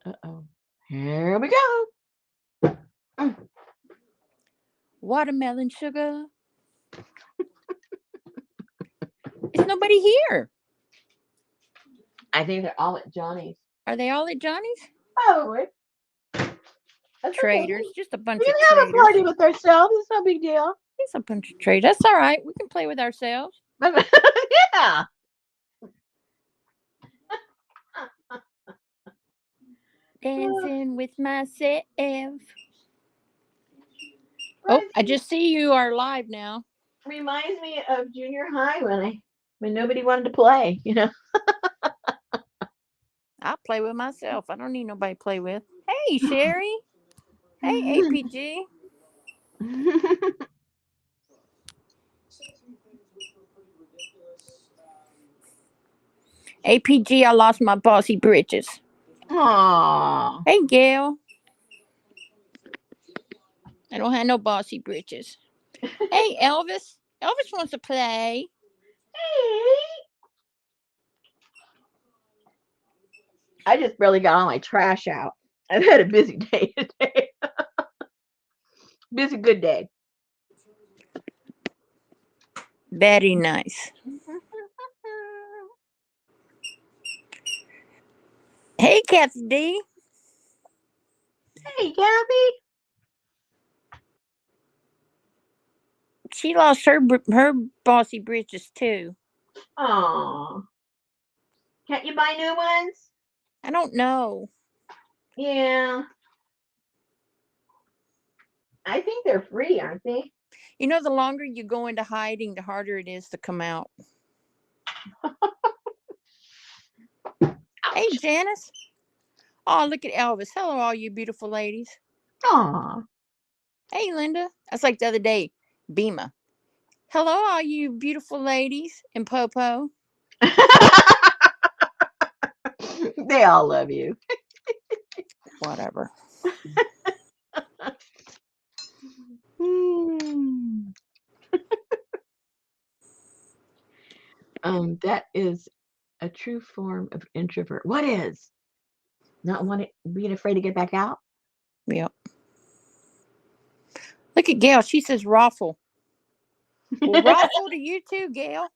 Uh-oh. Here we go. Mm. Watermelon sugar. It's nobody here. I think they're all at Johnny's. Are they all at Johnny's? Probably. That's okay. Traders. Just a We bunch can of have a traders. party with ourselves. It's no big deal. It's a bunch of traders. That's all right. We can play with ourselves. Yeah. Dancing with myself. Oh, Reminds I me, just see you are live now. reminds me of junior high when nobody wanted to play. I play with myself. I don't need nobody to play with. Hey, Sherry. Hey, APG. APG, I lost my bossy britches. Aww. Hey, Gail. I don't have no bossy britches. Hey, Elvis. Elvis wants to play. I just barely got all my trash out. I've had a busy day today. Busy good day. Very nice. Hey, Kathy D. Hey, Gabby. She lost her bossy britches too. Aw. Can't you buy new ones? I don't know. Yeah. I think they're free, aren't they? You know, the longer you go into hiding, the harder it is to come out. Hey, Ouch. Janice. Oh, look at Elvis. Hello, all you beautiful ladies. Aw. Hey, Linda. That's like the other day. Bima. Hello, all you beautiful ladies and Popo. They all love you. Whatever. Hmm. That is a true form of introvert. What is? Not wanting, being afraid to get back out? Yep. Look at Gail. She says raffle. Well, raffle to you too, Gail.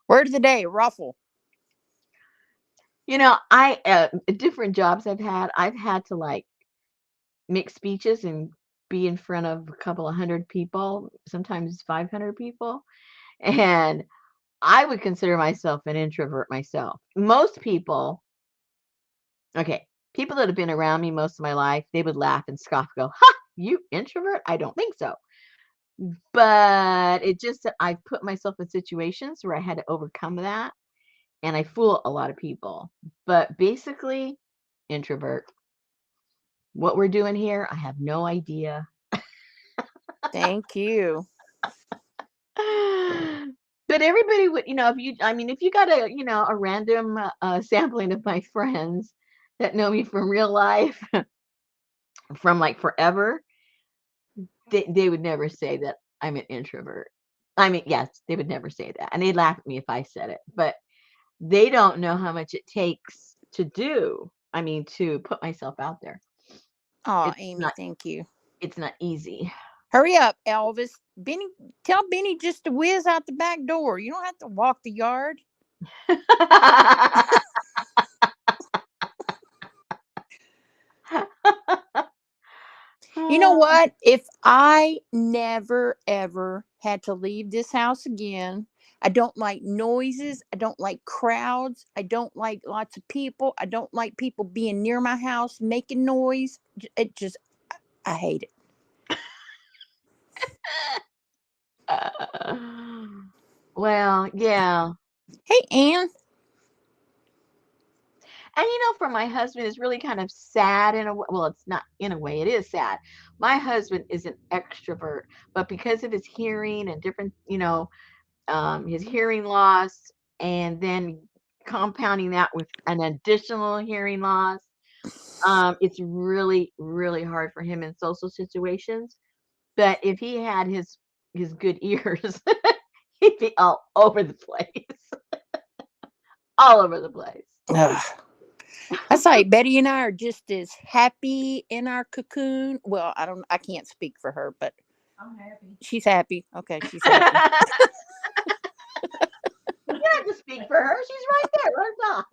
Word of the day, raffle. Different jobs I've had to like make speeches and be in front of a couple of hundred people, sometimes 500 people. And I would consider myself an introvert myself. Most people, okay, people that have been around me most of my life, they would laugh and scoff, go, "Ha, you introvert? I don't think so." But it just that I've put myself in situations where I had to overcome that, and I fool a lot of people. But basically, introvert. What we're doing here, I have no idea. Thank you. But everybody would, if you got a random sampling of my friends that know me from real life, from like forever, they would never say that I'm an introvert. I mean, yes, they would never say that. And they'd laugh at me if I said it, but they don't know how much it takes to do. I mean, to put myself out there. Oh, It's Amy, not, thank you. it's not easy. Hurry up, Elvis. Benny, tell Benny just to whiz out the back door. You don't have to walk the yard. You know what? If I never ever had to leave this house again, I don't like noises. I don't like crowds. I don't like lots of people. I don't like people being near my house making noise. It just, I hate it. Well, yeah. Hey, Ann. And for my husband, it's really kind of sad in a way. Well, it's not in a way, it is sad. My husband is an extrovert, but because of his hearing and different, his hearing loss, and then compounding that with an additional hearing loss, it's really, really hard for him in social situations. But if he had his good ears, he'd be all over the place. all over the place. Ugh. That's like Betty and I are just as happy in our cocoon. Well, I can't speak for her, but I'm happy. she's happy. Okay, she's You happy. have to speak for her. She's right there. Let her talk.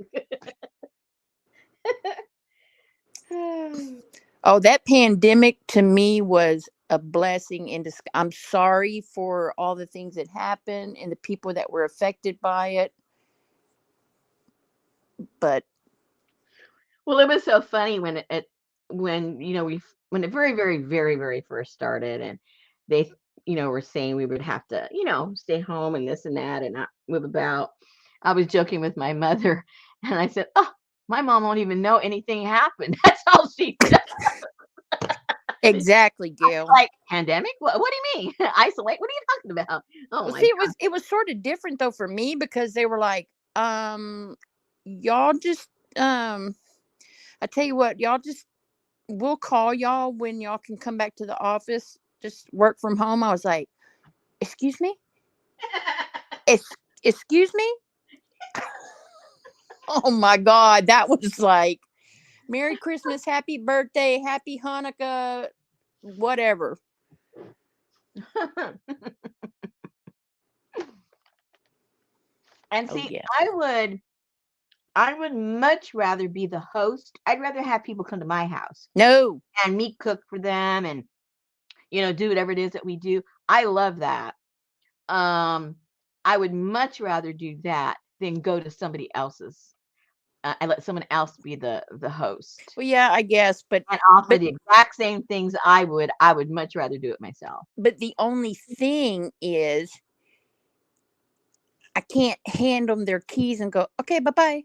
Oh, that pandemic to me was a blessing in disguise. I'm sorry for all the things that happened and the people that were affected by it, but Well, it was so funny when when when it very first started, and they were saying we would have to stay home and this and that and not move about. I was joking with my mother, and I said, "Oh, my mom won't even know anything happened. That's all she does." exactly, Gail. Like, pandemic? What do you mean? Isolate? What are you talking about? Oh Well, my see, God. it was sort of different though for me because they were like, y'all just I tell you what, y'all just we'll call y'all when y'all can come back to the office. Just work from home. I was like, excuse me? Es- excuse me? Oh my God. That was like Merry Christmas, Happy Birthday, Happy Hanukkah, whatever. And Oh see, yeah. I would much rather be the host. I'd rather have people come to my house No. and me cook for them and do whatever it is that we do. I love that. Um, I would much rather do that than go to somebody else's and let someone else be the host Well, yeah, I guess, and offer but the exact same things I would much rather do it myself. the only thing is I can't hand them their keys and go, okay, bye bye.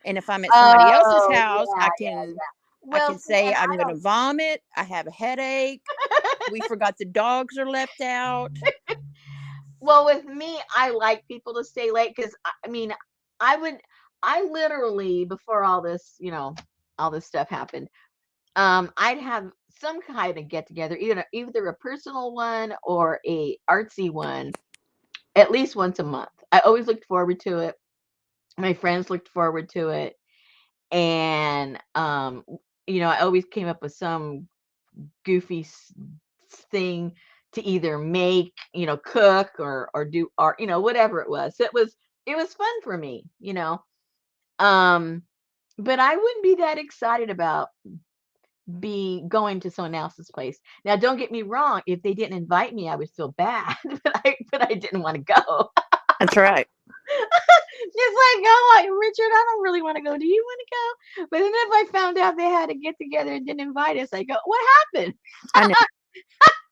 And if I'm at somebody else's Oh, house, yeah, yeah, yeah. I Well, can see, say and I'm I gonna don't. vomit. I have a headache. We forgot the dogs are left out. Well, with me, I like people to stay late because I mean, I would, I literally before all this stuff happened, I'd have some kind of get together, either a personal one or a artsy one, at least once a month. I always looked forward to it. My friends looked forward to it, and I always came up with some goofy thing to either make, cook or do art, whatever it was. It was fun for me. Um, but I wouldn't be that excited about be going to someone else's place. Now, don't get me wrong, if they didn't invite me, I would feel bad, but I didn't want to go. That's right. Just like, oh, Richard, I don't really want to go. Do you want to go? But then if I found out they had to get together and didn't invite us, I go, what happened? I know.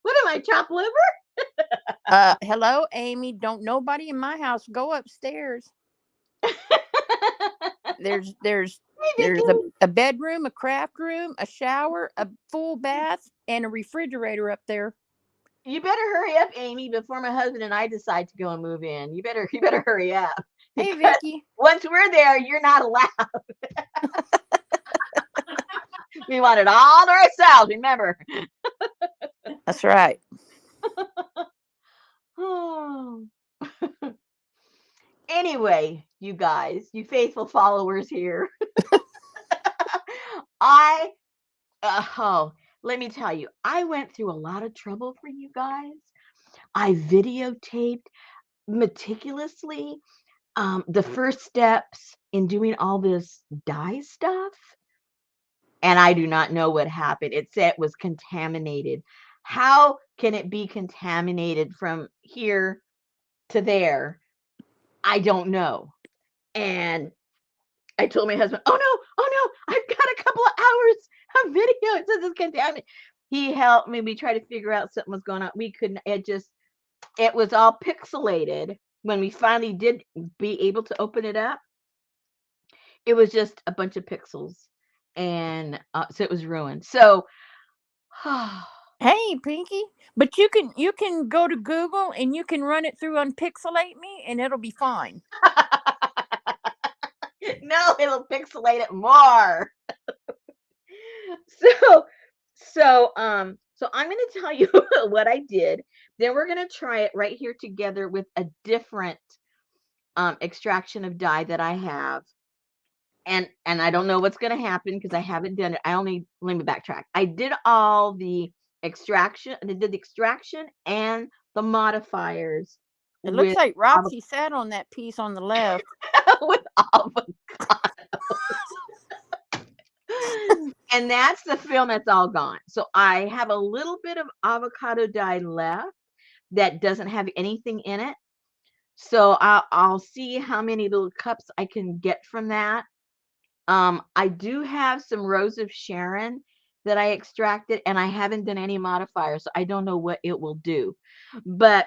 What am I, chopped liver? Hello, Amy. Don't nobody in my house go upstairs. There's there's Hey, there's Vicky, a bedroom, a craft room, a shower, a full bath, and a refrigerator up there. you better hurry up, Amy, before my husband and I decide to go and move in. You better hurry up Hey, because Vicky. once we're there, you're not allowed. We want it all to ourselves. Remember. That's right. Oh. Anyway, you guys, you faithful followers here, I oh, let me tell you, I went through a lot of trouble for you guys. I videotaped meticulously the first steps in doing all this dye stuff, and I do not know what happened. It said it was contaminated. How can it be contaminated from here to there? I don't know. And I told my husband, "Oh no, oh no, I've got a couple of hours of video. It says it's contaminated." He helped me. We tried to figure out something was going on. We couldn't. It was all pixelated. When we finally did be able to open it up, it was just a bunch of pixels, and so it was ruined. So, Hey, Pinky. But you can go to Google and you can run it through Unpixelate Me, and it'll be fine. no, it'll pixelate it more. So, so I'm going to tell you what I did. Then we're going to try it right here together with a different extraction of dye that I have. And I don't know what's going to happen because I haven't done it. Let me backtrack. I did all the extraction. I did the extraction and the modifiers It looks with like avo- Roxy sat on that piece on the left. with avocado. And that's the film that's all gone. So I have a little bit of avocado dye left that doesn't have anything in it. So I'll see how many little cups I can get from that. I do have some Rose of Sharon that I extracted, and I haven't done any modifiers, so I don't know what it will do. But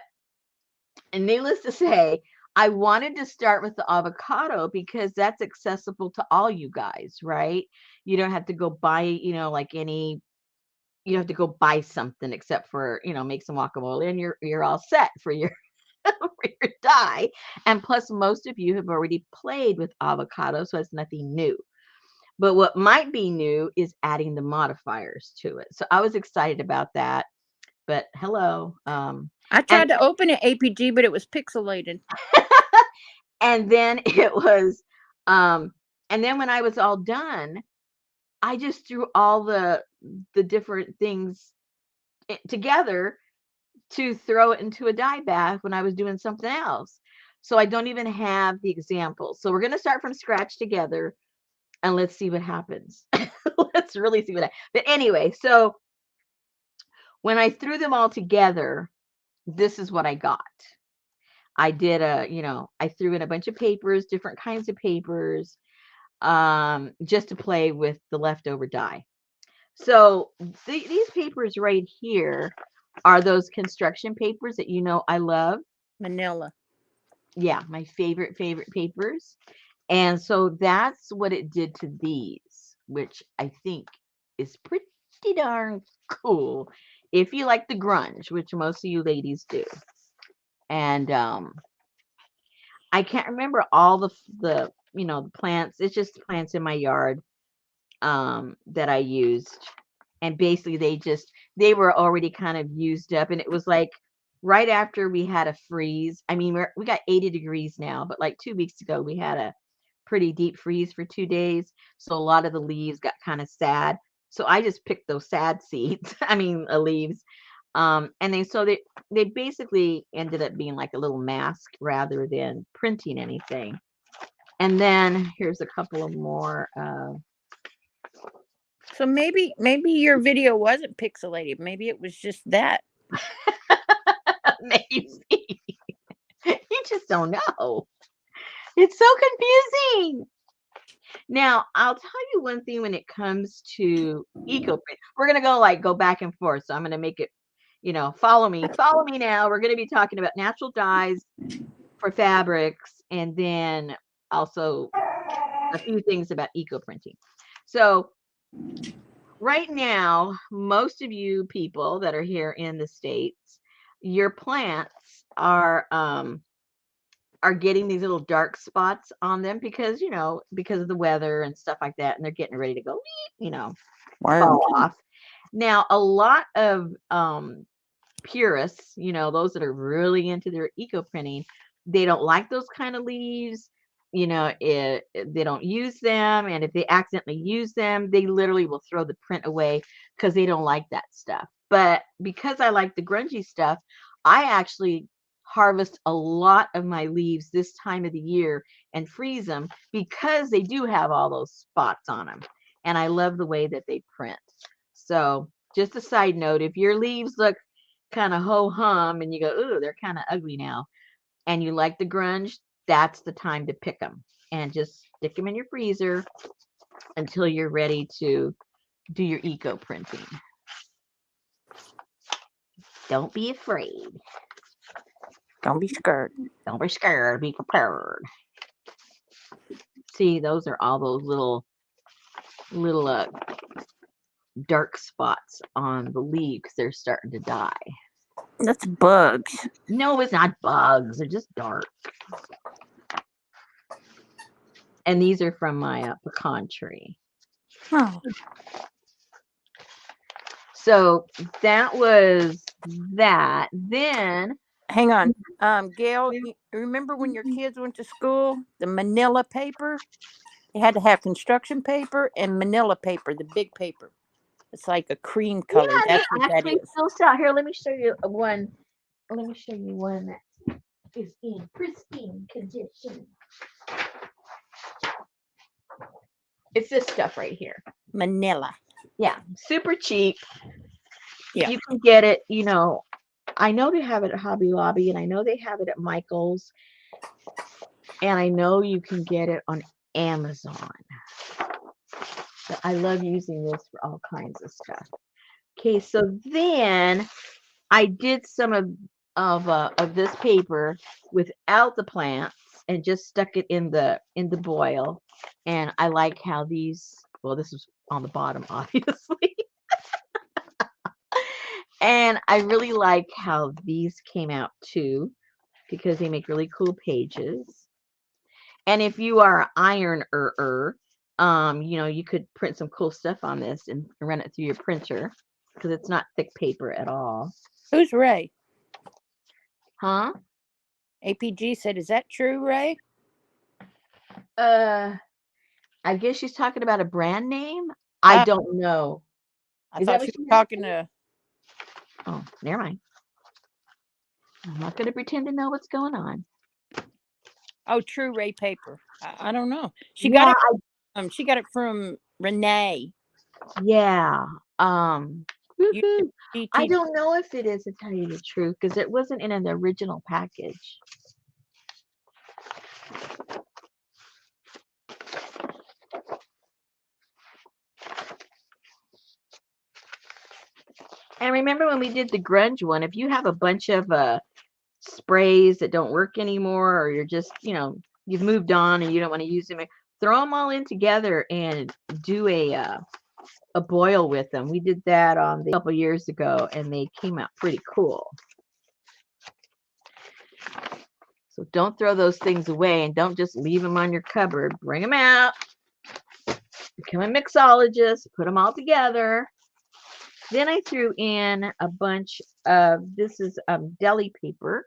and needless to say, I wanted to start with the avocado because that's accessible to all you guys, right? You don't have to go buy, like you have to go buy something except for, make some guacamole and you're all set for your for your dye. And plus most of you have already played with avocado, so it's nothing new. But what might be new is adding the modifiers to it. So I was excited about that. But hello. I And tried to open it APG, but it was pixelated. and then it was and then when I was all done, I just threw all the different things together to throw it into a dye bath when I was doing something else. So I don't even have the examples. So we're going to start from scratch together and let's see what happens. Let's really see what happens. But anyway, so when I threw them all together, this is what I got. I did I threw in a bunch of papers, different kinds of papers, just to play with the leftover dye. So these papers right here are those construction papers that I love. Manila. Yeah, my favorite papers. And so that's what it did to these, which I think is pretty darn cool if you like the grunge, which most of you ladies do. And I can't remember all the plants. It's just plants in my yard that I used. And basically they were already kind of used up, and it was like right after we had a freeze. I mean, we got 80 degrees now, but like 2 weeks ago we had a pretty deep freeze for 2 days. So a lot of the leaves got kind of sad. So I just picked those sad seeds. I mean, leaves. And they basically ended up being like a little mask rather than printing anything. And then here's a couple of more. So maybe your video wasn't pixelated. Maybe it was just that. Maybe. You just don't know. It's so confusing. Now, I'll tell you one thing when it comes to eco-print. We're going to go back and forth. So I'm going to make it, follow me. Follow me now. We're going to be talking about natural dyes for fabrics and then also a few things about eco-printing. So right now, most of you people that are here in the States, your plants are getting these little dark spots on them because of the weather and stuff like that, and they're getting ready to go, Wow. fall off. Now, a lot of purists, those that are really into their eco printing, they don't like those kind of leaves. They don't use them, and if they accidentally use them, they literally will throw the print away because they don't like that stuff. But because I like the grungy stuff, I actually harvest a lot of my leaves this time of the year and freeze them because they do have all those spots on them, and I love the way that they print. So just a side note, if your leaves look kind of ho-hum and you go, ooh, they're kind of ugly now, and you like the grunge, that's the time to pick them and just stick them in your freezer until you're ready to do your eco printing. Don't be afraid. Don't be scared. Don't be scared. Be prepared. See, those are all those little dark spots on the leaf because they're starting to die. That's bugs. No, it's not bugs. They're just dark. And these are from my pecan tree. Oh. So that was that. Then Hang on. Gail, remember when your kids went to school? The manila paper? They had to have construction paper and manila paper, the big paper. It's like a cream color. Yeah, That's they what that actually is. still sell. Here, let me show you one. Let me show you one that is in pristine condition. It's this stuff right here. Manila. Yeah, super cheap. Yeah. You can get it, I know they have it at Hobby Lobby, and I know they have it at Michael's, and I know you can get it on Amazon. But I love using this for all kinds of stuff. Okay, so then I did some of this paper without the plants and just stuck it in the boil. And I like how these. Well, this is on the bottom, obviously. And I really like how these came out too, because they make really cool pages. And if you are an ironer, you could print some cool stuff on this and run it through your printer because it's not thick paper at all. Who's Ray? Huh? APG said, "Is that true, Ray?" I guess she's talking about a brand name. I Uh, don't know. I Is that thought what she she was asked? talking to. Oh, never mind. I'm not going to pretend to know what's going on. Oh, True Ray paper. I don't know. She got Yeah, it. She got it from Renee. yeah. You Woohoo. I GT. don't know if it is, to tell you the truth, because it wasn't in an original package. And remember when we did the grunge one, if you have a bunch of sprays that don't work anymore, or you're just, you've moved on and you don't want to use them, throw them all in together and do a boil with them. We did that a couple years ago, and they came out pretty cool. So don't throw those things away, and don't just leave them on your cupboard. Bring them out. Become a mixologist. Put them all together. Then I threw in a bunch of, this is deli paper,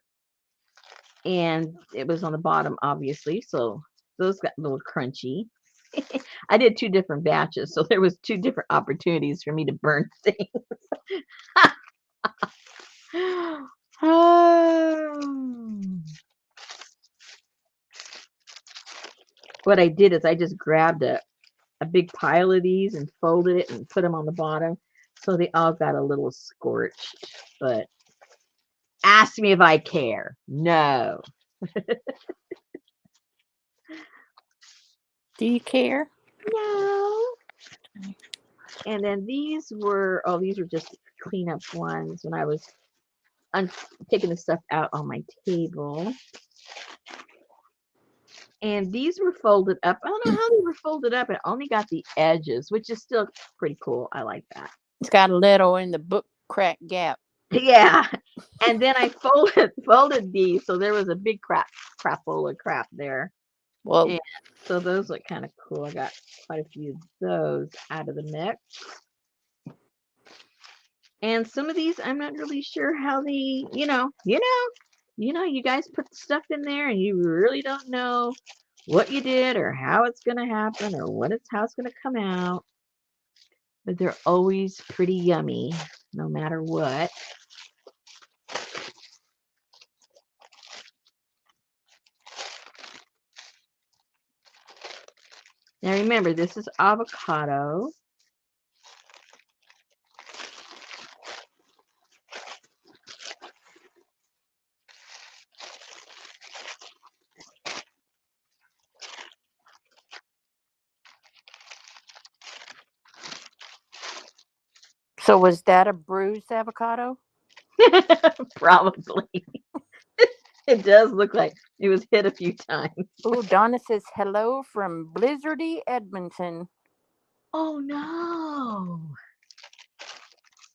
and it was on the bottom, obviously, so those got a little crunchy. I did 2 different batches, so there was 2 different opportunities for me to burn things. What I did is I just grabbed a big pile of these and folded it and put them on the bottom, so they all got a little scorched. But ask me if I care. No. Do you care? No. And then these were just cleanup ones when I was taking the stuff out on my table. And these were folded up. I don't know how they were folded up. It only got the edges, which is still pretty cool. I like that. It's got a little in the book crack gap. Yeah. And then I folded these, so there was a big crapola crap there. Well, And so those look kind of cool. I got quite a few of those out of the mix. And some of these, I'm not really sure how they, you guys put the stuff in there and you really don't know what you did or how it's going to happen or how it's going to come out. But they're always pretty yummy, no matter what. Now remember, this is avocado. so was that a bruised avocado? Probably. It does look like it was hit a few times. Oh, Donna says hello from Blizzardy, Edmonton. Oh no.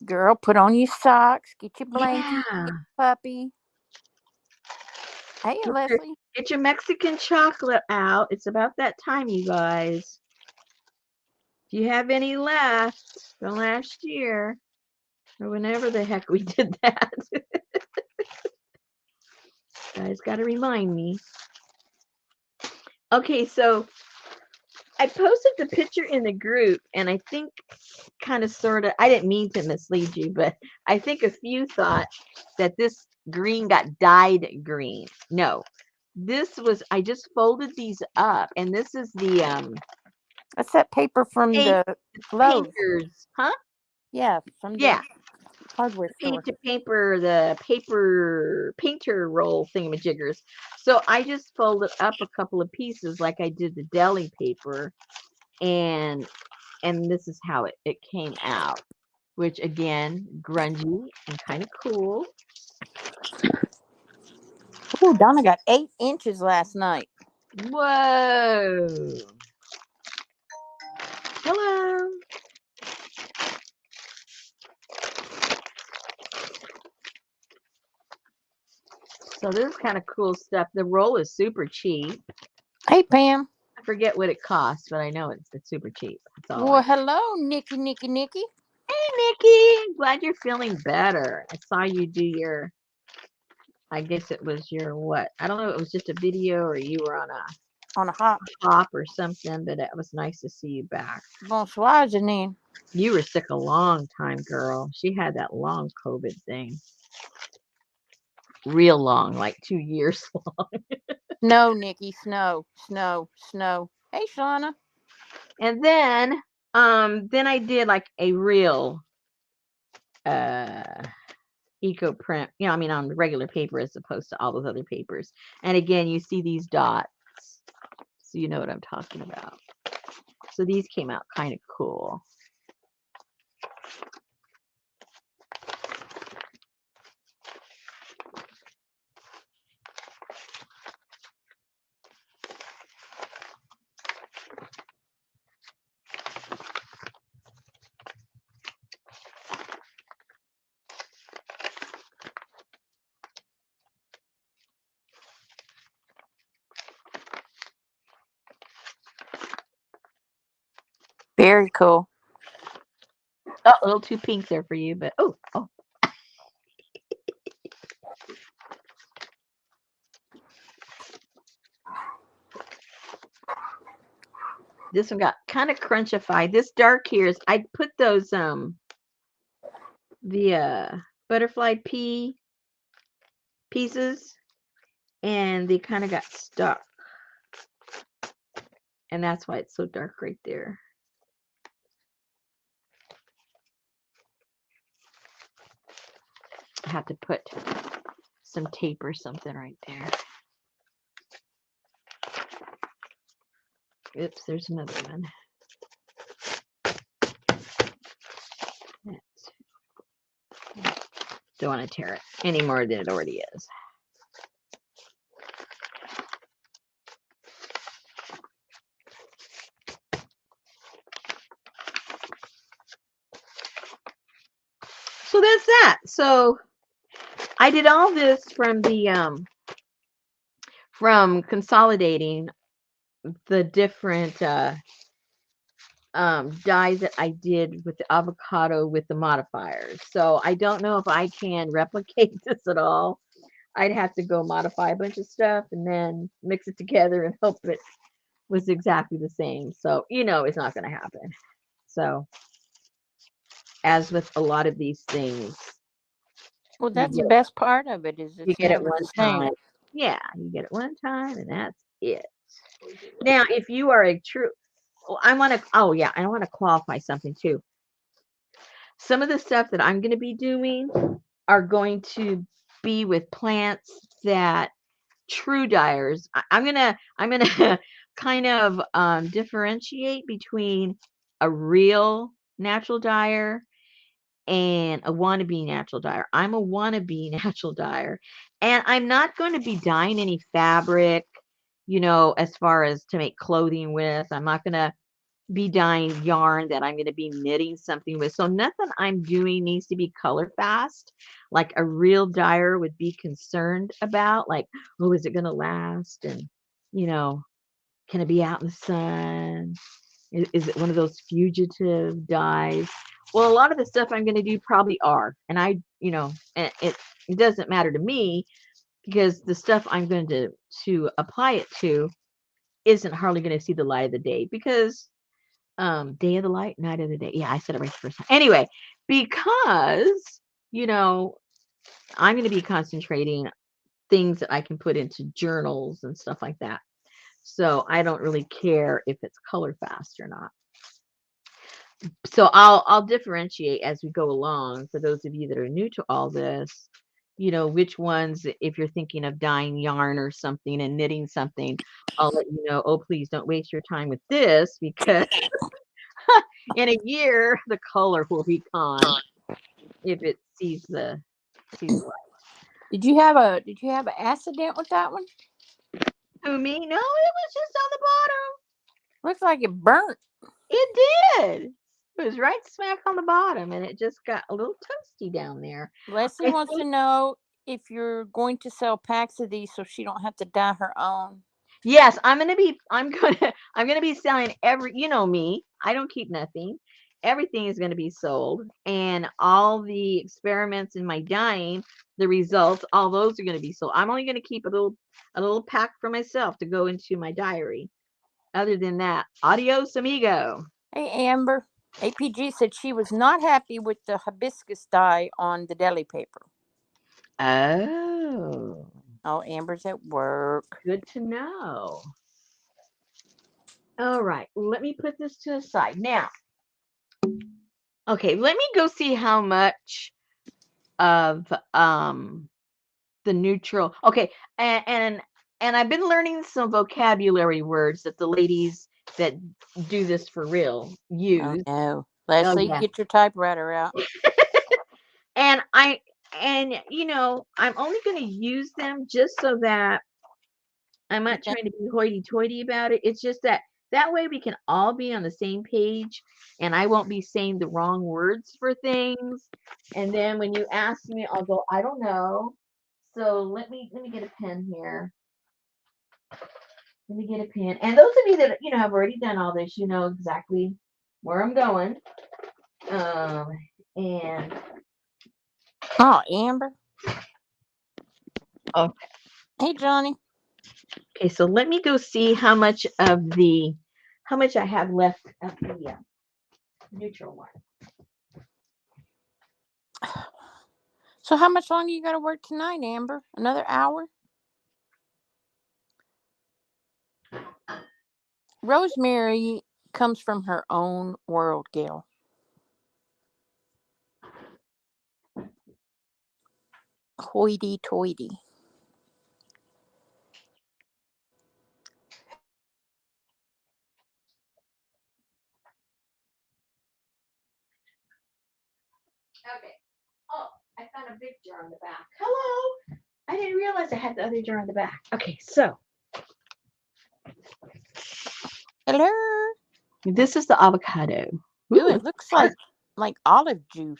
Girl, put on your socks, get your blankie, Yeah. get your puppy. Hey, Leslie. Get your Mexican chocolate out. It's about that time, you guys. If you have any left from last year or whenever the heck we did that. Guys got to remind me. Okay, so I posted the picture in the group, and I think kind of sort of, I didn't mean to mislead you, but I think a few thought that this green got dyed green. No, this was, I just folded these up, and this is the That's that paper from paint, the Lowe's. painters, huh? Yeah, from Yeah, the hardware paint store. to paper, the paper painter roll thingamajiggers. So I just folded up a couple of pieces like I did the deli paper, and this is how it came out, which again, grungy and kind of cool. Ooh, Donna got 8 inches last night. Whoa. Hello. So this is kind of cool stuff. The roll is super cheap. Hey, Pam. I forget what it costs, but I know it's super cheap. That's all Well, I. hello, Nikki. Hey, Nikki. Glad you're feeling better. I saw you do your. I guess it was your what? I don't know. It was just a video, or you were on a On a hop. hop or something. But it was nice to see you back. Bonsoir, Janine. You were sick a long time, girl. She had that long COVID thing. Real long, like 2 years long. Snow, Nikki. Snow. Hey, Shauna. And then I did like a real uh eco print, I mean on regular paper as opposed to all those other papers. And again, you see these dots. So you know what I'm talking about. So these came out kind of cool. Very cool. Oh, a little too pink there for you, but oh. This one got kind of crunchified. This dark here is, I put those the butterfly pea pieces, and they kind of got stuck, and that's why it's so dark right there. I have to put some tape or something right there. Oops, there's another one. Don't want to tear it any more than it already is. So that's that. So I did all this from the from consolidating the different dyes that I did with the avocado with the modifiers. So I don't know if I can replicate this at all. I'd have to go modify a bunch of stuff and then mix it together and hope it was exactly the same. So, it's not going to happen. So, as with a lot of these things, Well, you that's the get, best part of it is you it's get it never one the same. time. Yeah, you get it one time and that's it. Now, if you are a true, I want to, oh yeah, I want to qualify something too. Some of the stuff that I'm going to be doing are going to be with plants that true dyers. I'm gonna kind of differentiate between a real natural dyer and a wannabe natural dyer. I'm a wannabe natural dyer, and I'm not going to be dyeing any fabric, as far as to make clothing with. I'm not going to be dyeing yarn that I'm going to be knitting something with. So nothing I'm doing needs to be color fast, like a real dyer would be concerned about. Like, oh, is it going to last? And, you know, can it be out in the sun? Is it one of those fugitive dyes? Well, a lot of the stuff I'm going to do probably are. And and it doesn't matter to me because the stuff I'm going to apply it to isn't hardly going to see the light of the day because day of the light, night of the day. Yeah, I said it right the first time. Anyway, because you know, I'm going to be concentrating things that I can put into journals and stuff like that. So I don't really care if it's color fast or not. So I'll differentiate as we go along for those of you that are new to all this, which ones, if you're thinking of dyeing yarn or something and knitting something, I'll let you know, oh, please don't waste your time with this because in a year the color will be gone if it sees the light. Did you have an accident with that one? Who, me? No, it was just on the bottom. Looks like it burnt. It did. It was right smack on the bottom and it just got a little toasty down there. Leslie I wants to think know if you're going to sell packs of these so she don't have to dye her own. yes, I'm gonna be selling you know me. I don't keep nothing. Everything is gonna be sold. And all the experiments in my dyeing, the results, all those are gonna be sold. I'm only gonna keep a little pack for myself to go into my diary. Other than that, adios amigo. Hey, Amber. APG said she was not happy with the hibiscus dye on the deli paper. Oh, Oh, Amber's at work. good to know. All right, let me put this to the side. Now, okay, let me go see how much of the neutral. Okay, and I've been learning some vocabulary words that the ladies that do this for real Oh, use. no. Oh Leslie, yeah. get your typewriter out. And I'm only going to use them just so that I'm not Yeah. trying to be hoity-toity about it. It's just that way we can all be on the same page and I won't be saying the wrong words for things. And then when you ask me, I'll go, I don't know. So let me get a pen here. Let me get a pen. And those of you that have already done all this, you know exactly where I'm going. And Oh, Amber. oh, Hey, Johnny. okay, so let me go see how much I have left of the neutral one. So how much longer you got to work tonight, Amber? Another hour? Rosemary comes from her own world, Gail. Hoity-toity. Okay. Oh, I found a big jar in the back. Hello. I didn't realize I had the other jar in the back. Okay, so Hello. this is the avocado. Ooh, Ooh, it looks like olive juice.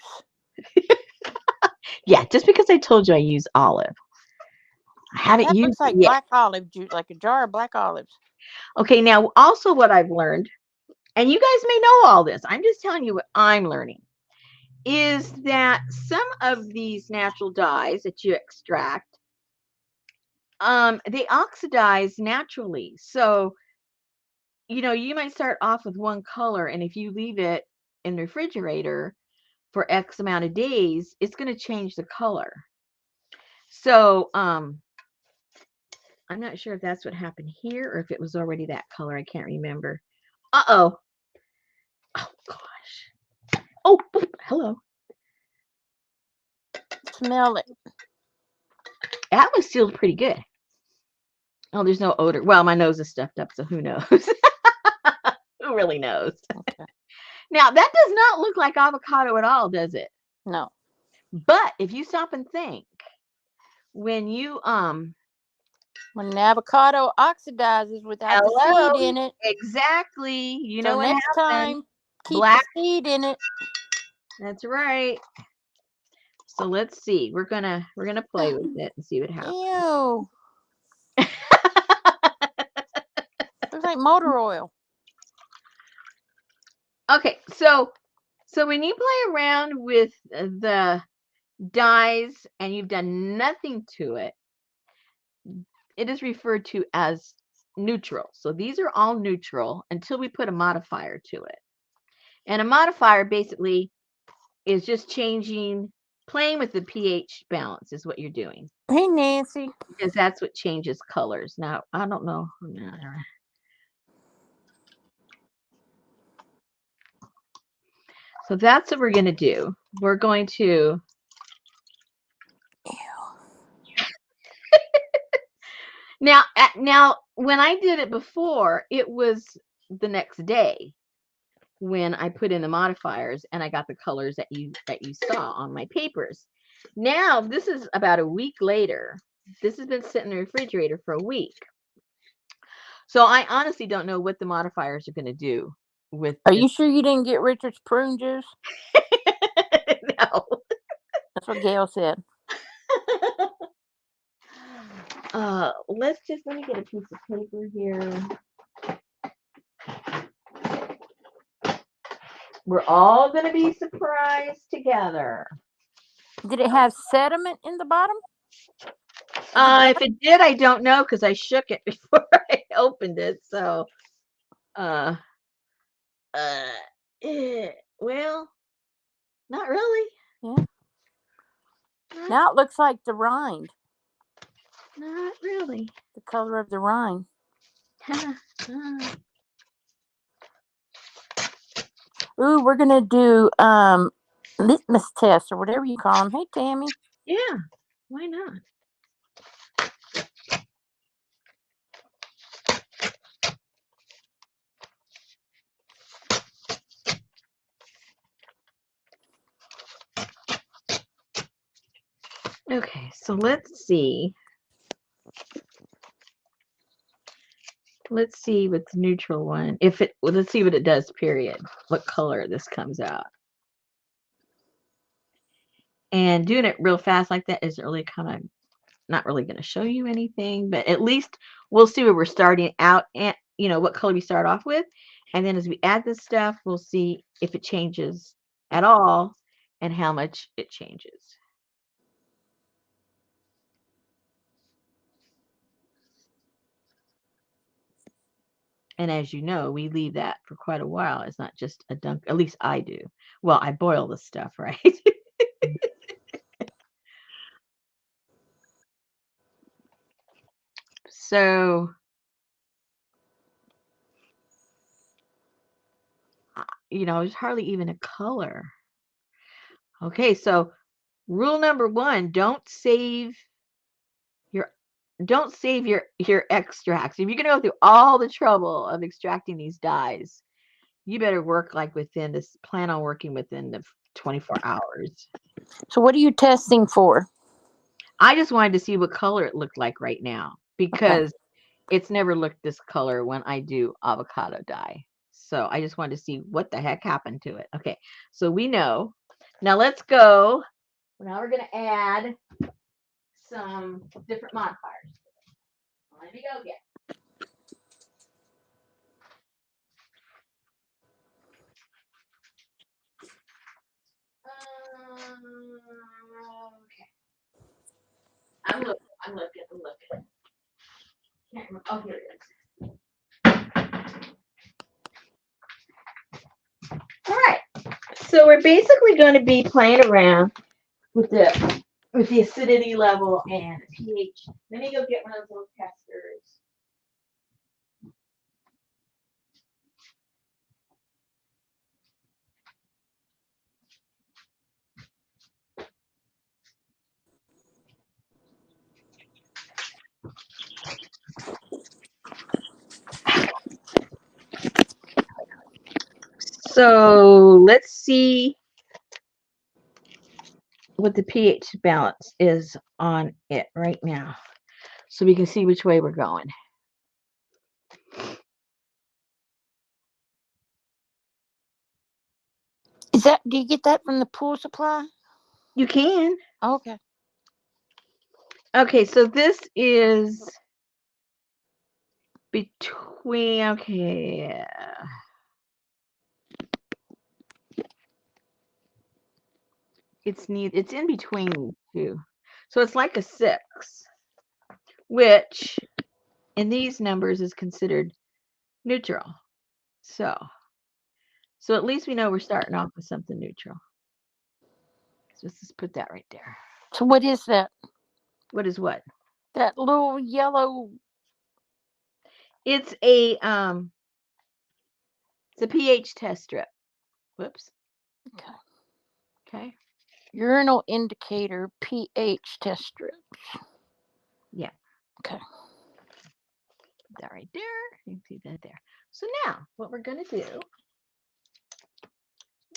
yeah, just because I told you I use olive. I haven't That used looks it like yet. black olive juice, like a jar of black olives. Okay, now also what I've learned, and you guys may know all this, I'm just telling you what I'm learning, is that some of these natural dyes that you extract, they oxidize naturally. So, you might start off with one color, and if you leave it in the refrigerator for X amount of days, it's going to change the color. So, I'm not sure if that's what happened here or if it was already that color. I can't remember. Uh-oh. Oh, gosh. Oh, hello. Smell it. That was sealed pretty good. Oh, there's no odor. Well, my nose is stuffed up, so who knows? Who really knows? Okay. Now, that does not look like avocado at all, does it? No. But if you stop and think, when you When an avocado oxidizes without the hello, seed in it, exactly, you so know what next happened. time keep the Black, seed in it. that's right. So let's see. We're gonna play with it and see what happens. Ew. Looks like motor oil. Okay, so when you play around with the dyes and you've done nothing to it, it is referred to as neutral. So these are all neutral until we put a modifier to it. And a modifier basically is just playing with the pH balance is what you're doing. Hey, Nancy. Because that's what changes colors. Now, I don't know. So that's what we're going to do. We're going to... Now, when I did it before, it was the next day when I put in the modifiers and I got the colors that you saw on my papers. Now, this is about a week later. This has been sitting in the refrigerator for a week. So I honestly don't know what the modifiers are going to do with Are this. you sure you didn't get Richard's prune juice? No. That's what Gail said. Let me get a piece of paper here. We're all going to be surprised together. Did it have sediment in the bottom? If it did, I don't know because I shook it before I opened it. So, well, not really. Yeah. Now it looks like the rind. Not really. The color of the rind. Ooh, we're gonna do litmus test or whatever you call them. Hey, Tammy. Yeah, why not? Okay, so let's see. Let's see with the neutral one. Let's see what it does, period. What color this comes out. And doing it real fast like that is really kind of not really going to show you anything, but at least we'll see where we're starting out and what color we start off with. And then as we add this stuff, we'll see if it changes at all and how much it changes. And as you know, we leave that for quite a while. It's not just a dunk. At least I do. Well, I boil the stuff, right? So, there's hardly even a color. Okay, so rule number 1, don't save your extracts. If you're going to go through all the trouble of extracting these dyes, you better work plan on working within the 24 hours. So what are you testing for? I just wanted to see what color it looked like right now because it's never looked this color when I do avocado dye. So I just wanted to see what the heck happened to it. Okay, so we know. Now let's go. Now we're going to add some different modifiers. Let me go get. Okay. I'm looking. Can't remember. Oh, here it is. All right. So we're basically going to be playing around with the acidity level and pH. Let me go get one of those little testers. So let's see what the pH balance is on it right now so we can see which way we're going. Do you get that from the pool supply? You can. Okay. Okay, so this is between, okay. It's in between two. So it's like a 6. which in these numbers is considered neutral. So at least we know we're starting off with something neutral. So let's just put that right there. So what is that? What is what? That little yellow. It's a pH test strip. Whoops. Okay. Okay. Urinal indicator pH test strip. Yeah. Okay. Put that right there. You can see that there. So now what we're gonna do,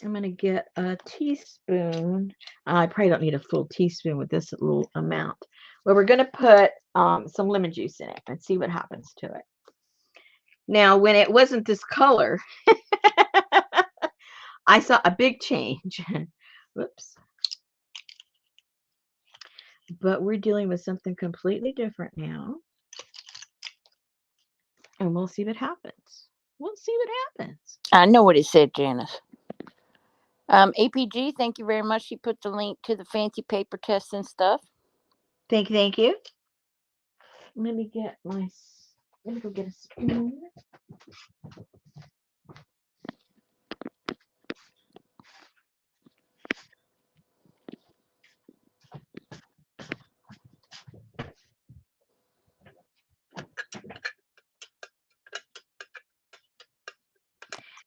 I'm gonna get a teaspoon. I probably don't need a full teaspoon with this little amount. Well, we're gonna put some lemon juice in it and see what happens to it. Now, when it wasn't this color, I saw a big change. Whoops. But we're dealing with something completely different now. And we'll see what happens. We'll see what happens. I know what it said, Janice. APG, thank you very much. She put the link to the fancy paper tests and stuff. Thank you. Let me go get a spoon.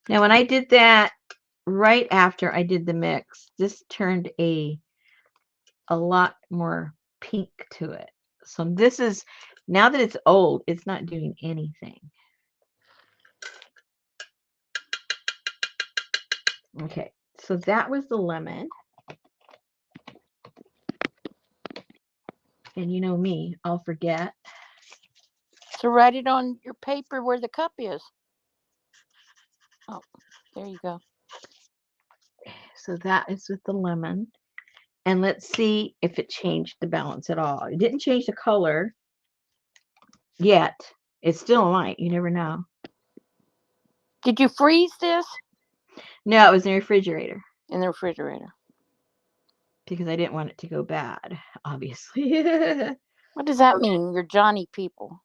Now, when I did that right after I did the mix, this turned a lot more pink to it. So this is, now that it's old, it's not doing anything. Okay, so that was the lemon. And you know me, I'll forget. So write it on your paper where the cup is. Oh, there you go. So that is with the lemon. And let's see if it changed the balance at all. It didn't change the color yet. It's still light. You never know. Did you freeze this? No, it was in the refrigerator. In the refrigerator. Because I didn't want it to go bad, obviously. What does that mean? You're Johnny people.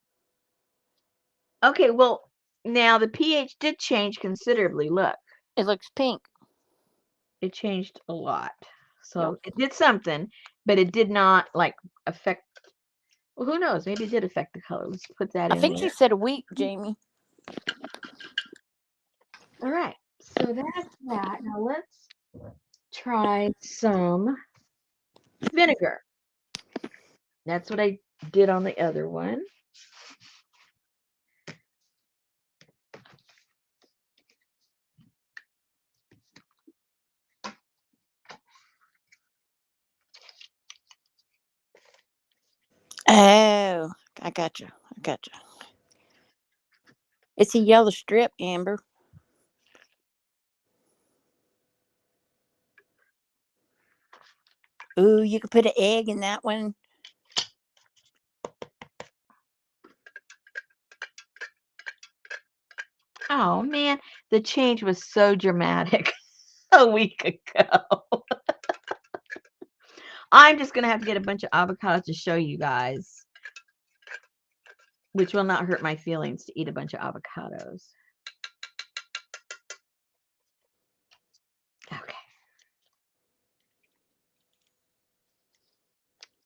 Okay, well, now the pH did change considerably. Look. It looks pink. It changed a lot. So Yep. it did something, but it did not like affect. Well, who knows? Maybe it did affect the color. Let's put that I in think there. she said a week, Jamie. All right. So that's that. Now let's try some vinegar. That's what I did on the other one. Oh, I got you. It's a yellow strip, Amber. Ooh, you could put an egg in that one. Oh man, the change was so dramatic a week ago. I'm just gonna have to get a bunch of avocados to show you guys, which will not hurt my feelings to eat a bunch of avocados. Okay.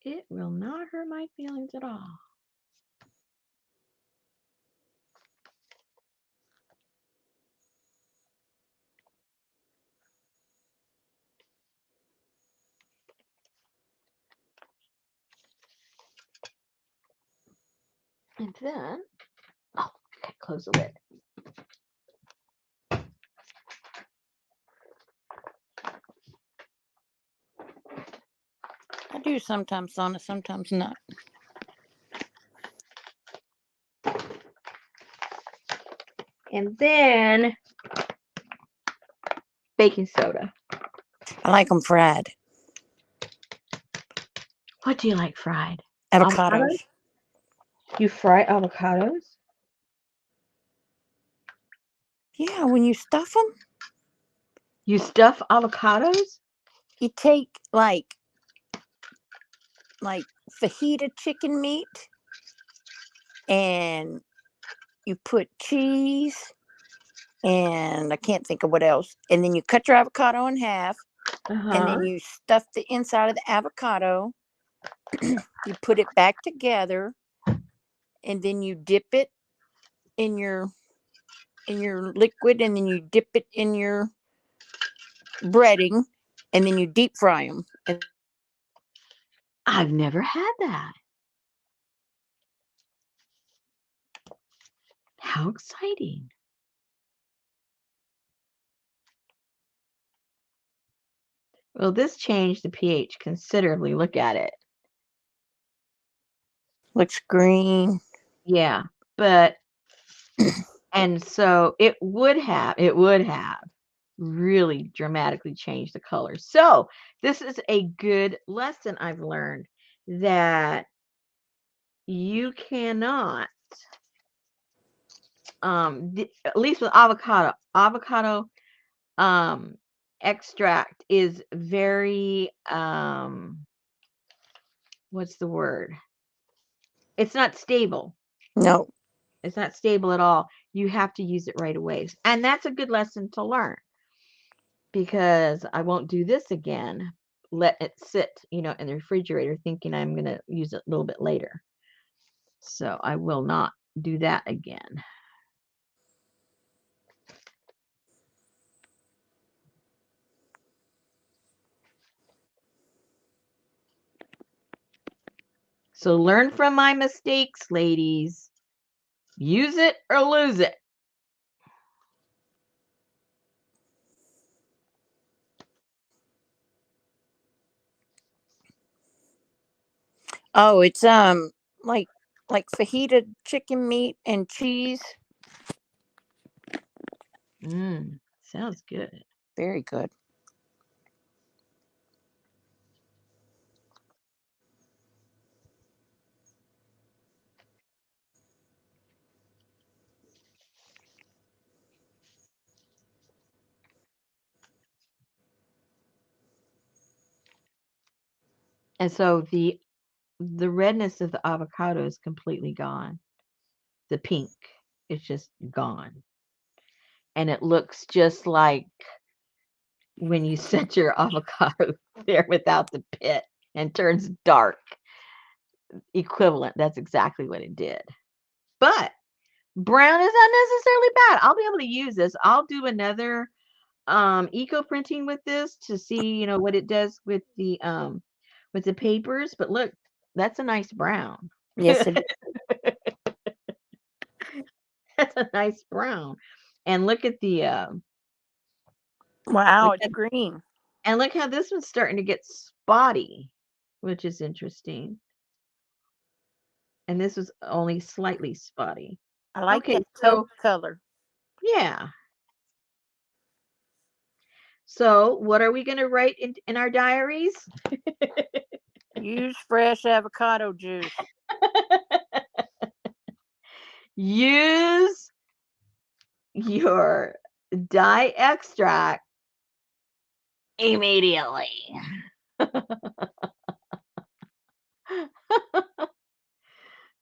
It will not hurt my feelings at all. And then, oh, okay, close the lid. I do sometimes, Sonna, sometimes not. And then baking soda. I like them fried. What do you like fried? Avocados. You fry avocados? Yeah, when you stuff them, You stuff avocados? you take like fajita chicken meat and you put cheese, and I can't think of what else. And then you cut your avocado in half, and Uh-huh. then you stuff the inside of the avocado. You put it back together, and then you dip it in your liquid, and then you dip it in your breading, and then you deep fry them. And I've never had that. How exciting. Well, this changed the pH considerably. Look at it. looks green. Yeah, but and so it would have really dramatically changed the color. So, this is a good lesson I've learned that you cannot at least with avocado um extract is very what's the word? It's not stable. No. It's not stable at all. You have to use it right away. And that's a good lesson to learn because I won't do this again. Let it sit, in the refrigerator thinking I'm going to use it a little bit later. So I will not do that again. So learn from my mistakes, ladies. Use it or lose it. Oh, it's like fajita chicken meat and cheese. Sounds good. Very good. And so the redness of the avocado is completely gone. The pink is just gone. And it looks just like when you set your avocado there without the pit and turns dark. Equivalent. That's exactly what it did. But brown is not necessarily bad. I'll be able to use this. I'll do another eco printing with this to see, what it does with the papers. But look, that's a nice brown. Yes, it is. That's a nice brown. And look at the Wow, look it's at green. and look how this one's starting to get spotty, which is interesting. And this was only slightly spotty. I like Okay, that taupe so color. yeah. So what are we going to write in our diaries? Use fresh avocado juice. Use your dye extract immediately.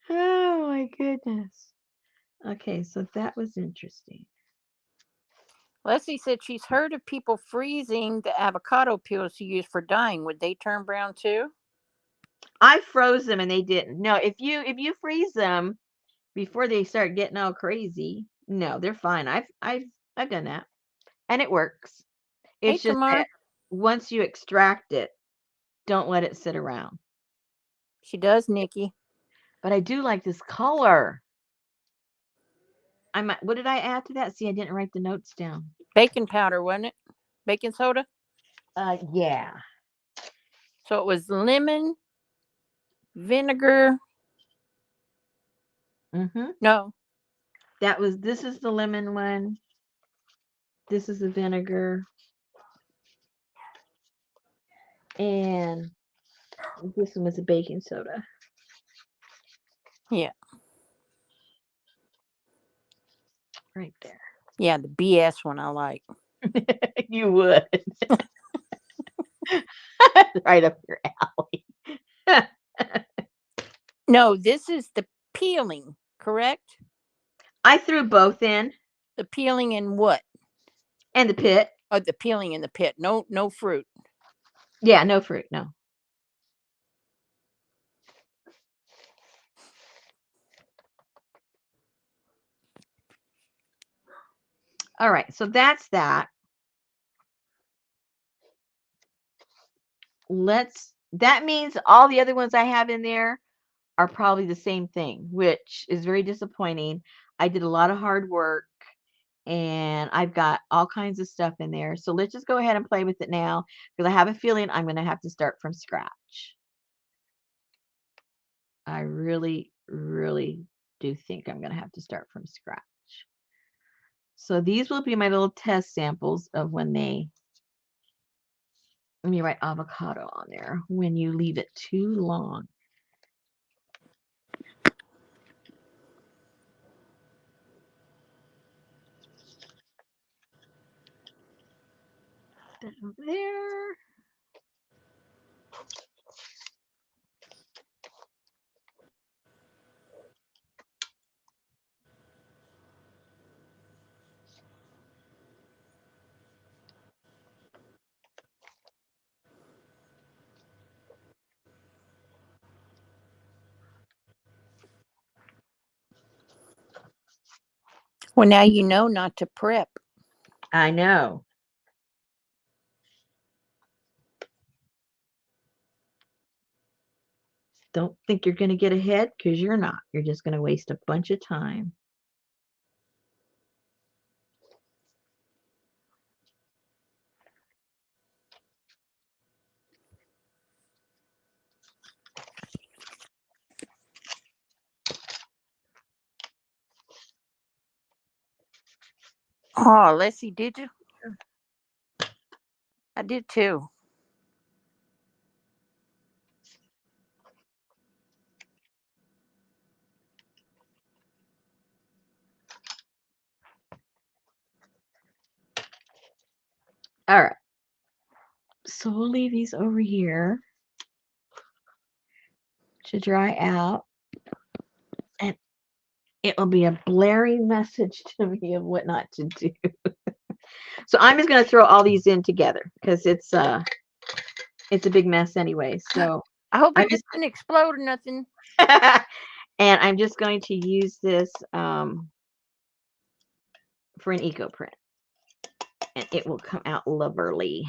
Oh my goodness. Okay, so that was interesting. Leslie said she's heard of people freezing the avocado peels to use for dyeing. Would they turn brown too? I froze them and they didn't. No, if you freeze them before they start getting all crazy, no, they're fine. I've done that and it works. Hey, It's just Tamar. that once you extract it, don't let it sit around. She does, Nikki. But I do like this color. What did I add to that? See, I didn't write the notes down. Baking powder, wasn't it? Baking soda. Yeah. So it was lemon, vinegar. Mhm. No, This is the lemon one. This is the vinegar. And this one was a baking soda. yeah, Right there. yeah, the BS one I like. You would. Right up your alley. No, this is the peeling correct? I threw both in The peeling and what? and the pit. Oh, the peeling in the pit. No, no fruit. Yeah, no fruit, no. All right, so that's that. That means all the other ones I have in there are probably the same thing, which is very disappointing. I did a lot of hard work and I've got all kinds of stuff in there. So let's just go ahead and play with it now because I have a feeling I'm going to have to start from scratch. I really, really do think I'm going to have to start from scratch. So these will be my little test samples of when they, let me write avocado on there, when you leave it too long. That over there. Well, now you know not to prep. I know. Don't think you're going to get ahead because you're not. You're just going to waste a bunch of time. Oh, Leslie, did you? I did too. All right. So we'll leave these over here to dry out. And it will be a blaring message to me of what not to do. So I'm just going to throw all these in together because it's a big mess anyway. So I hope I'm it just doesn't explode or nothing. and I'm just going to use this for an eco print, and it will come out lovely.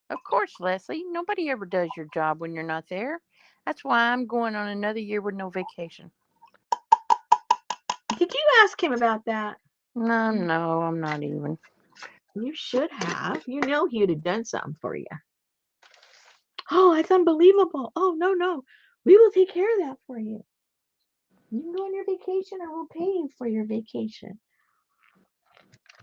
Of course, Leslie. Nobody ever does your job when you're not there. That's why I'm going on another year with no vacation. Did you ask him about that? No, no, I'm not even. You should have. You know he would have done something for you. Oh, that's unbelievable. Oh, no, no. We will take care of that for you. You can go on your vacation or we'll pay you for your vacation.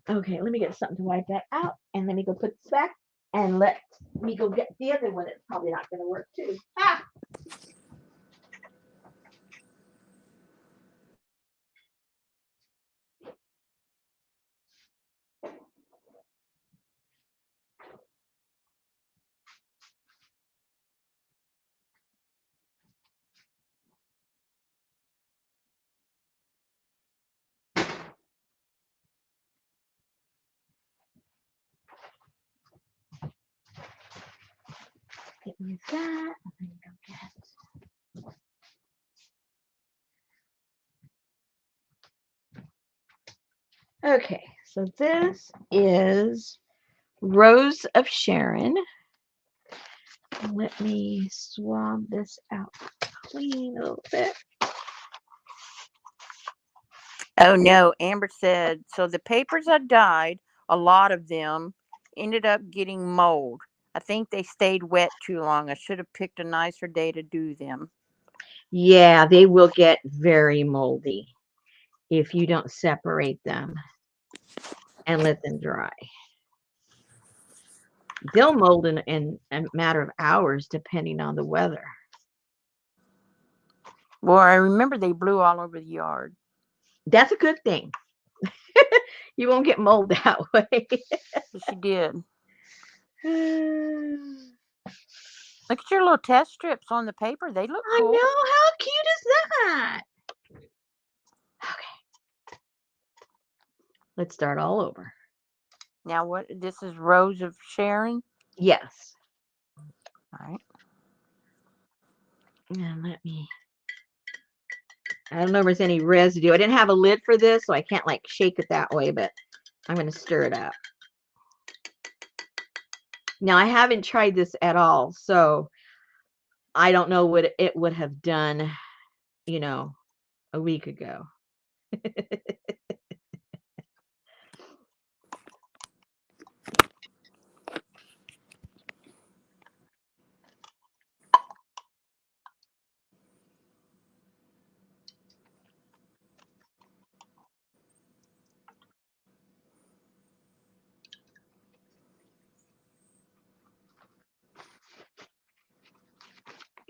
Okay, let me get something to wipe that out and let me go put this back and let me go get the other one. It's probably not going to work too. Ah! Get rid of that. And then go get. Okay, so this is Rose of Sharon. Let me swab this out clean a little bit. Oh no, Amber said, so the papers I dyed, a lot of them ended up getting mold. I think they stayed wet too long. I should have picked a nicer day to do them. Yeah, they will get very moldy if you don't separate them and let them dry. They'll mold in a matter of hours depending on the weather. Well, I remember they blew all over the yard. That's a good thing. You won't get mold that way. But she did. Look at your little test strips on the paper. They look I cool. know. How cute is that? Let's start all over. Now what? This is Rose of Sharon. Yes. All right. And I don't know if there's any residue. I didn't have a lid for this, so I can't like shake it that way, but I'm going to stir it up. Now, I haven't tried this at all, so I don't know what it would have done, a week ago.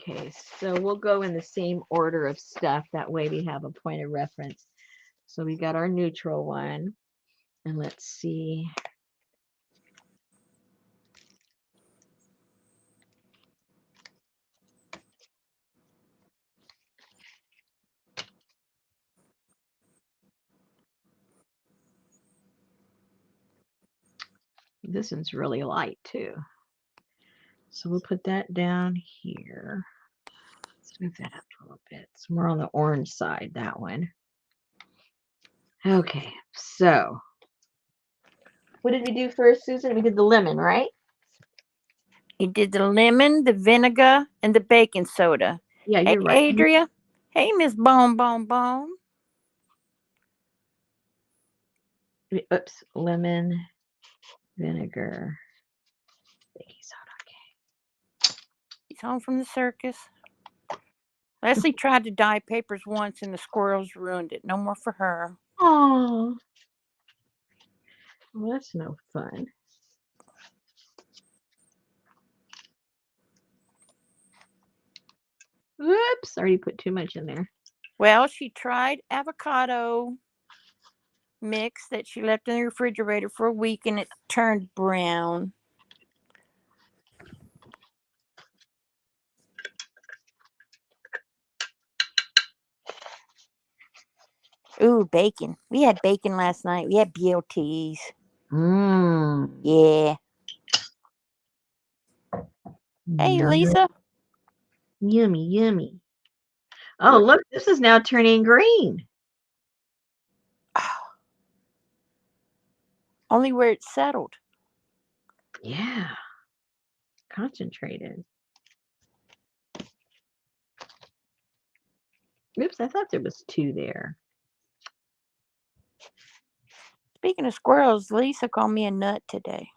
Okay, so we'll go in the same order of stuff. That way we have a point of reference. So we got our neutral one. And let's see. This one's really light too. So we'll put that down here. Let's move that up a little bit. It's more on the orange side, that one. Okay, so what did we do first, Susan? We did the lemon, right? You did the lemon, the vinegar, and the baking soda. Yeah, Hey, you're right. Adria. Hey, Miss Bone Bone Bone. Oops, lemon, vinegar, baking soda. Okay. He's home from the circus. Leslie tried to dye papers once and the squirrels ruined it. No more for her. Oh, well, that's no fun. Whoops, already put too much in there. Well, she tried avocado mix that she left in the refrigerator for a week and it turned brown. Ooh, bacon. We had bacon last night. We had BLTs. Mmm. Yeah. Hey, Lisa. Yummy, yummy. Oh, look, this is now turning green. Only where it's settled. Yeah. Concentrated. Oops, I thought there was two there. Speaking of squirrels, Lisa called me a nut today.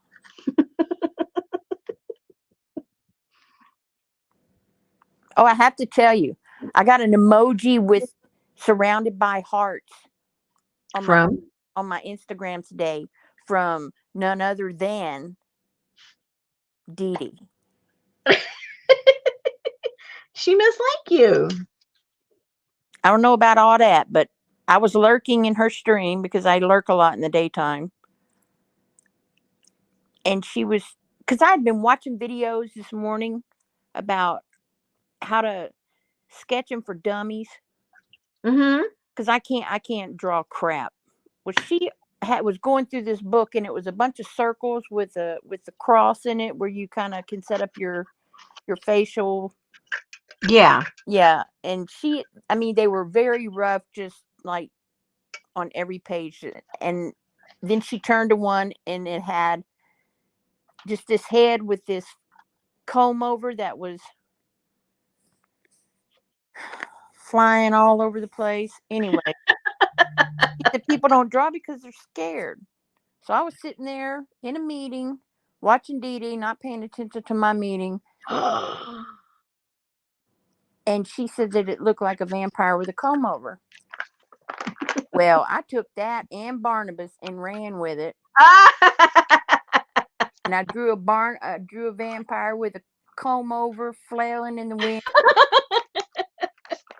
Oh, I have to tell you, I got an emoji with surrounded by hearts on my Instagram today from none other than Dee Dee. She must like you. I don't know about all that, but I was lurking in her stream because I lurk a lot in the daytime. And she was, because I had been watching videos this morning about how to sketch them for dummies. Mm-hmm. Because I can't draw crap. Well, she was going through this book, and it was a bunch of circles with the cross in it, where you kind of can set up your facial. Yeah. Yeah, and they were very rough, just like on every page. And then she turned to one, and it had just this head with this comb over that was flying all over the place. Anyway, the people don't draw because they're scared. So I was sitting there in a meeting, watching Dee Dee, not paying attention to my meeting. And she said that it looked like a vampire with a comb over. Well, I took that and Barnabas and ran with it. And I drew a vampire with a comb over flailing in the wind.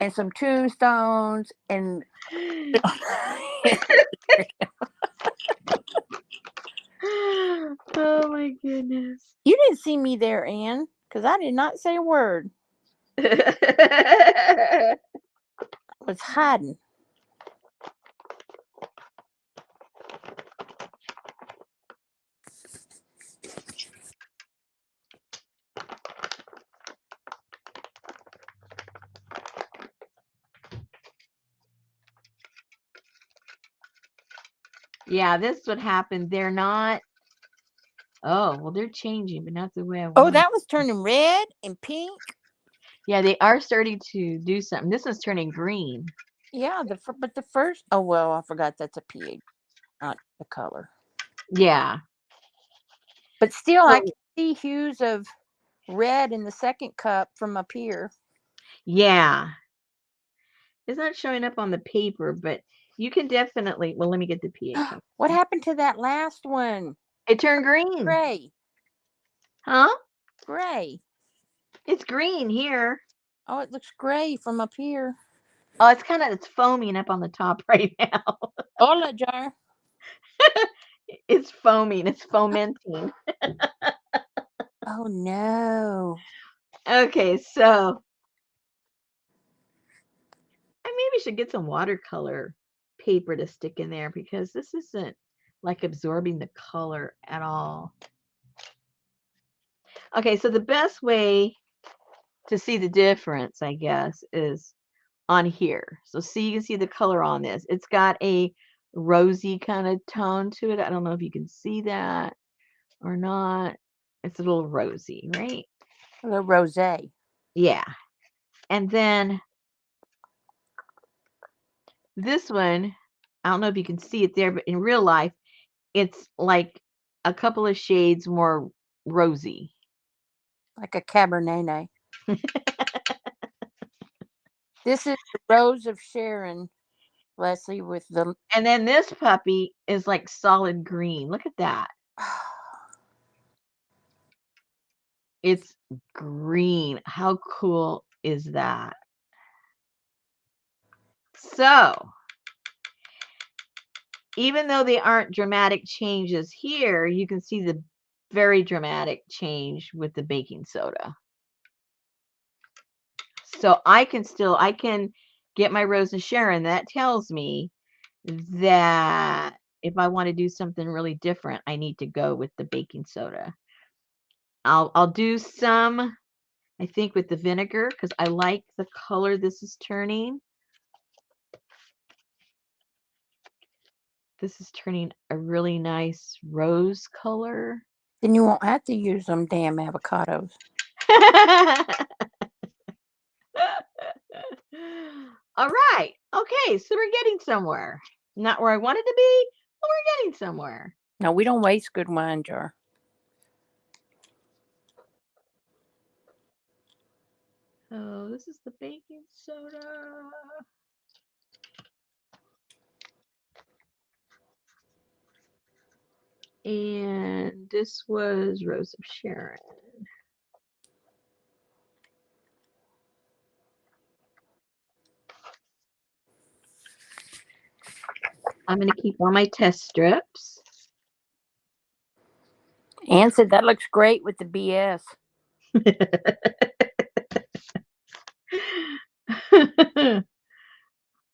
And some tombstones and Oh my goodness. You didn't see me there, Ann, because I did not say a word. I was hiding. Yeah, this would happen. They're not. Oh, well, they're changing, but not the way I Oh, want. that was turning red and pink. Yeah, they are starting to do something. This one's turning green. Yeah, but the first. Oh well, I forgot that's a pH, not the color. Yeah. But still, I So can see hues of red in the second cup from up here. yeah, it's not showing up on the paper, but you can definitely. Well, let me get the pH. What happened to that last one? It turned green, Gray, huh? gray. It's green here. Oh, it looks gray from up here. Oh, it's foaming up on the top right now. Hola, jar. It's foaming. It's fomenting. Oh no. Okay, so I maybe should get some watercolor paper to stick in there because this isn't like absorbing the color at all. Okay, so the best way to see the difference, I guess, is on here. So see, you can see the color on this. It's got a rosy kind of tone to it. I don't know if you can see that or not. It's a little rosy, right? The rosé. Yeah. And then this one, I don't know if you can see it there, but in real life, it's like a couple of shades more rosy. Like a cabernet. This is the Rose of Sharon, Leslie, with the. And then this puppy is like solid green. Look at that. It's green. How cool is that? So, even though they aren't dramatic changes here, you can see the very dramatic change with the baking soda. So I can get my Rose and Sharon. That tells me that if I want to do something really different, I need to go with the baking soda. I'll do some, I think, with the vinegar because I like the color this is turning. This is turning a really nice rose color. Then you won't have to use them damn avocados. All right. Okay, so we're getting somewhere. Not where I wanted to be, but we're getting somewhere. No, we don't waste good wine, jar. Oh, this is the baking soda. And this was Rose of Sharon. I'm going to keep all my test strips. Ann said that looks great with the BS.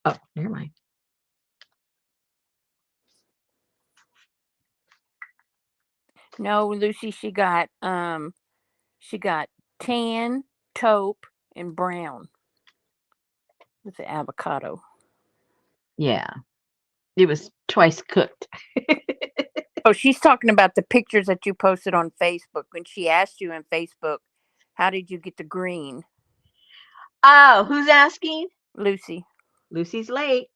Oh, never mind. No, Lucy, she got tan, taupe, and brown with the avocado. Yeah, it was twice cooked. Oh, she's talking about the pictures that you posted on Facebook when she asked you in Facebook, how did you get the green? Oh, who's asking? Lucy. Lucy's late.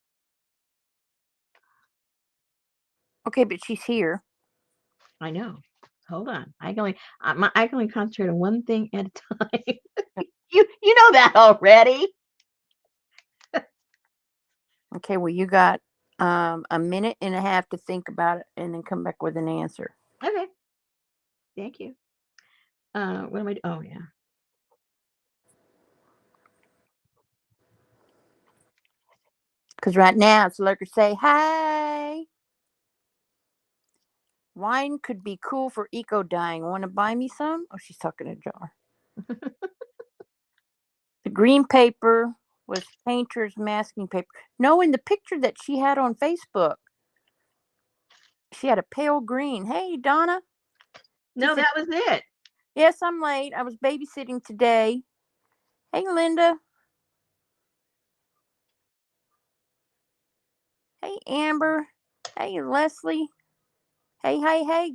Okay, but she's here. I know. Hold on. I can only concentrate on one thing at a time. You know that already. Okay, well, you got a minute and a half to think about it and then come back with an answer. Okay. Thank you. What am I? Oh yeah. Because right now it's lurker say, hi. Wine could be cool for eco dying. Want to buy me some? Oh, she's talking to Jar. The green paper was painter's masking paper. No, in the picture that she had on Facebook, she had a pale green. Hey, Donna. She No, said, that was it. yes, I'm late. I was babysitting today. Hey, Linda. Hey, Amber. Hey, Leslie. Hey,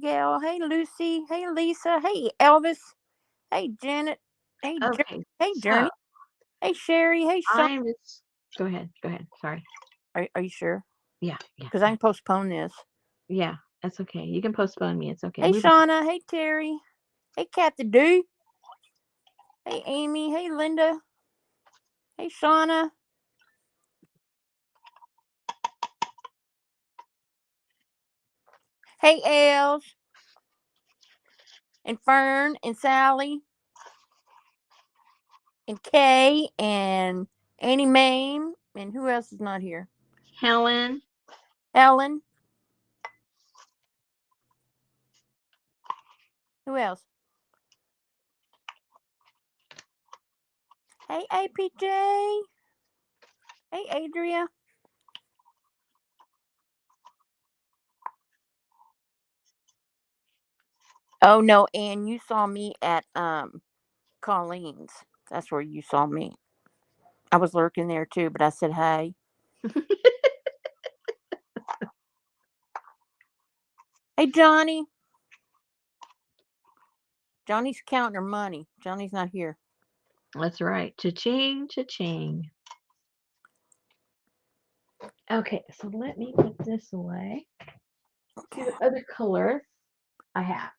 Gail. Hey, Lucy. Hey, Lisa. Hey, Elvis. Hey, Janet. Hey, Okay, Hey, so Journey. Hey, Sherry. Hey, Sean. I'm just go ahead. Go ahead. Sorry. Are you sure? Yeah, yeah, Because I can postpone this. yeah. That's okay. You can postpone me. It's okay. Hey, Move on. Shauna. Hey, Terry. Hey, Kathy Doo. Hey, Amy. Hey, Linda. Hey, Shauna. Hey, Els. And Fern. And Sally. And Kay. And Annie Main. And who else is not here? Helen. Ellen. Who else? Hey, APJ. Hey, Adria. Oh no, and you saw me at Colleen's. That's where you saw me. I was lurking there too, but I said hey. Hey, Johnny. Johnny's counting her money. Johnny's not here. That's right. Cha-ching, cha-ching. Okay, so let me put this away. See Okay. what other colors I have.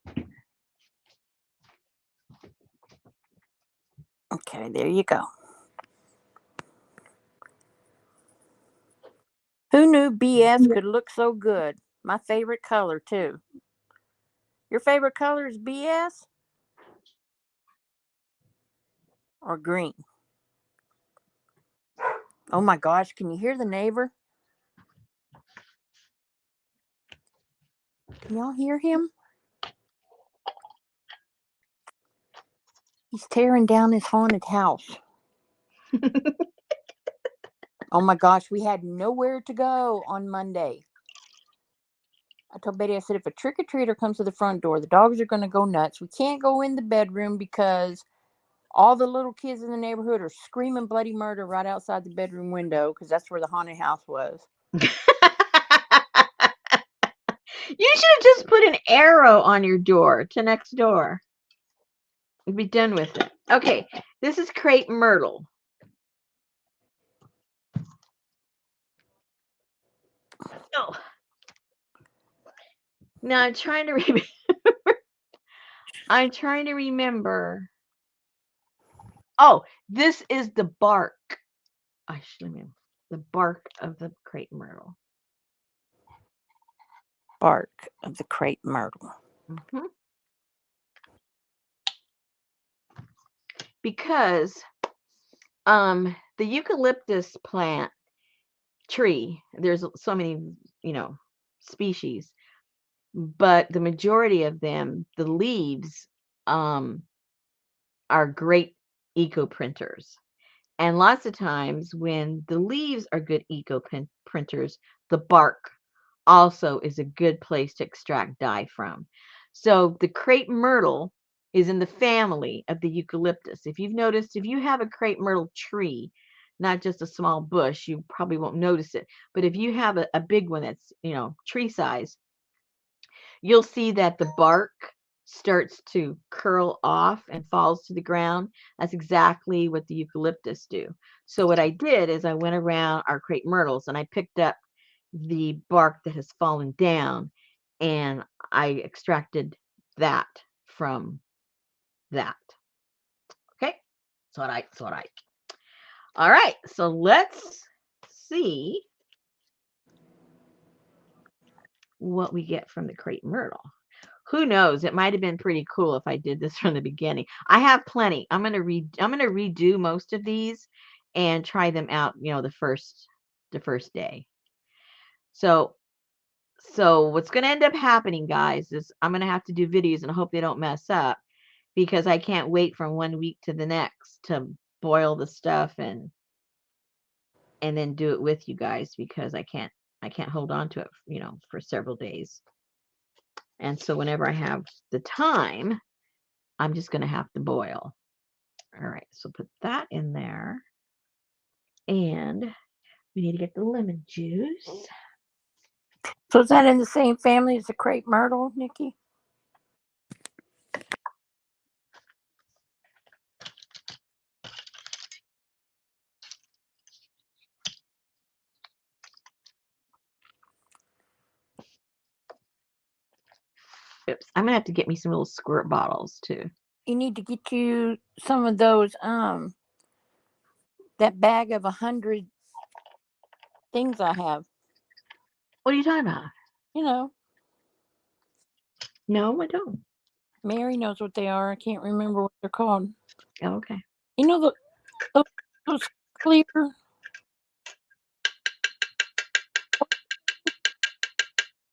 Okay, there you go. Who knew BS could look so good? My favorite color too. Your favorite color is BS or green? Oh my gosh, can you hear the neighbor? Can y'all hear him? He's tearing down his haunted house. Oh my gosh, we had nowhere to go on Monday. I told Betty, I said, if a trick or treater comes to the front door, the dogs are going to go nuts. We can't go in the bedroom because all the little kids in the neighborhood are screaming bloody murder right outside the bedroom window because that's where the haunted house was. You should have just put an arrow on your door to next door. You'd be done with it. Okay, this is crepe myrtle. Oh, now I'm trying to remember. I'm trying to remember. Oh, this is the bark. I should remember the bark of the crepe myrtle. Bark of the crepe myrtle. Mm-hmm. Because the eucalyptus plant tree, there's so many, species, but the majority of them, the leaves, um, are great eco printers. And lots of times when the leaves are good eco printers, the bark also is a good place to extract dye from. So the crepe myrtle is in the family of the eucalyptus. If you've noticed, if you have a crepe myrtle tree, not just a small bush, you probably won't notice it. But if you have a big one that's, tree size, you'll see that the bark starts to curl off and falls to the ground. That's exactly what the eucalyptus do. So what I did is I went around our crepe myrtles and I picked up the bark that has fallen down and I extracted that from that. Okay. So what I. All right. So let's see what we get from the crepe myrtle. Who knows? It might have been pretty cool if I did this from the beginning. I have plenty. I'm gonna redo most of these and try them out, the first day. So what's gonna end up happening, guys, is I'm gonna have to do videos and I hope they don't mess up because I can't wait from one week to the next to boil the stuff and then do it with you guys because I can't hold on to it, for several days. And so whenever I have the time, I'm just going to have to boil. All right, so put that in there. And we need to get the lemon juice. So is that in the same family as the crepe myrtle, Nikki? Oops. I'm gonna have to get me some little squirt bottles too. You need to get you some of those. That bag of 100 things I have. What are you talking about? You know, No, I don't. Mary knows what they are. I can't remember what they're called. Oh, okay. You know those, those clear.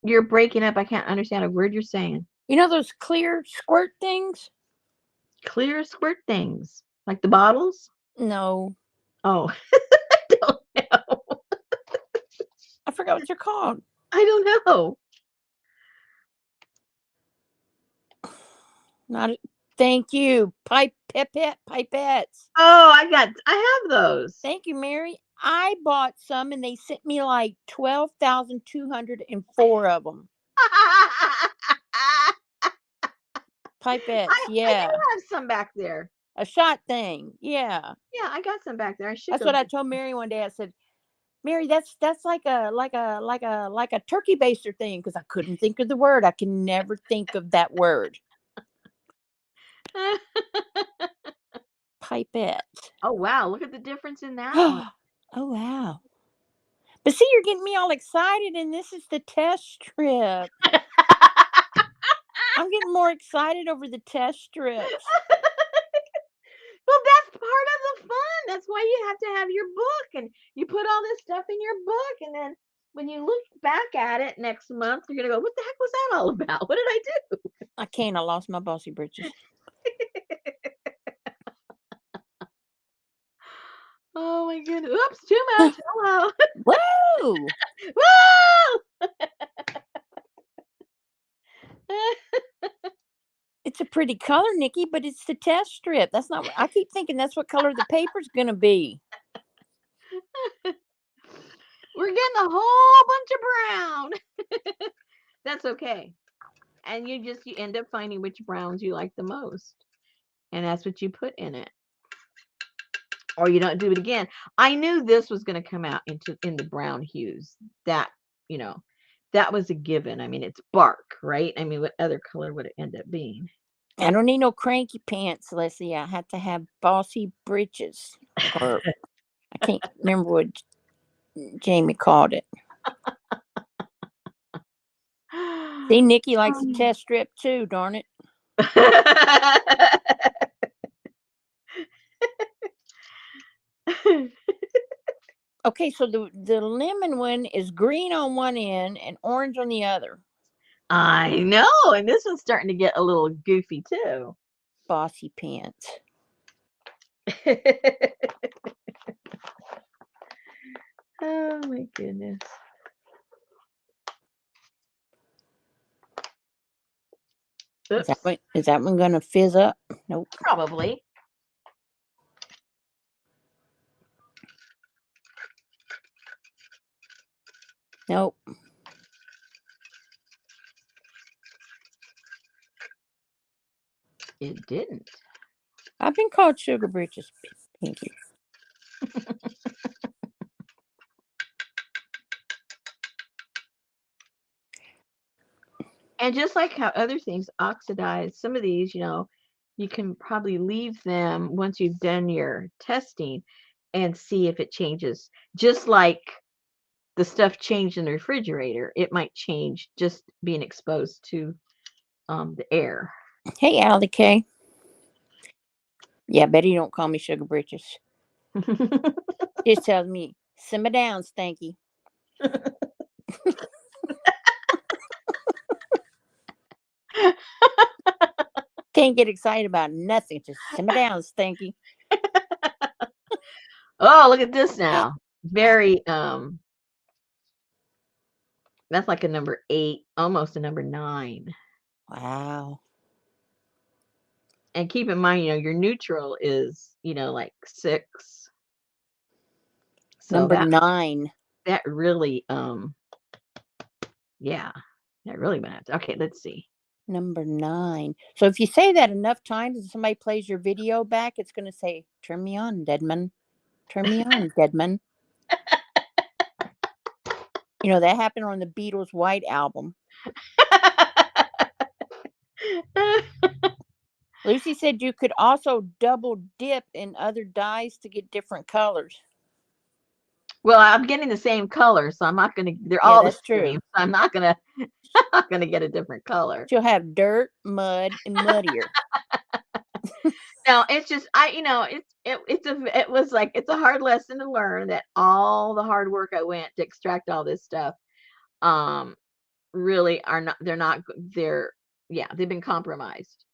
You're breaking up. I can't understand a word you're saying. You know those clear squirt things? Clear squirt things. Like the bottles? No, Oh, I don't know. I forgot what they're called. I don't know. Not. Thank you. Pipettes. Oh, I have those. Thank you, Mary. I bought some and they sent me like 12,204 of them. Pipettes, I yeah. do have some back there. A shot thing, yeah. Yeah, I got some back there. I should That's go what I get. told Mary one day. I said, Mary, that's like a turkey baster thing because I couldn't think of the word. I can never think of that word. Pipette. Oh wow, look at the difference in that one. Oh wow. But see, you're getting me all excited, and this is the test strip. I'm getting more excited over the test strips. Well, that's part of the fun. That's why you have to have your book and you put all this stuff in your book. And then when you look back at it next month, you're going to go, what the heck was that all about? What did I do? I can't. I lost my bossy britches. Oh my goodness. Oops, too much. Hello. Whoa! Whoa! It's a pretty color, Nikki, but it's the test strip. That's not what I keep thinking. That's what color the paper's gonna be. We're getting a whole bunch of brown. That's okay. And you end up finding which browns you like the most. And that's what you put in it. Or you don't do it again. I knew this was going to come out in the brown hues. That, you know, that was a given. I mean, it's bark, right? I mean, what other color would it end up being? I don't need no cranky pants, Leslie. I have to have bossy breeches. Or I can't remember what Jamie called it. See, Nikki likes the test strip too, darn it. Okay, so the lemon one is green on one end and orange on the other. I know, and this one's starting to get a little goofy too. Bossy pants. Oh my goodness. Is Oops. that one gonna fizz up? Nope. Probably. Nope. It didn't. I've been called sugar britches, Pinky. And just like how other things oxidize, some of these, you can probably leave them once you've done your testing and see if it changes. Just like the stuff changed in the refrigerator, it might change just being exposed to the air. Hey, Allie K. Yeah, Betty don't call me sugar britches. Just tells me, simmer down, Stanky. Can't get excited about nothing. Just simmer down, Stanky. Oh, look at this now. Very that's like a number 8, almost a number 9. Wow. And keep in mind, your neutral is, like 6. So Number that 9. that really Yeah. I really gonna have to. Okay, let's see. Number 9. So if you say that enough times and somebody plays your video back, it's going to say, "Turn me on, Deadman. Turn me on, Deadman." That happened on the Beatles' White Album. Lucy said you could also double dip in other dyes to get different colors. Well, I'm getting the same color, so I'm not gonna. They're Yeah, all the that's true. same. So I'm not gonna. I'm not gonna get a different color. She'll have dirt, mud, and muddier. No, it's just it was like it's a hard lesson to learn that all the hard work I went to extract all this stuff um really are not they're yeah, they've been compromised.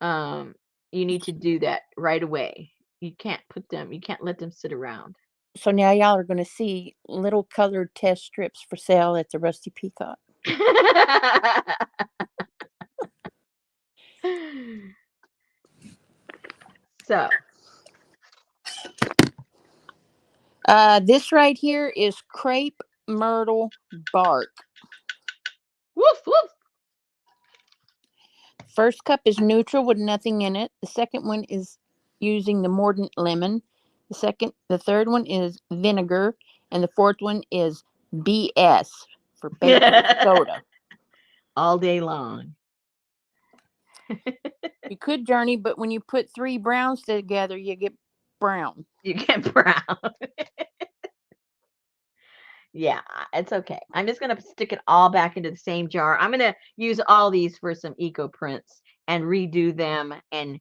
Um you need to do that right away. You can't let them sit around. So now y'all are going to see little colored test strips for sale at the Rusty Peacock. So, This right here is crepe myrtle bark. woof woof. First cup is neutral with nothing in it. The second one is using the mordant lemon. The third one is vinegar, and the fourth one is BS for baking soda. All day long. You could journey, but when you put 3 browns together, you get brown. You get brown. Yeah, it's okay. I'm just gonna stick it all back into the same jar. I'm gonna use all these for some eco prints and redo them and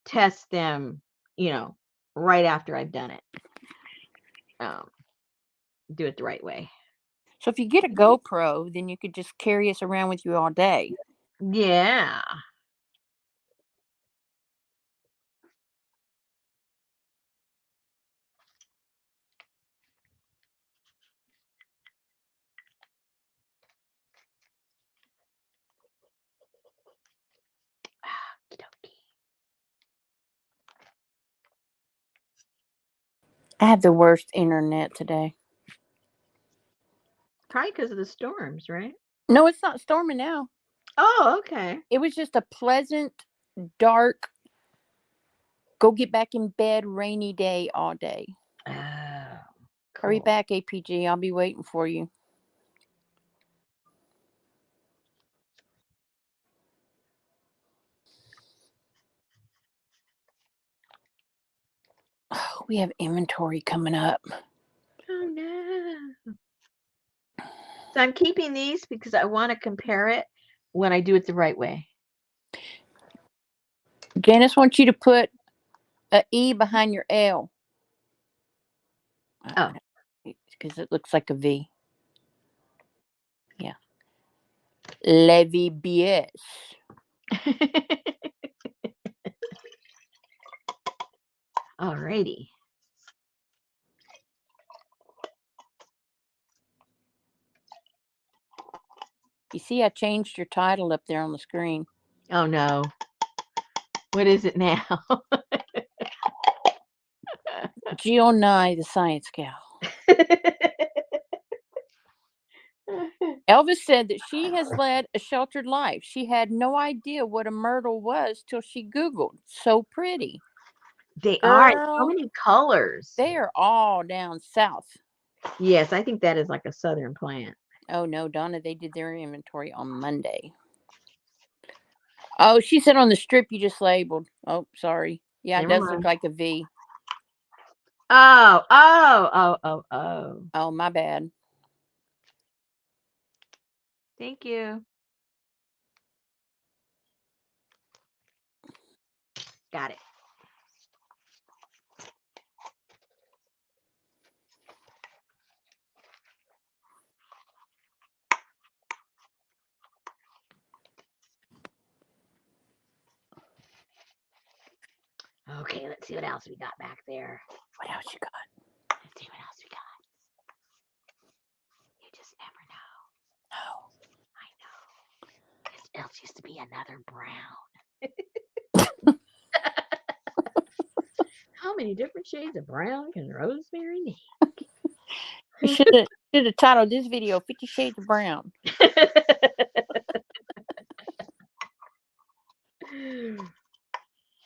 test them, right after I've done it. Um, do it the right way. So if you get a GoPro, then you could just carry us around with you all day. Yeah. Okey-dokey. I have the worst internet today. Probably because of the storms, right? No, it's not storming now. Oh, okay. It was just a pleasant, dark, go get back in bed, rainy day all day. Oh, Hurry cool. back, APG. I'll be waiting for you. Oh, we have inventory coming up. Oh no. So I'm keeping these because I want to compare it when I do it the right way. Janice wants you to put a E behind your L. Oh. Because it looks like a V. Yeah. Levy BS. Alrighty. You see, I changed your title up there on the screen. Oh no. What is it now? Jill Nye, the science gal. Elvis said that she has led a sheltered life. She had no idea what a myrtle was till she Googled. So pretty. They are so Girl, many colors. they are all down south. Yes, I think that is like a southern plant. Oh, no, Donna, they did their inventory on Monday. Oh, she said on the strip you just labeled. Oh, sorry. Yeah, it Never does look mind. like a V. Oh, oh, oh, oh, oh. Oh, my bad. Thank you. Got it. Okay, let's see what else we got back there. What else you got? Let's see what else we got. You just never know. Oh. I know. This else used to be another brown. How many different shades of brown can Rosemary make? You should have titled this video 50 Shades of Brown.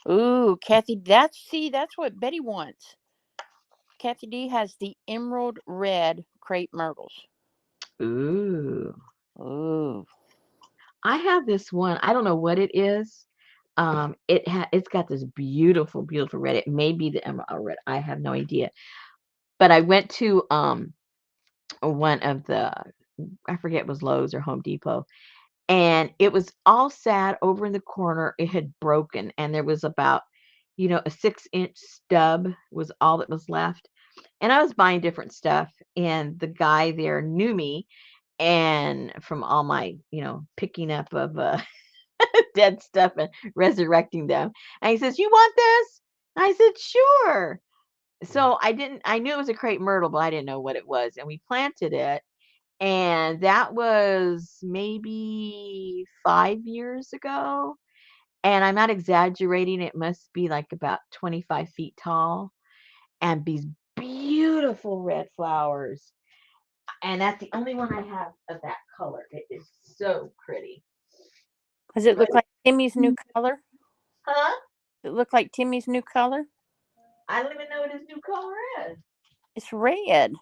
Ooh, Kathy, that's what Betty wants. Kathy D has the emerald red crepe myrtles. Ooh. Ooh. I have this one. I don't know what it is. It's got this beautiful, beautiful red. It may be the emerald red. I have no idea. But I went to one of the, I forget it was Lowe's or Home Depot, and it was all sad over in the corner. It had broken, and there was about, a 6-inch stub was all that was left. And I was buying different stuff, and the guy there knew me, and from all my, picking up of dead stuff and resurrecting them. And he says, "You want this?" I said, "Sure." So I knew it was a crepe myrtle, but I didn't know what it was. And we planted it. And that was maybe 5 years ago. And I'm not exaggerating. It must be like about 25 feet tall and these beautiful red flowers. And that's the only one I have of that color. It is so pretty. Does it But, look like Timmy's new color? huh? Does it look like Timmy's new color? I don't even know what his new color is. It's red.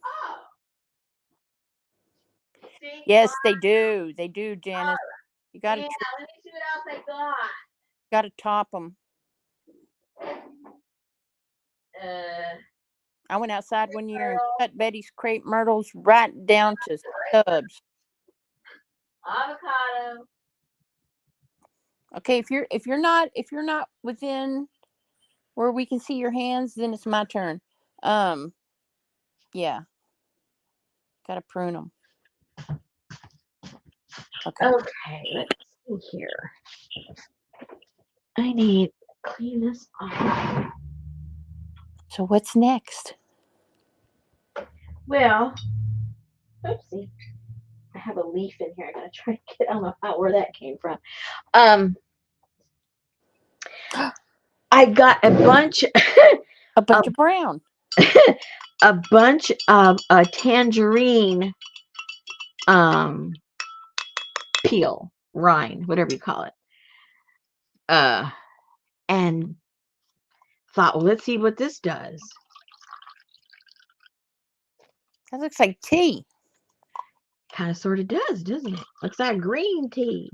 Oh, see? Yes, they do. They do, Janice. You Yeah, gotta let me see what else I got. gotta top them. Uh, I went outside one year and cut Betty's crepe myrtles right down to stubs. avocado. Okay, if you're not within where we can see your hands, then it's my turn. Um, yeah, gotta prune them. Okay. Okay, let's see here. I need to clean this off. So what's next? Well, oopsie. I have a leaf in here. I gotta try to get. I don't know where that came from. Um, I got a bunch, A bunch of of brown. a bunch of a tangerine um peel, rind, whatever you call it. Uh, and thought, well, let's see what this does. That looks like tea. Kind of sort of does, doesn't it? Looks like green tea.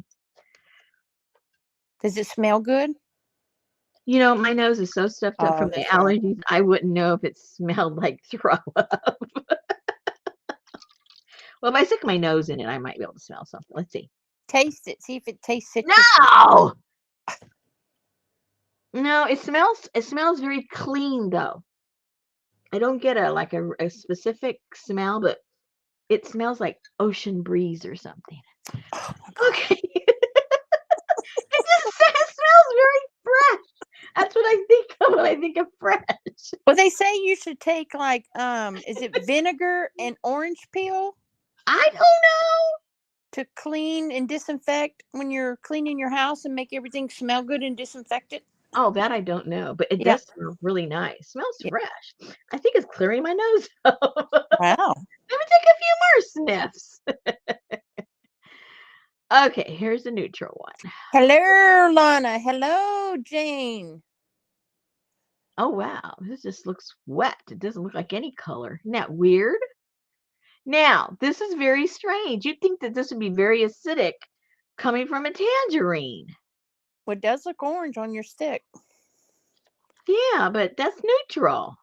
Does it smell good? My nose is so stuffed up Oh, from the that's right. allergies, I wouldn't know if it smelled like throw up. Well, if I stick my nose in it, I might be able to smell something. Let's see. Taste it. See if it tastes citrusy. No! No, it smells very clean though. I don't get a specific smell, but it smells like ocean breeze or something. Oh my god. Okay. It smells very fresh. That's what I think of when I think of fresh. Well, they say you should take like is it vinegar and orange peel I don't know. to clean and disinfect when you're cleaning your house and make everything smell good and disinfect it? Oh, that I don't know, but it Yeah. does smell really nice. Smells Yeah. fresh. I think it's clearing my nose out. Wow. Let me take a few more sniffs. Okay, here's the neutral one. Hello, Lana. Hello, Jane. Oh wow, this just looks wet. It doesn't look like any color. Isn't that weird? Now, this is very strange. You'd think that this would be very acidic coming from a tangerine. Well, it does look orange on your stick. Yeah, but that's neutral.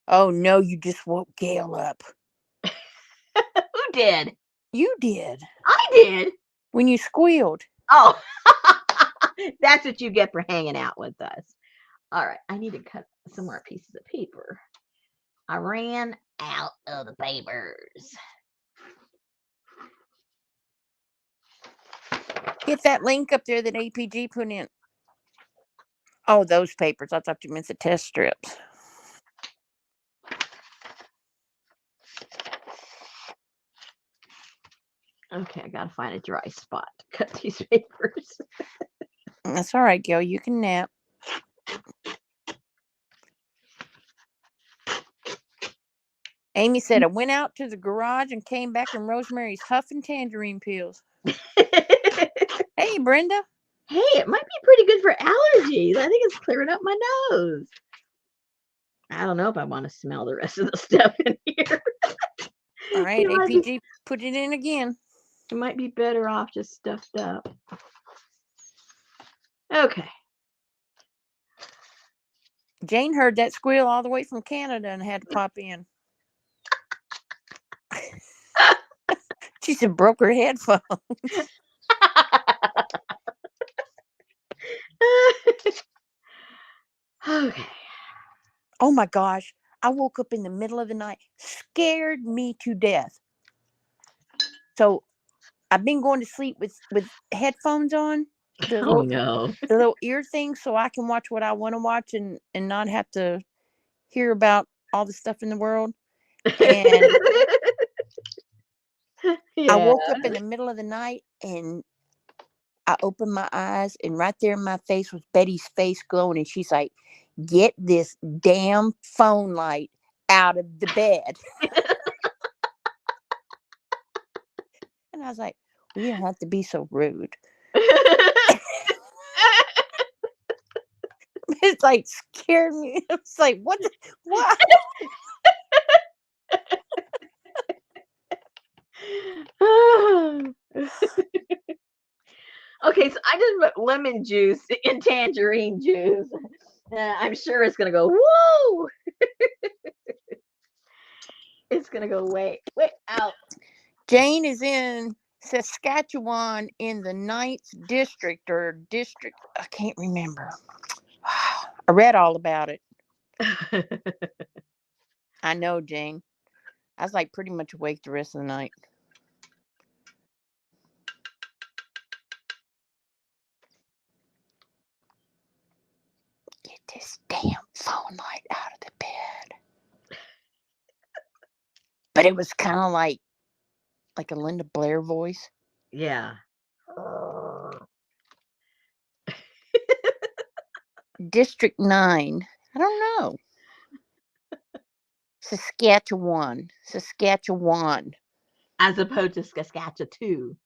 Oh no, you just woke Gail up. Who did? You did I did. when you squealed. Oh, that's what you get for hanging out with us. All right, I need to cut some more pieces of paper. I ran out of the papers. Hit that link up there that APG put in. Oh, those papers. I thought you meant the test strips. Okay, I gotta find a dry spot to cut these papers. That's all right, Gail. You can nap. Amy said, I went out to the garage and came back and Rosemary's huffing tangerine peels. Hey, Brenda. Hey, it might be pretty good for allergies. I think it's clearing up my nose. I don't know if I want to smell the rest of the stuff in here. All right, APG, put it in again. It might be better off just stuffed up. Okay. Jane heard that squeal all the way from Canada and had to pop in. She said, broke her headphones. Okay. Oh my gosh. I woke up in the middle of the night, scared me to death. So I've been going to sleep with headphones on. The little ear thing, so I can watch what I want to watch and not have to hear about all the stuff in the world. And I woke up in the middle of the night and I opened my eyes, and right there in my face was Betty's face glowing, and she's like, get this damn phone light out of the bed. And I was like, well, you don't have to be so rude. It's like scared me. It's like, what? Okay, so I just put lemon juice in tangerine juice. I'm sure it's gonna go woo. It's gonna go way out. Jane is in Saskatchewan in the 9th district or district. I can't remember. I read all about it. I know, Jane. I was like pretty much awake the rest of the night. Get this damn phone light out of the bed. But it was kind of like a Linda Blair voice. Yeah. District 9. I don't know. Saskatchewan. As opposed to Saskatchewan.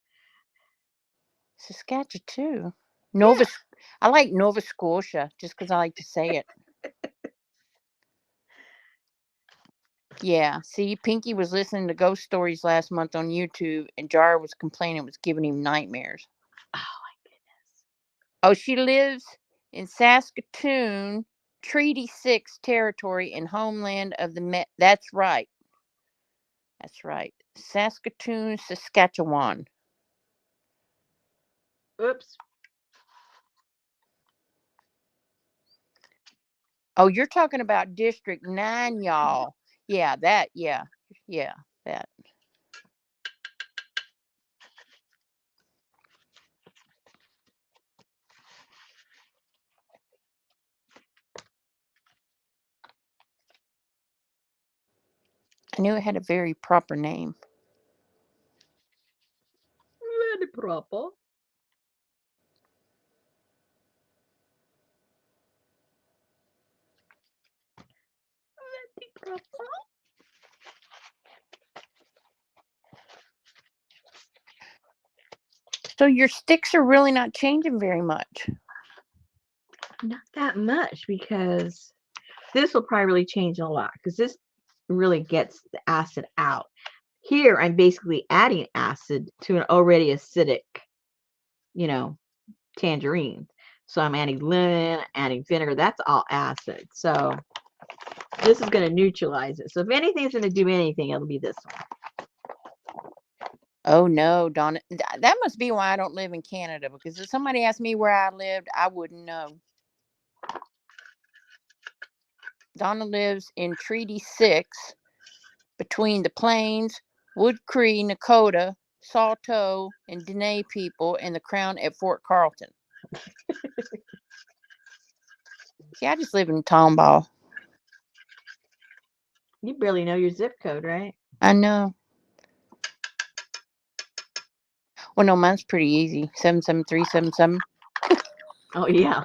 Saskatchewan. Nova. Yeah. I like Nova Scotia just because I like to say it. Yeah. See, Pinky was listening to ghost stories last month on YouTube, and Jar was complaining it was giving him nightmares. Oh my goodness. Oh, she lives in Saskatoon, Treaty 6 territory and homeland of the That's right. That's right. Saskatoon, Saskatchewan. Oops. Oh, you're talking about District 9, y'all. Yeah, that. Yeah, that. I knew it had a very proper name. Very proper. Very proper. So your sticks are really not changing very much. Not that much, because this will probably really change a lot, because this really gets the acid out. Here, I'm basically adding acid to an already acidic, tangerine. So I'm adding lemon, adding vinegar. That's all acid. So this is going to neutralize it. So if anything's going to do anything, it'll be this one. Oh, no, Donna. That must be why I don't live in Canada, because if somebody asked me where I lived, I wouldn't know. Donna lives in Treaty 6 between the Plains, Wood Cree, Nakota, Saulteaux, and Dene people and the Crown at Fort Carlton. See, I just live in Tomball. You barely know your zip code, right? I know. Well, no, mine's pretty easy. 77377. Oh, yeah.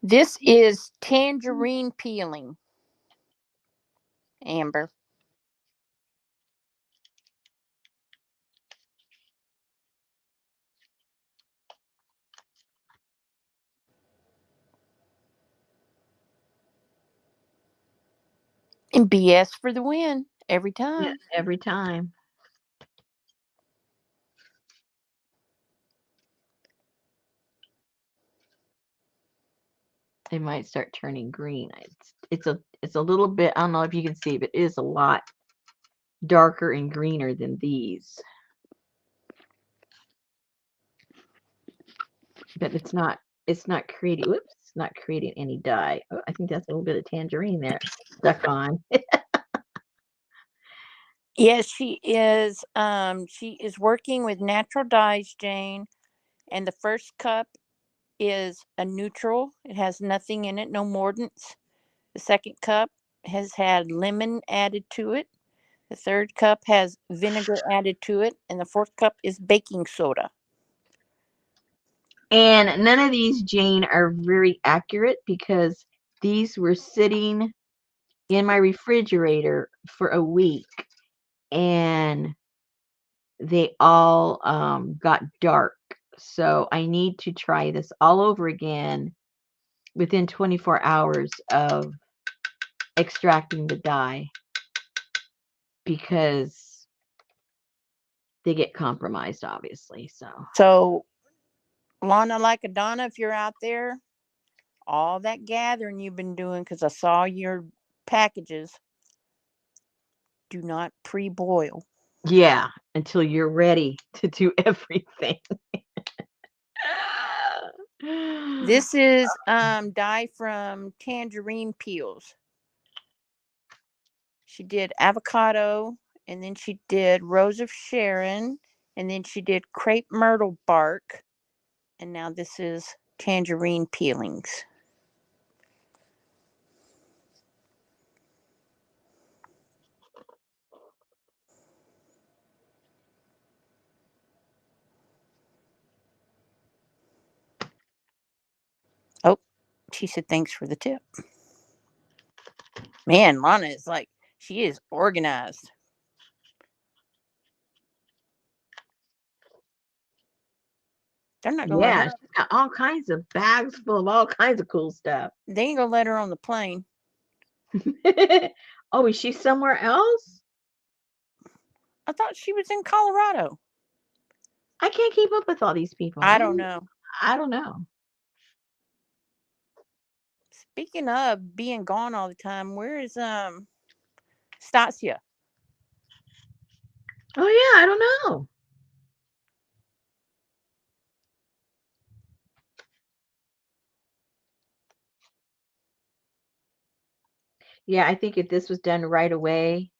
This is tangerine peeling, Amber. And BS for the win every Yeah, time. every time. They might start turning green. It's a little bit. I don't know if you can see, but it is a lot darker and greener than these. But it's not creating. Whoops, it's not creating any dye. Oh, I think that's a little bit of tangerine there stuck on. Yes, she is. She is working with natural dyes, Jane. And the first cup is a neutral. It has nothing in it, no mordants. The second cup has had lemon added to it. The third cup has vinegar added to it, and the fourth cup is baking soda. And none of these, Jane, are very accurate because these were sitting in my refrigerator for a week and they all got dark. So I need to try this all over again within 24 hours of extracting the dye because they get compromised, obviously. So, Lana like a Donna, if you're out there, all that gathering you've been doing, because I saw your packages, do not pre boil. Yeah, until you're ready to do everything. This is dye from tangerine peels. She did avocado, and then she did rose of Sharon, and then she did crepe myrtle bark, and now this is tangerine peelings. Oh, she said thanks for the tip. Man, Lana is like, she is organized. They're not gonna let Yeah, her. she's got all kinds of bags full of all kinds of cool stuff. They ain't gonna let her on the plane. Oh, is she somewhere else? I thought she was in Colorado. I can't keep up with all these people. I don't know. I don't know. Speaking of being gone all the time, where is Stasia? Oh yeah, I don't know. Yeah, I think if this was done right away,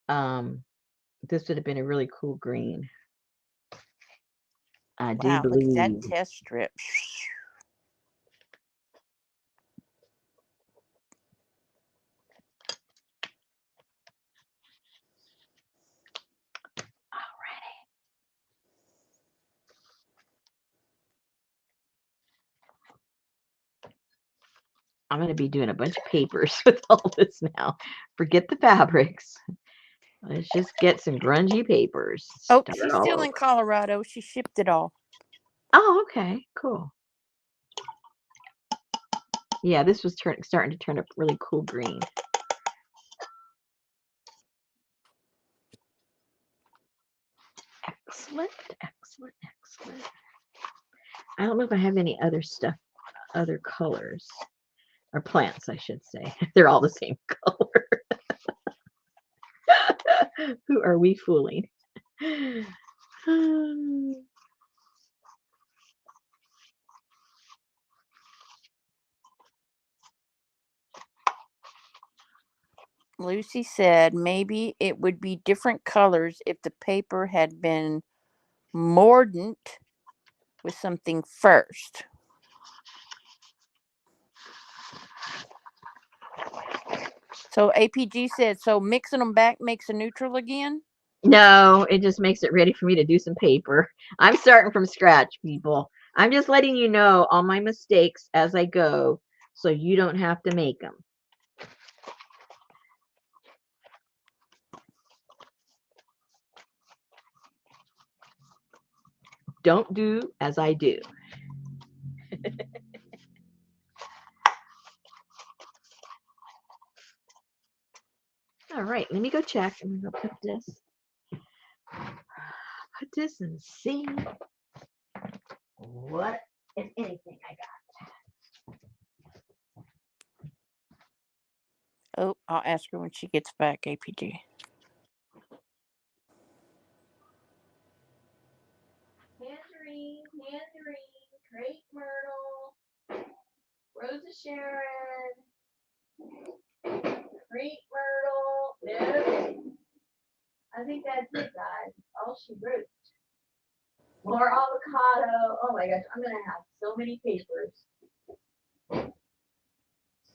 um, this would have been a really cool green. I do Wow, look at that believe. test strip. I'm going to be doing a bunch of papers with all this now. Forget the fabrics. Let's just get some grungy papers. Oh, Start she's all still in over. Colorado. She shipped it all. Oh, okay, cool. Yeah, this was starting to turn a really cool green. Excellent, excellent, excellent. I don't know if I have any other stuff, other colors, or plants, I should say. They're all the same color. Who are we fooling? Lucy said maybe it would be different colors if the paper had been mordant with something first. So APG said, so mixing them back makes a neutral again? No, it just makes it ready for me to do some paper. I'm starting from scratch, people. I'm just letting you know all my mistakes as I go so you don't have to make them. Don't do as I do. All right, let me go check. I'm going to put this and see what, if anything, I got. Oh, I'll ask her when she gets back, APG. Tangerine, crepe myrtle, Rose of Sharon, crepe myrtle. No, I think that's it, guys. All she wrote. More avocado. Oh my gosh, I'm gonna have so many papers.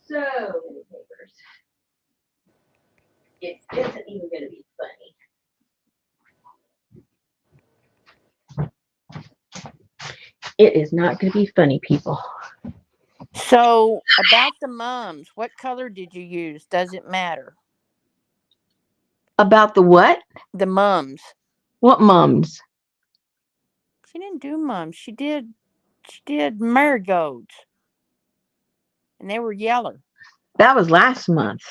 So many papers. It isn't even gonna be funny. It is not gonna be funny, people. So, about the mums, what color did you use? Does it matter? About the what? The mums. What mums? She didn't do mums. She did marigolds. And they were yellow. That was last month.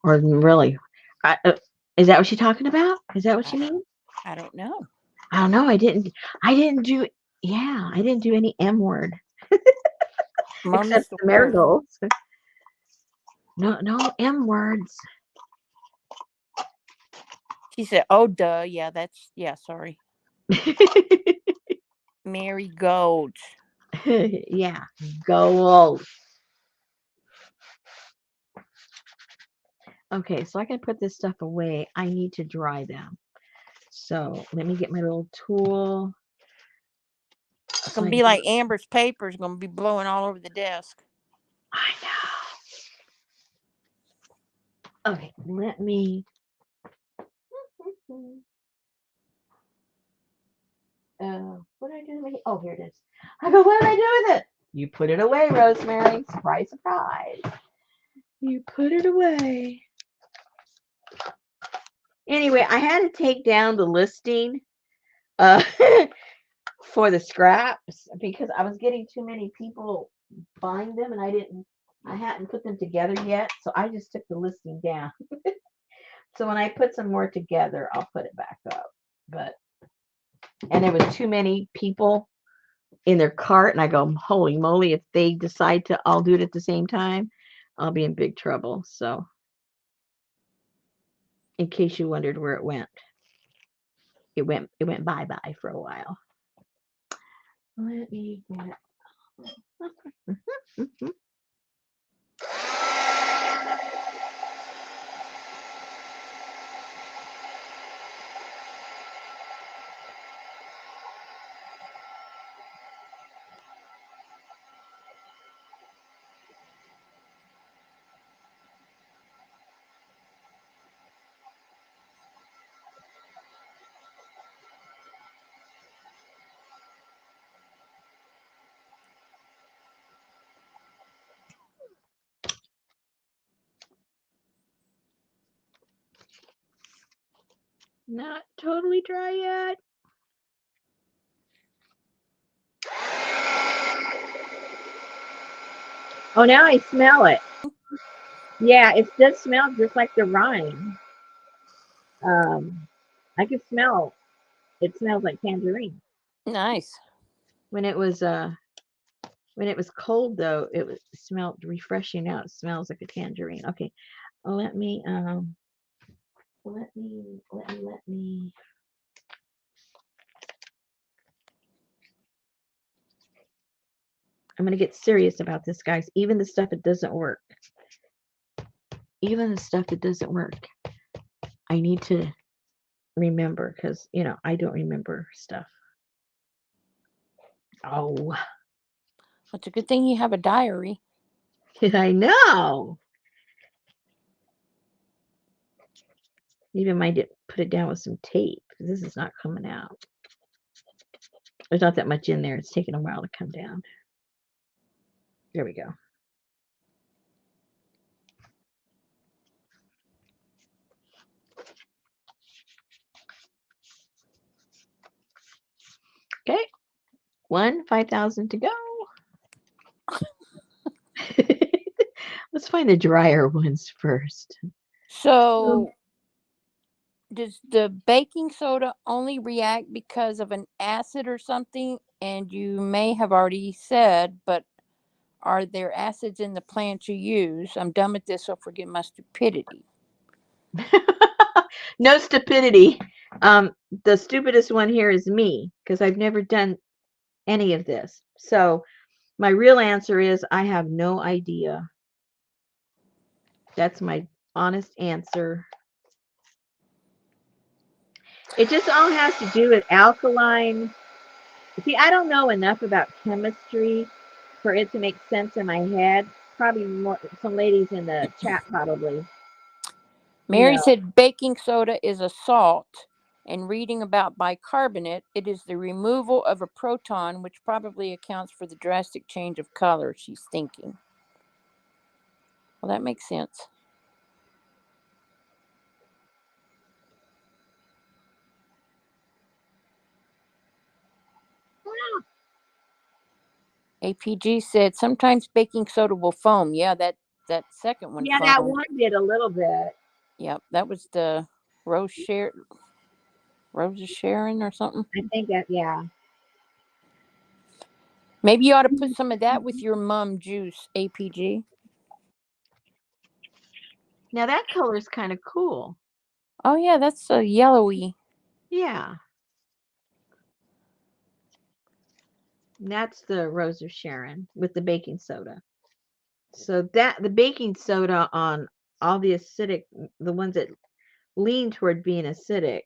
Or really? I, is that what you're talking about? Is that what I, you mean? I don't know. I don't know. I didn't do. Yeah, I didn't do any M word except Mum's the the word. marigolds. No, no M words. She said, oh, duh. Yeah, sorry. Marigolds. Yeah, gold. Okay, so I can put this stuff away. I need to dry them. So let me get my little tool. It's So going I to be like Amber's paper is going to be blowing all over the desk. know. Okay, let me. What did I do with it? Oh, here it is. I go, what did I do with it? You put it away, Rosemary. Surprise, surprise. You put it away. Anyway, I had to take down the listing uh, for the scraps because I was getting too many people buying them and I hadn't put them together yet. So I just took the listing down. So when I put some more together, I'll put it back up. And there was too many people in their cart, and I go, holy moly, if they decide to all do it at the same time, I'll be in big trouble. So in case you wondered where it went bye-bye for a while. Let me get not totally dry yet. Oh, now I smell it. Yeah, it does smell just like the rind. Um, I can smell it smells like tangerine. Nice. When it was cold though, it smelled refreshing. Now it smells like a tangerine. Okay, let me let me. I'm gonna get serious about this, guys. Even the stuff that doesn't work. Even the stuff that doesn't work. I need to remember because I don't remember stuff. Oh, It's a good thing you have a diary. I know. Even might put it down with some tape because this is not coming out. There's not that much in there. It's taking a while to come down. There we go. Okay. 5,000 to go. Let's find the drier ones first. So, does the baking soda only react because of an acid or something? And you may have already said, but are there acids in the plants you use? I'm done with this, so forgive my stupidity. No stupidity. The stupidest one here is me because I've never done any of this. So my real answer is I have no idea. That's my honest answer. It just all has to do with alkaline. See, I don't know enough about chemistry for it to make sense in my head. Probably more some ladies in the chat probably Mary know. said baking soda is a salt. And reading about bicarbonate, it is the removal of a proton, which probably accounts for the drastic change of color, she's thinking. Well, that makes sense. APG said sometimes baking soda will foam. Yeah, that second one Yeah, that foamed. one did a little bit. Yep, that was the Rose Share Rosa Sharon or something. I think that, yeah. Maybe you ought to put some of that with your mum juice, APG. Now that color is kind of cool. Oh yeah, that's a yellowy. Yeah. That's the Rose of Sharon with the baking soda. So that the baking soda on all the acidic, the ones that lean toward being acidic,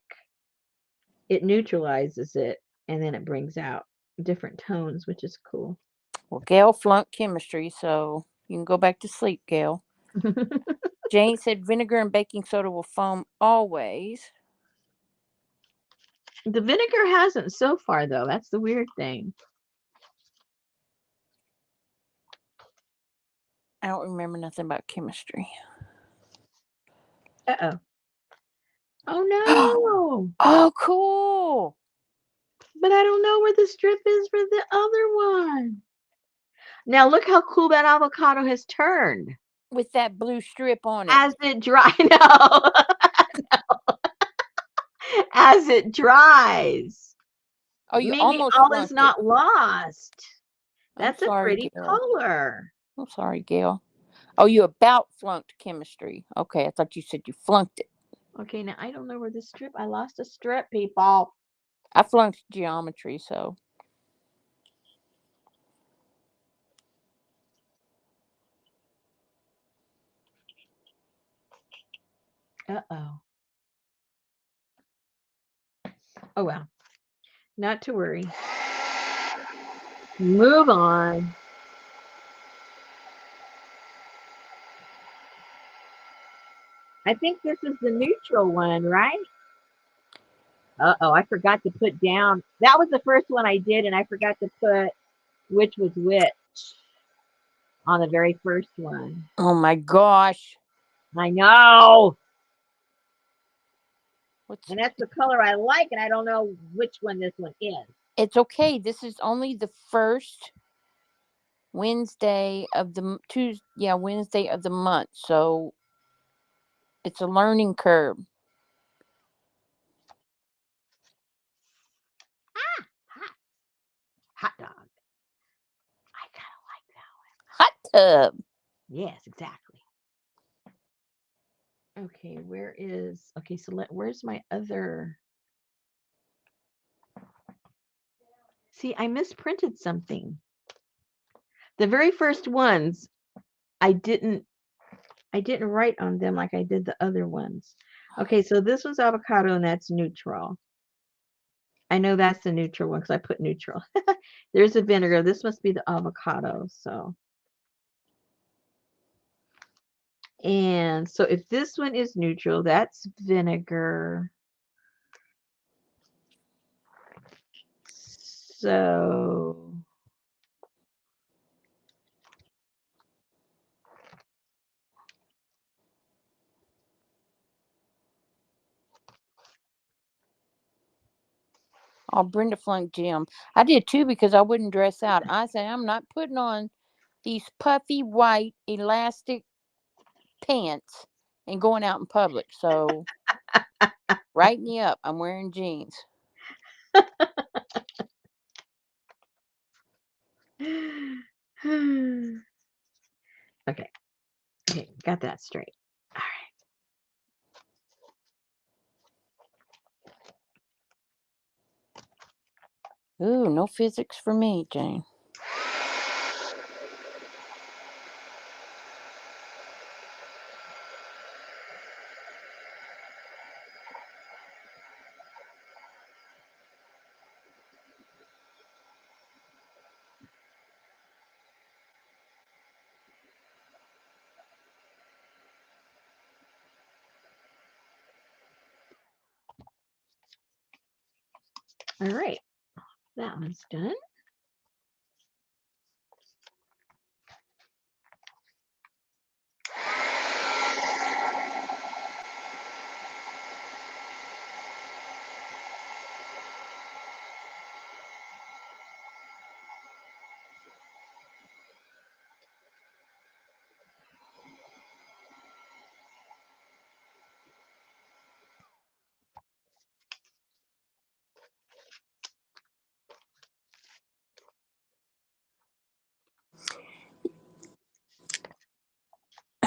it neutralizes it and then it brings out different tones, which is cool. Well, Gail flunked chemistry, so you can go back to sleep, Gail. Jane said vinegar and baking soda will foam always. The vinegar hasn't so far, though. That's the weird thing. I don't remember nothing about chemistry. Uh-oh. Oh, no. Oh, cool. But I don't know where the strip is for the other one. Now, look how cool that avocado has turned. With that blue strip on it. As it dries. No. As it dries. Oh, you Maybe almost all is flunked it. not lost. I'm That's a sorry, pretty Gail. color. I'm sorry, Gail. Oh, you about flunked chemistry. Okay, I thought you said you flunked it. Okay, now I don't know where the strip. I lost a strip, people. I flunked geometry, so. Uh-oh. Oh, well. Not to worry. Move on. I think this is the neutral one, right? Uh-oh, I forgot to put down. That was the first one I did, and I forgot to put which was which on the very first one. Oh my gosh. I know. What's And that's the color I like, and I don't know which one this one is. It's okay. This is only the first Wednesday of the Wednesday of the month. So it's a learning curve. Ah, hot dog. I kind of like that one. Hot tub. Yes, exactly. Okay, okay, so where's my other? See, I misprinted something. The very first ones, I didn't write on them like I did the other ones. Okay, so this one's avocado and that's neutral. I know that's the neutral one because I put neutral. There's a vinegar. This must be the avocado. So, and so if this one is neutral, that's vinegar. So Oh, Brenda flunked gym. I did too because I wouldn't dress out. I said, I'm not putting on these puffy white elastic pants and going out in public. So write me up. I'm wearing jeans. okay, okay, got that straight. All Ooh, no physics for me, Jane. right, all right. That one's done.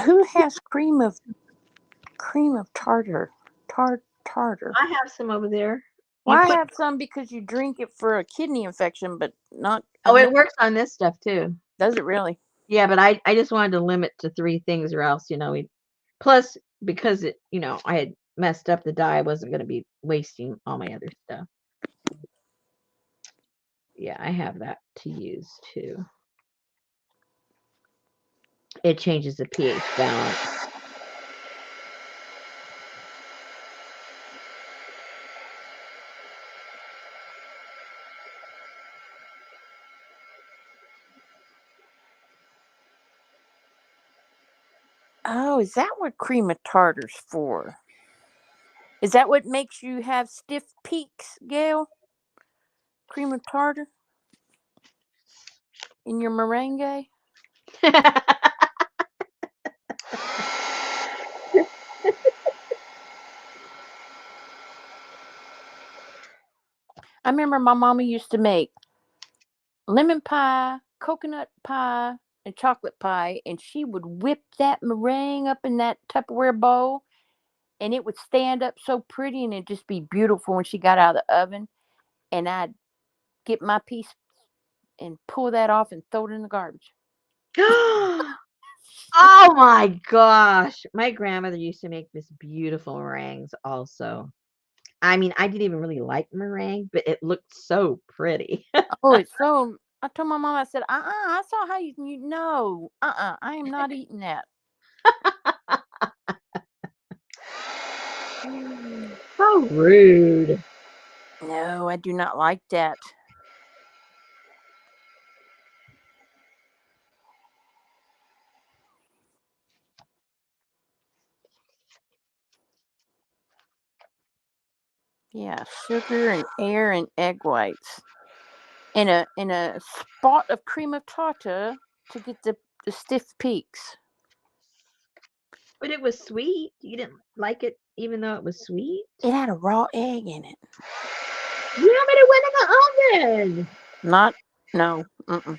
Who has cream of tartar? I have some over there. Well, You I put have some because you drink it for a kidney infection, but not. oh, I've it never. works on this stuff too. Does it really? Yeah, but I just wanted to limit to 3 things or else, we plus because I had messed up the dye, I wasn't going to be wasting all my other stuff. Yeah, I have that to use too. It changes the pH balance. Oh, is that what cream of tartar's for? Is that what makes you have stiff peaks, Gail? Cream of tartar in your meringue? I remember my mama used to make lemon pie, coconut pie, and chocolate pie, and she would whip that meringue up in that Tupperware bowl, and it would stand up so pretty, and it'd just be beautiful when she got out of the oven. And I'd get my piece and pull that off and throw it in the garbage. Oh my gosh. My grandmother used to make this beautiful meringues also. I mean, I didn't even really like meringue, but it looked so pretty. Oh, it's so. I told my mom, I said, I saw how you know. I am not eating that. How rude. No, I do not like that. Yeah, sugar and air and egg whites. And a spot of cream of tartar to get the stiff peaks. But it was sweet. You didn't like it even though it was sweet? It had a raw egg in it. Yeah, but it went in the oven. Not no. Mm-mm.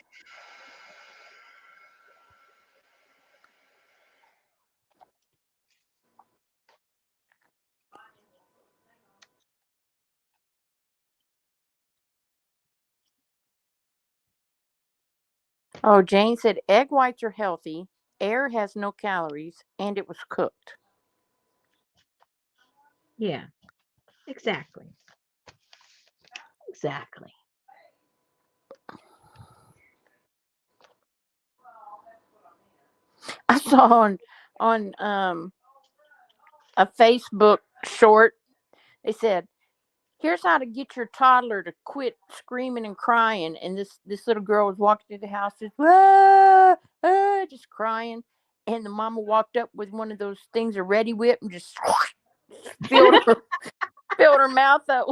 Oh, Jane said egg whites are healthy. Air has no calories, and it was cooked. Yeah, exactly. Exactly. I saw on a Facebook short. They said here's how to get your toddler to quit screaming and crying. And this little girl was walking through the house, just ah, ah, just crying. And the mama walked up with one of those things, a Ready Whip, and just filled her filled her mouth up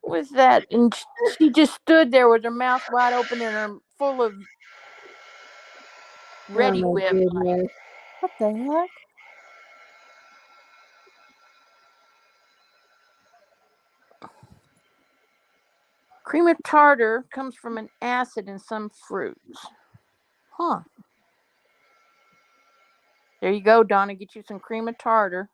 with that. And she just stood there with her mouth wide open and her full of Oh Ready my Whip. Like, goodness. what the heck? Cream of tartar comes from an acid in some fruits. Huh. There you go, Donna. Get you some cream of tartar.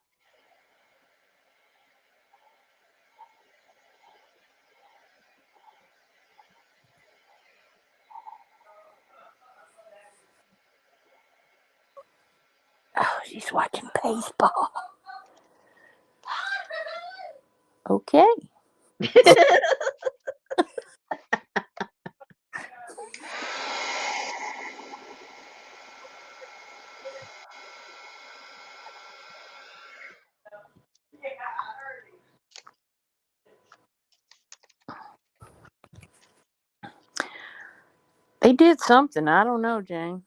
Oh, she's watching baseball. Okay. They did something. I don't know, Jane.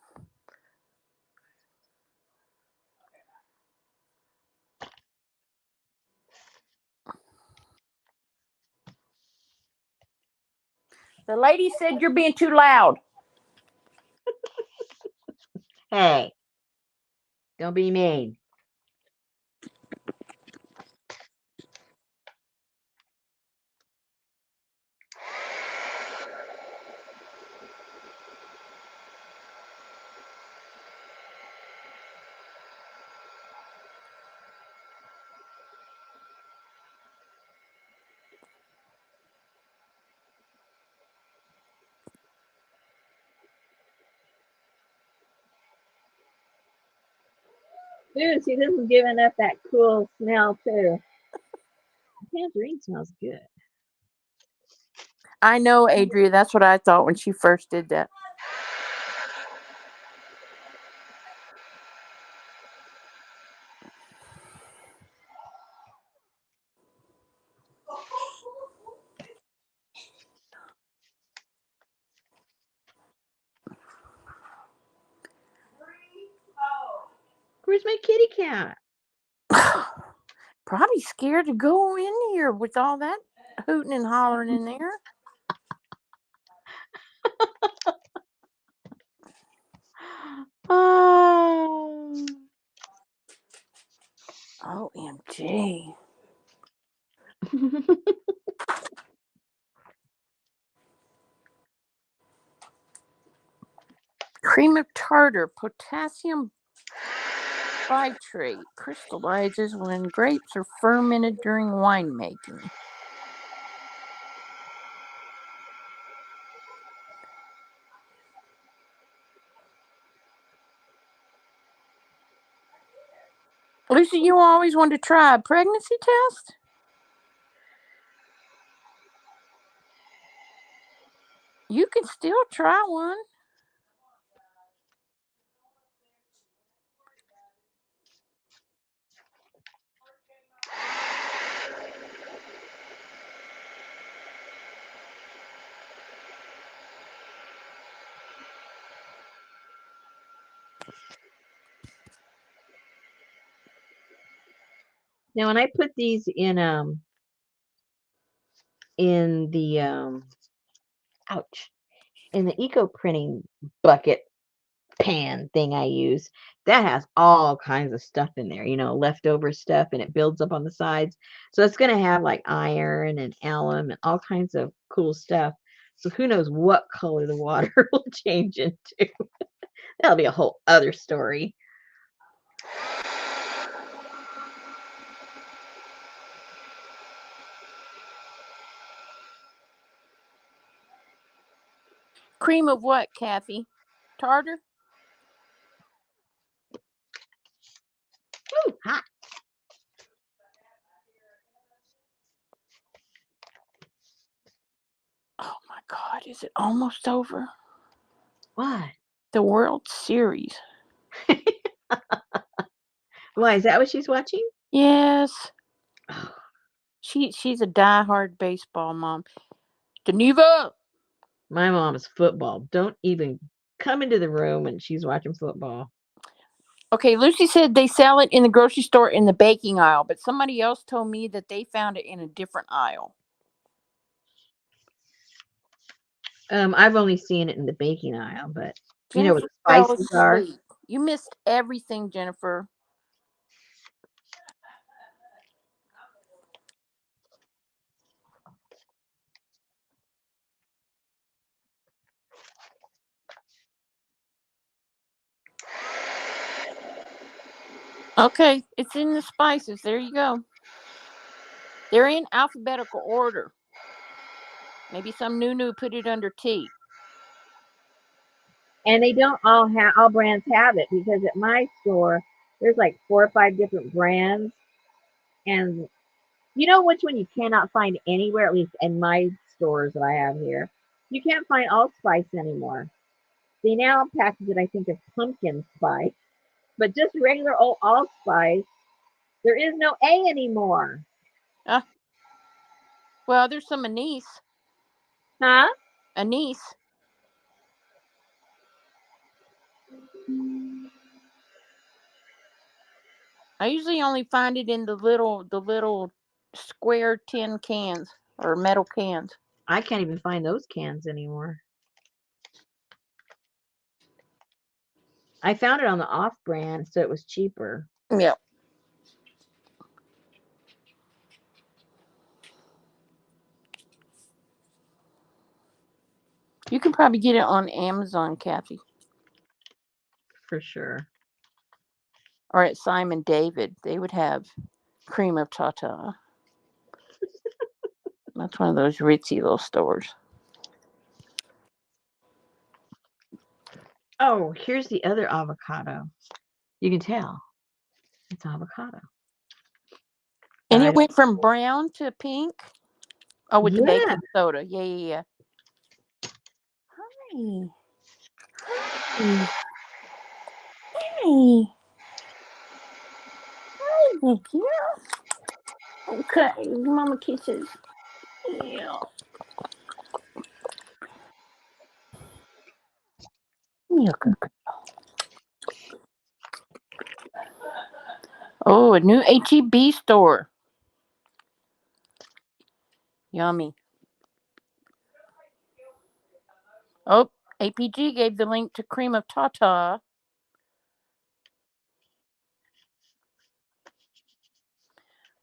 The lady said you're being too loud. Hey, don't be mean. Ooh, see, this is giving up that cool smell too. Tangerine smells good. I know, Adria. That's what I thought when she first did that. Where's my kitty cat? Probably scared to go in here with all that hooting and hollering in there. Oh. OMG. Cream of tartar, potassium bitrate, crystallizes when grapes are fermented during winemaking. Lucy, you always wanted to try a pregnancy test? You can still try one. Now, when I put these in the ouch, in the eco printing bucket pan thing I use, that has all kinds of stuff in there, leftover stuff, and it builds up on the sides. So it's going to have like iron and alum and all kinds of cool stuff. So who knows what color the water will change into. That'll be a whole other story. Cream of what, Kathy? Tartar? Ooh, hot. Oh my God, is it almost over? What? The World Series. Why, is that what she's watching? Yes. Oh. She's a diehard baseball mom. Geneva. My mom's football. Don't even come into the room when she's watching football. Okay, Lucy said they sell it in the grocery store in the baking aisle, but somebody else told me that they found it in a different aisle. I've only seen it in the baking aisle, but you know where Jennifer the fell spices are. asleep. You missed everything, Jennifer. Okay, it's in the spices. There you go. They're in alphabetical order. Maybe some new put it under T. And they don't all brands have it because at my store there's like 4 or 5 different brands, and you know which one you cannot find anywhere, at least in my stores that I have here. You can't find allspice anymore. They now package it, I think, as pumpkin spice, but just regular old allspice. There is no A anymore. Ah, well, there's some anise. Huh? Anise. I usually only find it in the little square tin cans or metal cans. I can't even find those cans anymore. I found it on the off brand, so it was cheaper. Yep. You can probably get it on Amazon, Kathy, For sure. or at Simon David. They would have cream of Tata. That's one of those ritzy little stores. Oh, here's the other avocado. You can tell it's avocado. But And I it don't. went from brown to pink. Oh, with the Yeah, baking soda. Yeah, yeah, yeah. Hi. Hi. Hi. Hi, Vicky. Okay, Mama kisses. Yeah. Yeah. Oh, a new HEB store. Yummy. Oh, APG gave the link to cream of Tata.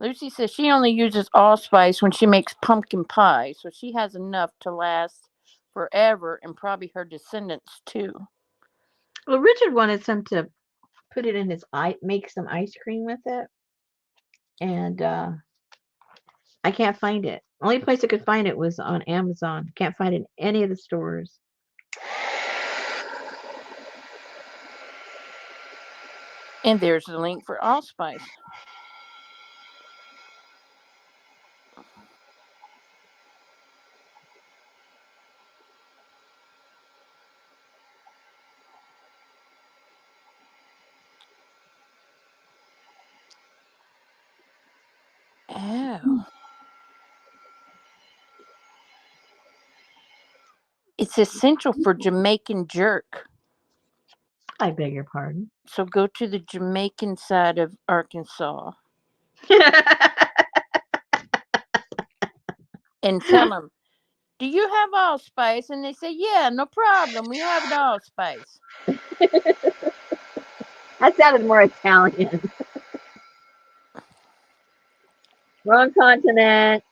Lucy says she only uses allspice when she makes pumpkin pie, so she has enough to last forever and probably her descendants too. well, Richard wanted some to put it in his make some ice cream with it, and I can't find it. Only place I could find it was on Amazon. Can't find it in any of the stores. And there's the link for allspice. Oh. It's essential for Jamaican jerk. I beg your pardon. So go to the Jamaican side of Arkansas and tell them, do you have allspice? And they say, yeah, no problem. We have an allspice. That sounded more Italian. Wrong continent.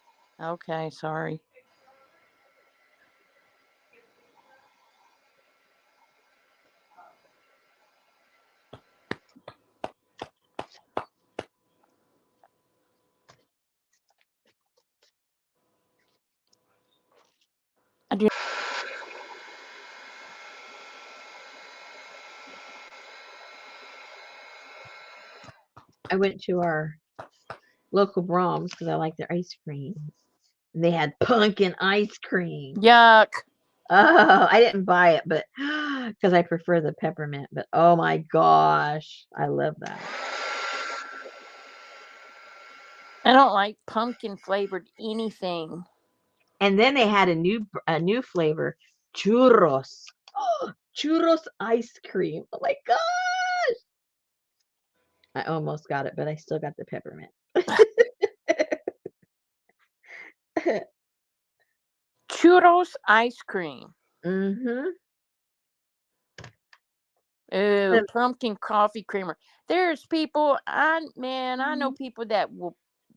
Okay, sorry. I do. I went to our local Brahms because I like their ice cream. And they had pumpkin ice cream. Yuck. Oh, I didn't buy it, but because I prefer the peppermint. But oh my gosh, I love that. I don't like pumpkin flavored anything. And then they had a new flavor, churros. Churros ice cream. Oh my gosh. I almost got it, but I still got the peppermint. Churros ice cream. Mm-hmm. Ooh, pumpkin coffee creamer. There's people, I know Mhm. people that will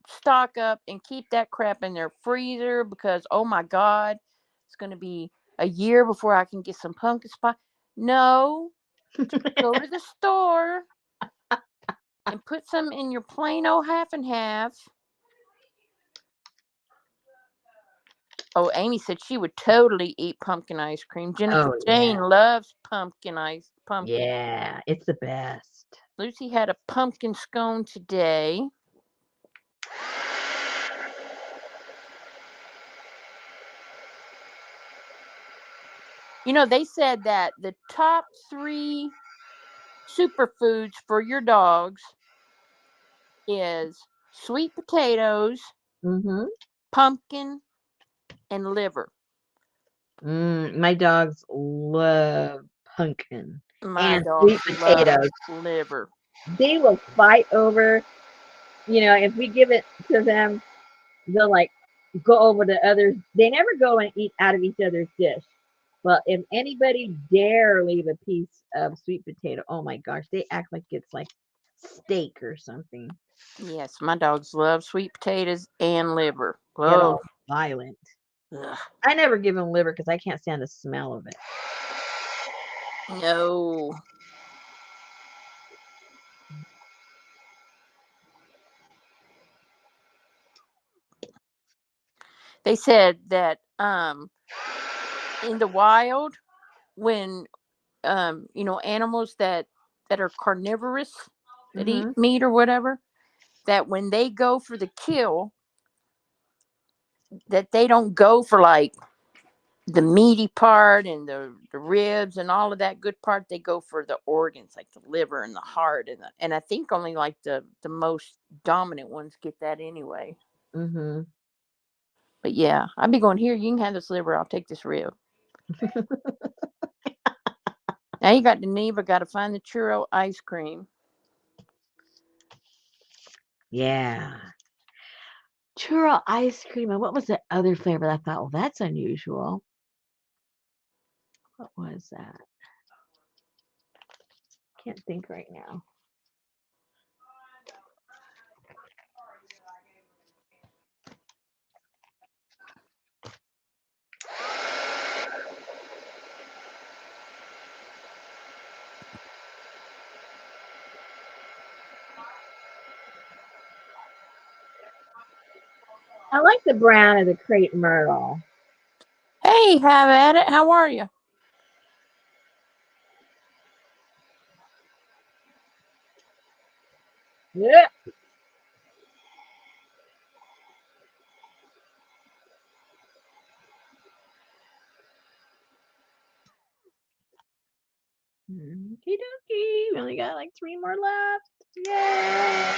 stock up and keep that crap in their freezer because, oh my God, it's going to be a year before I can get some pumpkin spice. No, just go to the store and put some in your plain old half and half. Oh, Amy said she would totally eat pumpkin ice cream. Jennifer Oh Jane yeah. loves pumpkin. Yeah, it's the best. Lucy had a pumpkin scone today. You know, they said that the top 3 superfoods for your dogs is sweet potatoes, Mm-hmm. pumpkin, and liver. My dogs love pumpkin My and sweet dogs love potatoes. liver. They will fight over, if we give it to them, they'll like go over to others. They never go and eat out of each other's dish. But if anybody dare leave a piece of sweet potato, oh my gosh, they act like it's like steak or something. Yes, my dogs love sweet potatoes and liver. Get Oh, all violent. ugh, I never give them liver because I can't stand the smell of it. no. They said that in the wild, when animals that are carnivorous, that eat Mm-hmm. meat or whatever, that when they go for the kill, that they don't go for like the meaty part and the ribs and all of that good part. They go for the organs like the liver and the heart, and I think only like the most dominant ones get that anyway. Mm-hmm. But yeah, I'd be going, here, you can have this liver, I'll take this rib. Now you got Geneva got to find the churro ice cream. Yeah. Churro ice cream. And what was the other flavor? I thought, well, that's unusual. What was that? Can't think right now. I like the brown of the Crepe myrtle. Hey, have at it. How are you? Yeah. Okie dokie. We only got like 3 more left. Yay.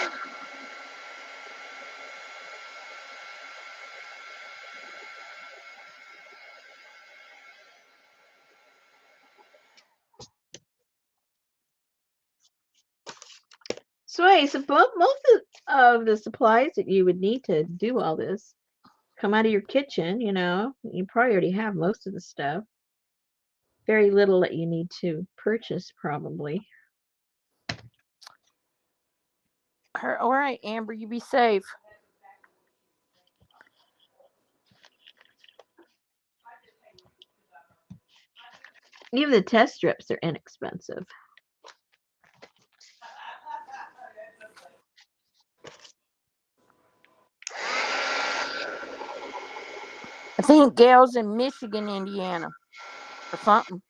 So, hey, so most of the supplies that you would need to do all this come out of your kitchen, You probably already have most of the stuff. Very little that you need to purchase, probably. All right, Amber, you be safe. Even the test strips are inexpensive. I think Gail's in Michigan, Indiana, or something.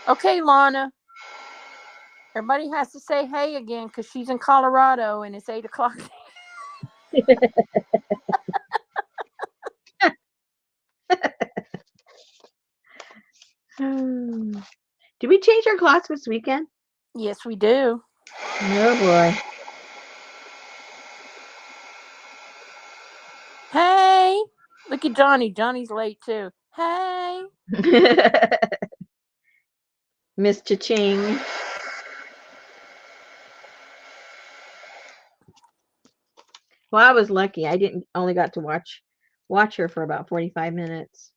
Okay, Lana. Everybody has to say hey again because she's in Colorado and it's 8 o'clock. Did we change our clocks this weekend? Yes, we do. Oh boy. Look at Johnny. Johnny's late too. Hey. Miss Cha-ching. Well, I was lucky. I didn't only got to watch her for about 45 minutes.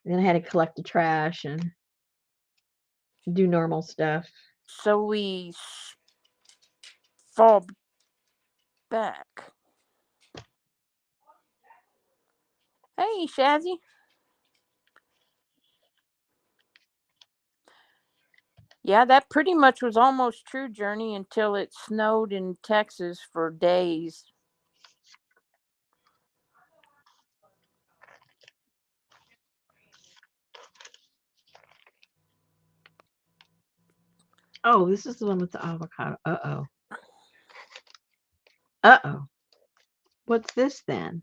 And then I had to collect the trash and do normal stuff. So we fall back. Hey, Shazzy. Yeah, that pretty much was almost true, Journey, until it snowed in Texas for days. Oh, this is the one with the avocado. Uh-oh. Uh-oh. What's this then?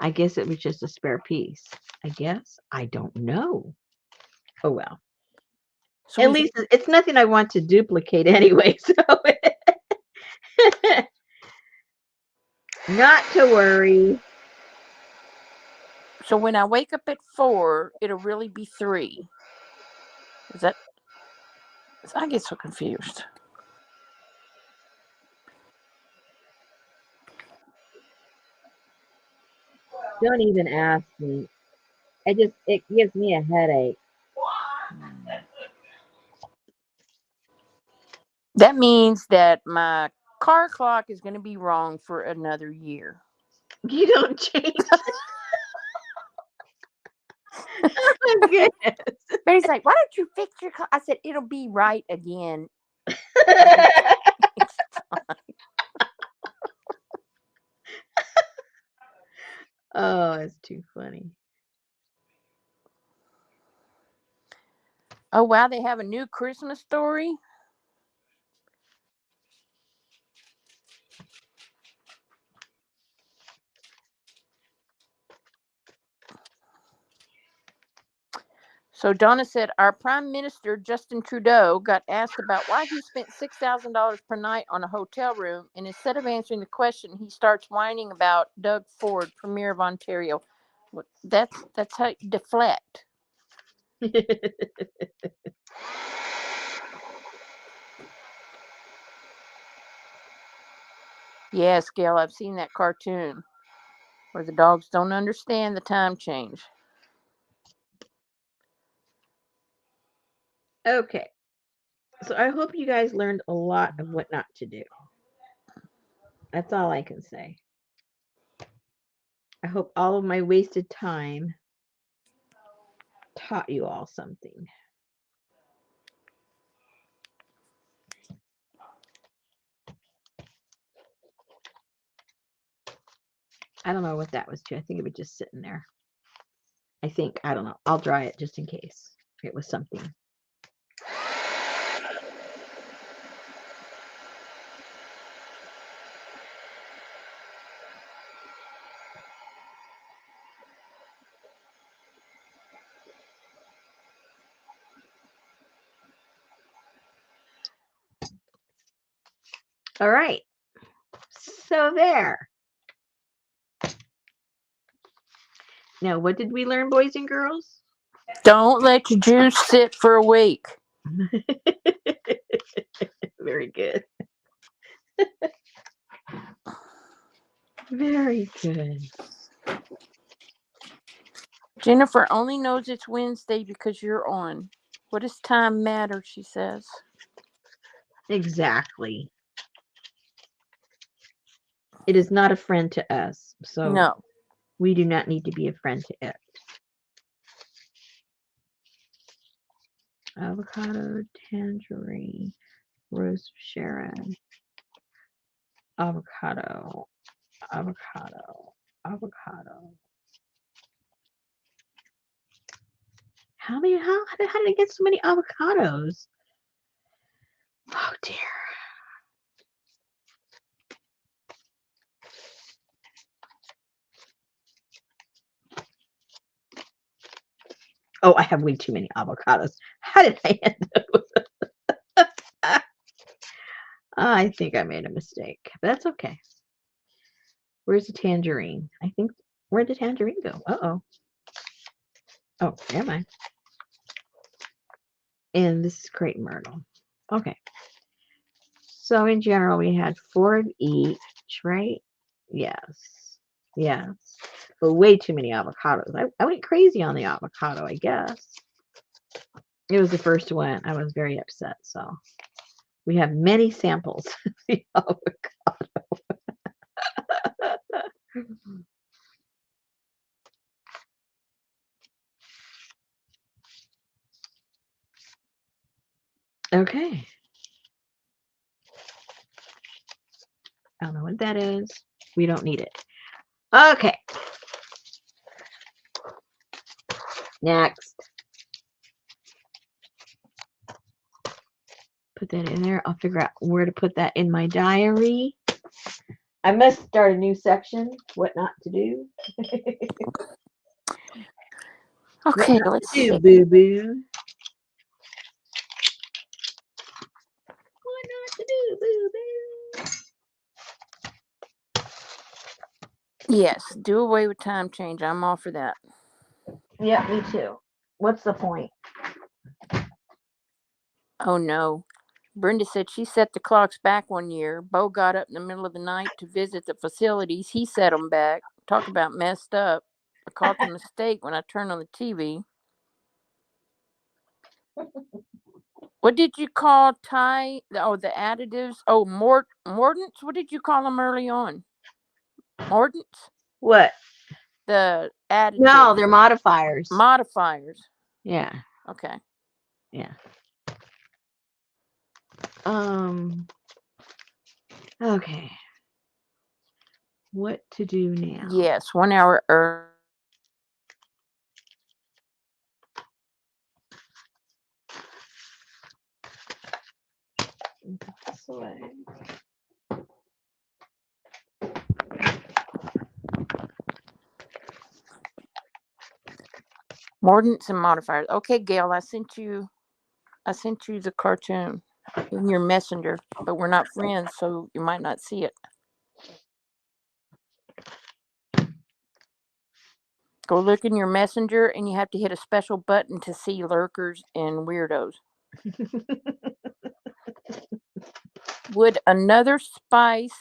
I guess it was just a spare piece. I guess. I don't know. Oh, well. So At we least it's nothing I want to duplicate anyway, so not to worry. so when I wake up at 4, it'll really be 3. Is that? I get so confused. Don't even ask me. It gives me a headache. That means that my car clock is going to be wrong for another year. You don't change it. Oh my goodness. But he's like, "Why don't you fix your car?" I said, "It'll be right again." Oh, it's too funny. Oh wow, they have a new Christmas story. So Donna said, our Prime Minister, Justin Trudeau, got asked about why he spent $6,000 per night on a hotel room, and instead of answering the question, he starts whining about Doug Ford, Premier of Ontario. That's how you deflect. Yes, Gail, I've seen that cartoon where the dogs don't understand the time change. Okay. So I hope you guys learned a lot of what not to do. That's all I can say. I hope all of my wasted time taught you all something. I don't know what that was too. I think it was just sitting there. I don't know. I'll dry it just in case it was something. All right. So there. Now, what did we learn, boys and girls? Don't let your juice sit for a week. Very good. Very good. Jennifer only knows it's Wednesday because you're on. What does time matter, she says. Exactly. It is not a friend to us, so No. we do not need to be a friend to it. Avocado, tangerine, rose Sharon, avocado, avocado, avocado. How did I get so many avocados? Oh dear. Oh, I have way too many avocados. How did I end up with I think I made a mistake, but that's okay. Where's the tangerine? I think, Where'd the tangerine go? Uh-oh. Oh, never mind. And this is crepe myrtle. Okay. So in general, we had 4 of each, right? Yes. Yes. But way too many avocados. I went crazy on the avocado, I guess. It was the first one. I was very upset. So we have many samples of the avocado. Okay. I don't know what that is. We don't need it. Okay. Next. Put that in there. I'll figure out where to put that in my diary. I must start a new section. What not to do. What Okay, not let's to do, see. boo boo. What not to do, boo boo. Yes, do away with time change. I'm all for that. Yeah, me too. What's the point? Oh no. Brenda said she set the clocks back one year. Bo got up in the middle of the night to visit the facilities. He set them back. Talk about messed up. I caught the mistake when I turned on the TV. What did you call Ty? Oh, the additives. Oh, mordants. What did you call them early on? Mordants. What? The No, additives. they're modifiers. Modifiers. Yeah, Okay. yeah. Um. Okay. What to do now? Yes, 1 hour early. This way. Mordants and modifiers. Okay, Gail, I sent you the cartoon in your messenger, but we're not friends, so you might not see it. Go look in your messenger and you have to hit a special button to see lurkers and weirdos. Would another spice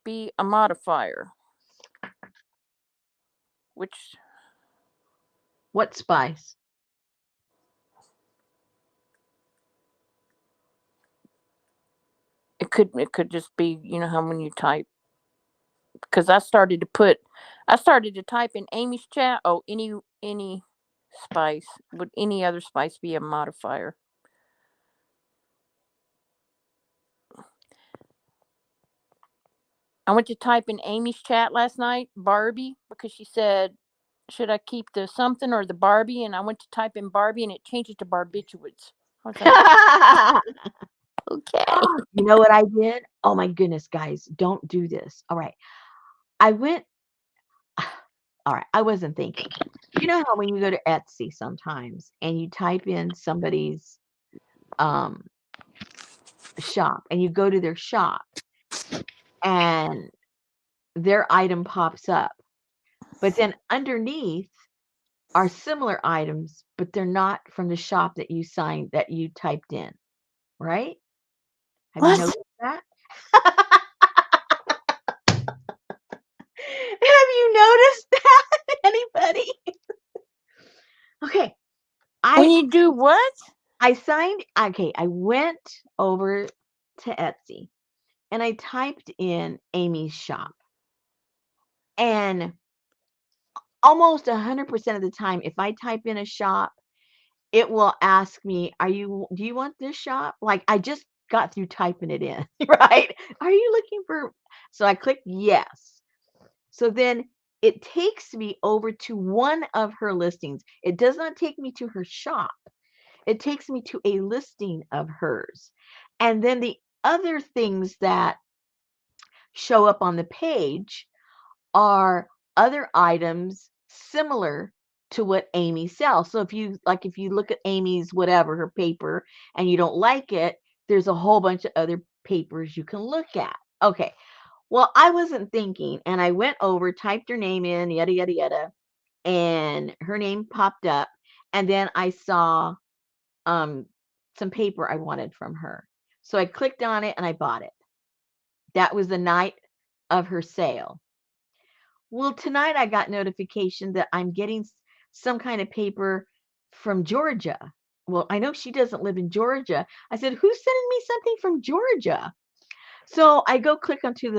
be a modifier? Which What spice? it could just be, how when you type, because I started to type in Amy's chat. Oh, any spice. Would any other spice be a modifier? I went to type in Amy's chat last night, Barbie, because she said, should I keep the something or the Barbie? And I went to type in Barbie and it changed it to barbiturates. I was like, okay. You know what I did? Oh my goodness, guys, don't do this. All right. I went, all right, I wasn't thinking. You know how when you go to Etsy sometimes and you type in somebody's um shop and you go to their shop and their item pops up, but then underneath are similar items, but they're not from the shop that you typed in, right? Have you What? noticed that? Have you noticed that? Anybody? Okay. When I you do what? I signed okay, I went over to Etsy and I typed in Amy's shop. And almost 100% of the time if I type in a shop, it will ask me, do you want this shop? Like I just got through typing it in, right? Are you looking for So I click yes. So then it takes me over to one of her listings. It does not take me to her shop. It takes me to a listing of hers. And then the other things that show up on the page are other items similar to what Amy sells. So if you look at Amy's whatever, her paper, and you don't like it, there's a whole bunch of other papers you can look at. Okay. Well, I wasn't thinking, and I went over, typed her name in, yada yada yada, and her name popped up, and then I saw um some paper I wanted from her. So I clicked on it and I bought it. That was the night of her sale. Well, tonight I got notification that I'm getting some kind of paper from Georgia. Well, I know she doesn't live in Georgia. I said, "Who's sending me something from Georgia?" So I go click onto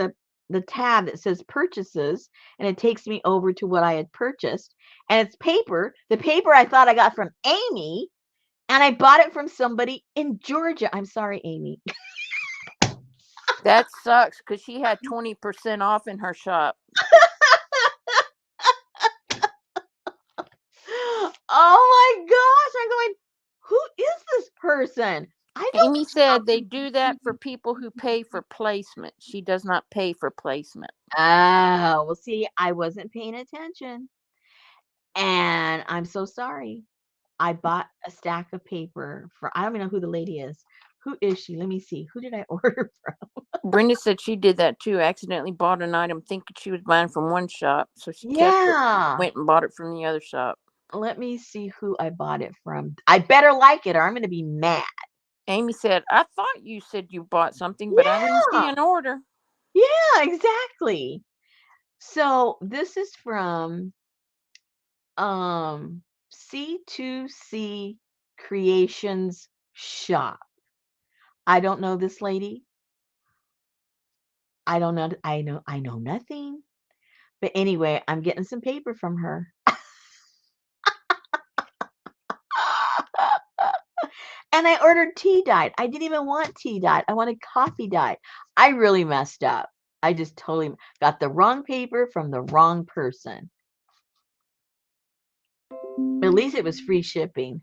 the tab that says purchases, and it takes me over to what I had purchased, and it's paper, the paper I thought I got from Amy, and I bought it from somebody in Georgia. I'm sorry, Amy. That sucks because she had 20% off in her shop. Oh my gosh, I'm going, who is this person? I Amy don't shop said they from do that for people who pay for placement. She does not pay for placement. Oh, well, see, I wasn't paying attention, and I'm so sorry. I bought a stack of paper for, I don't even know who the lady is. Who is she? Let me see. Who did I order from? Brenda said she did that too. Accidentally bought an item thinking she was buying from one shop, so she kept it. Yeah. Went and bought it from the other shop. Let me see who I bought it from. I better like it or I'm going to be mad. Amy said, "I thought you said you bought something, but I didn't see Yeah. an order." Yeah, exactly. So this is from C2C Creations Shop. I don't know this lady. I know nothing. But anyway, I'm getting some paper from her. And I ordered tea dyed. I didn't even want tea dyed. I wanted coffee dyed. I really messed up. I just totally got the wrong paper from the wrong person. At least it was free shipping.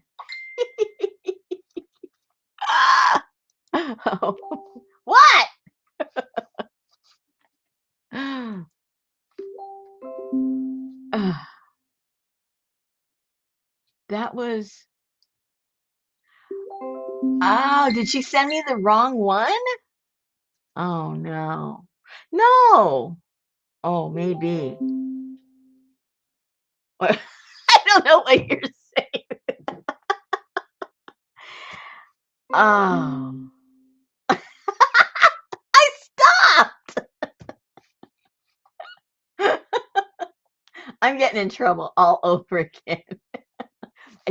Oh, what? That was. Oh, did she send me the wrong one? Oh, no. No. Oh, maybe. I don't know what you're saying. Oh. I stopped. I'm getting in trouble all over again.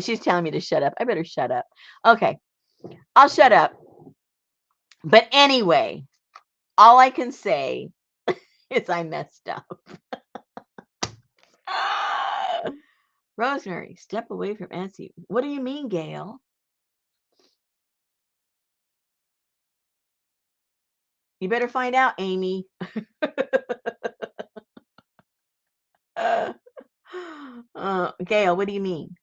She's telling me to shut up. I better shut up. Okay, I'll shut up. But anyway, all I can say is I messed up. Rosemary, step away from Etsy. What do you mean, Gail? You better find out, Amy. Gail, what do you mean?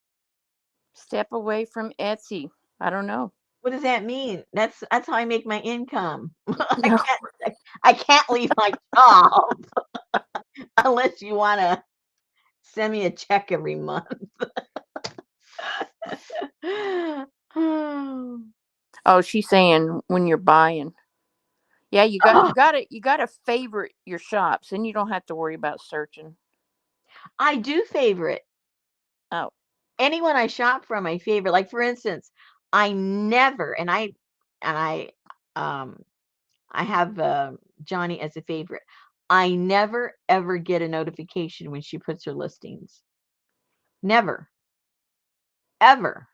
Step away from Etsy. I don't know. What does that mean? That's how I make my income. No. I can't leave my job unless you want to send me a check every month. Oh, she's saying when you're buying. Yeah, you gotta favorite your shops, and you don't have to worry about searching. I do favorite. Oh, Anyone I shop from, I favorite. Like for instance, I never and um I have Johnny as a favorite. I never ever get a notification when she puts her listings. Never, ever.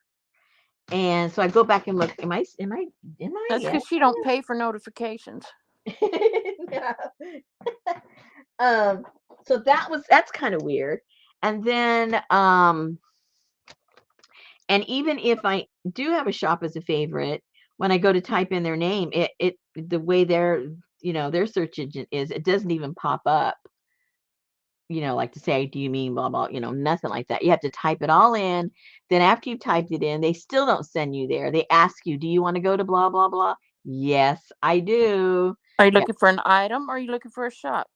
And so I go back and look. that's Yeah. because she don't pay for notifications. Yeah. Um, so that's kind of weird. And then and even if I do have a shop as a favorite, when I go to type in their name, it the way their search engine is, it doesn't even pop up, like to say, do you mean blah blah, nothing like that. You have to type it all in. Then after you've typed it in, they still don't send you there. They ask you, do you want to go to blah blah blah? Yes, I do. Are you Yeah, looking for an item, or are you looking for a shop?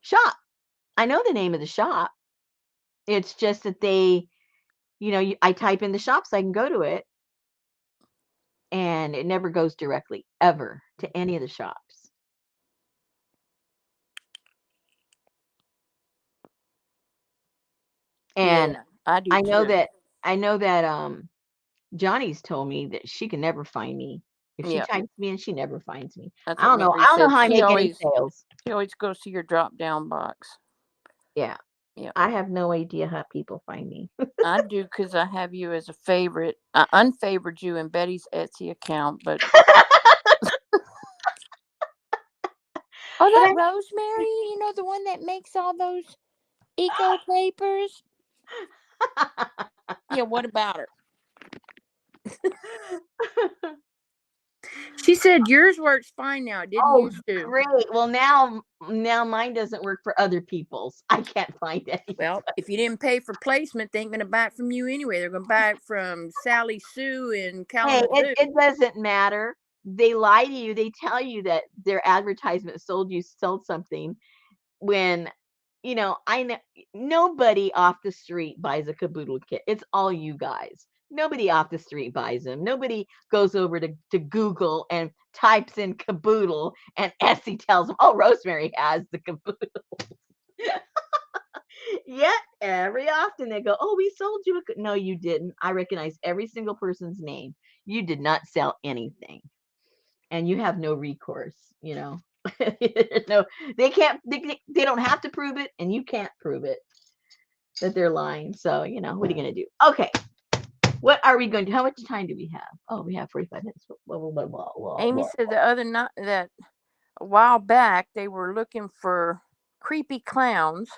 shop. I know the name of the shop. It's just that I type in the shop so I can go to it, and it never goes directly ever to any of the shops. And Yeah, I do I know too. that I know that Johnny's told me that she can never find me. If she Yeah, types me in, she never finds me. that's I what don't know. Mary I don't know said. how I make any sales. She always goes to your drop down box. Yeah. Yeah, I have no idea how people find me. I do because I have you as a favorite. I unfavored you in Betty's Etsy account, but oh, But that Rosemary, the one that makes all those eco papers. Yeah, what about her? She said yours works fine now. It didn't Oh, used to. great. Well, now mine doesn't work for other people's. I can't find any. Well, if you didn't pay for placement, they ain't gonna buy it from you anyway. They're gonna buy it from Sally Sue in Hey, it Kalamazoo. it doesn't matter. They lie to you. They tell you that their advertisement sold something when, I know nobody off the street buys a caboodle kit. It's all you guys. Nobody off the street buys them. Nobody goes over to Google and types in caboodle and Essie tells them, oh, Rosemary has the caboodle. Yet every often they go, oh, we sold you no, you didn't. I recognize every single person's name. You did not sell anything. And you have no recourse. No, they can't they don't have to prove it, and you can't prove it that they're lying. So, what are you gonna do? Okay. What are we going to How much time do we have? Oh, we have 45 minutes. Blah, blah, blah, blah, blah, Amy blah. said the other night that a while back they were looking for creepy clowns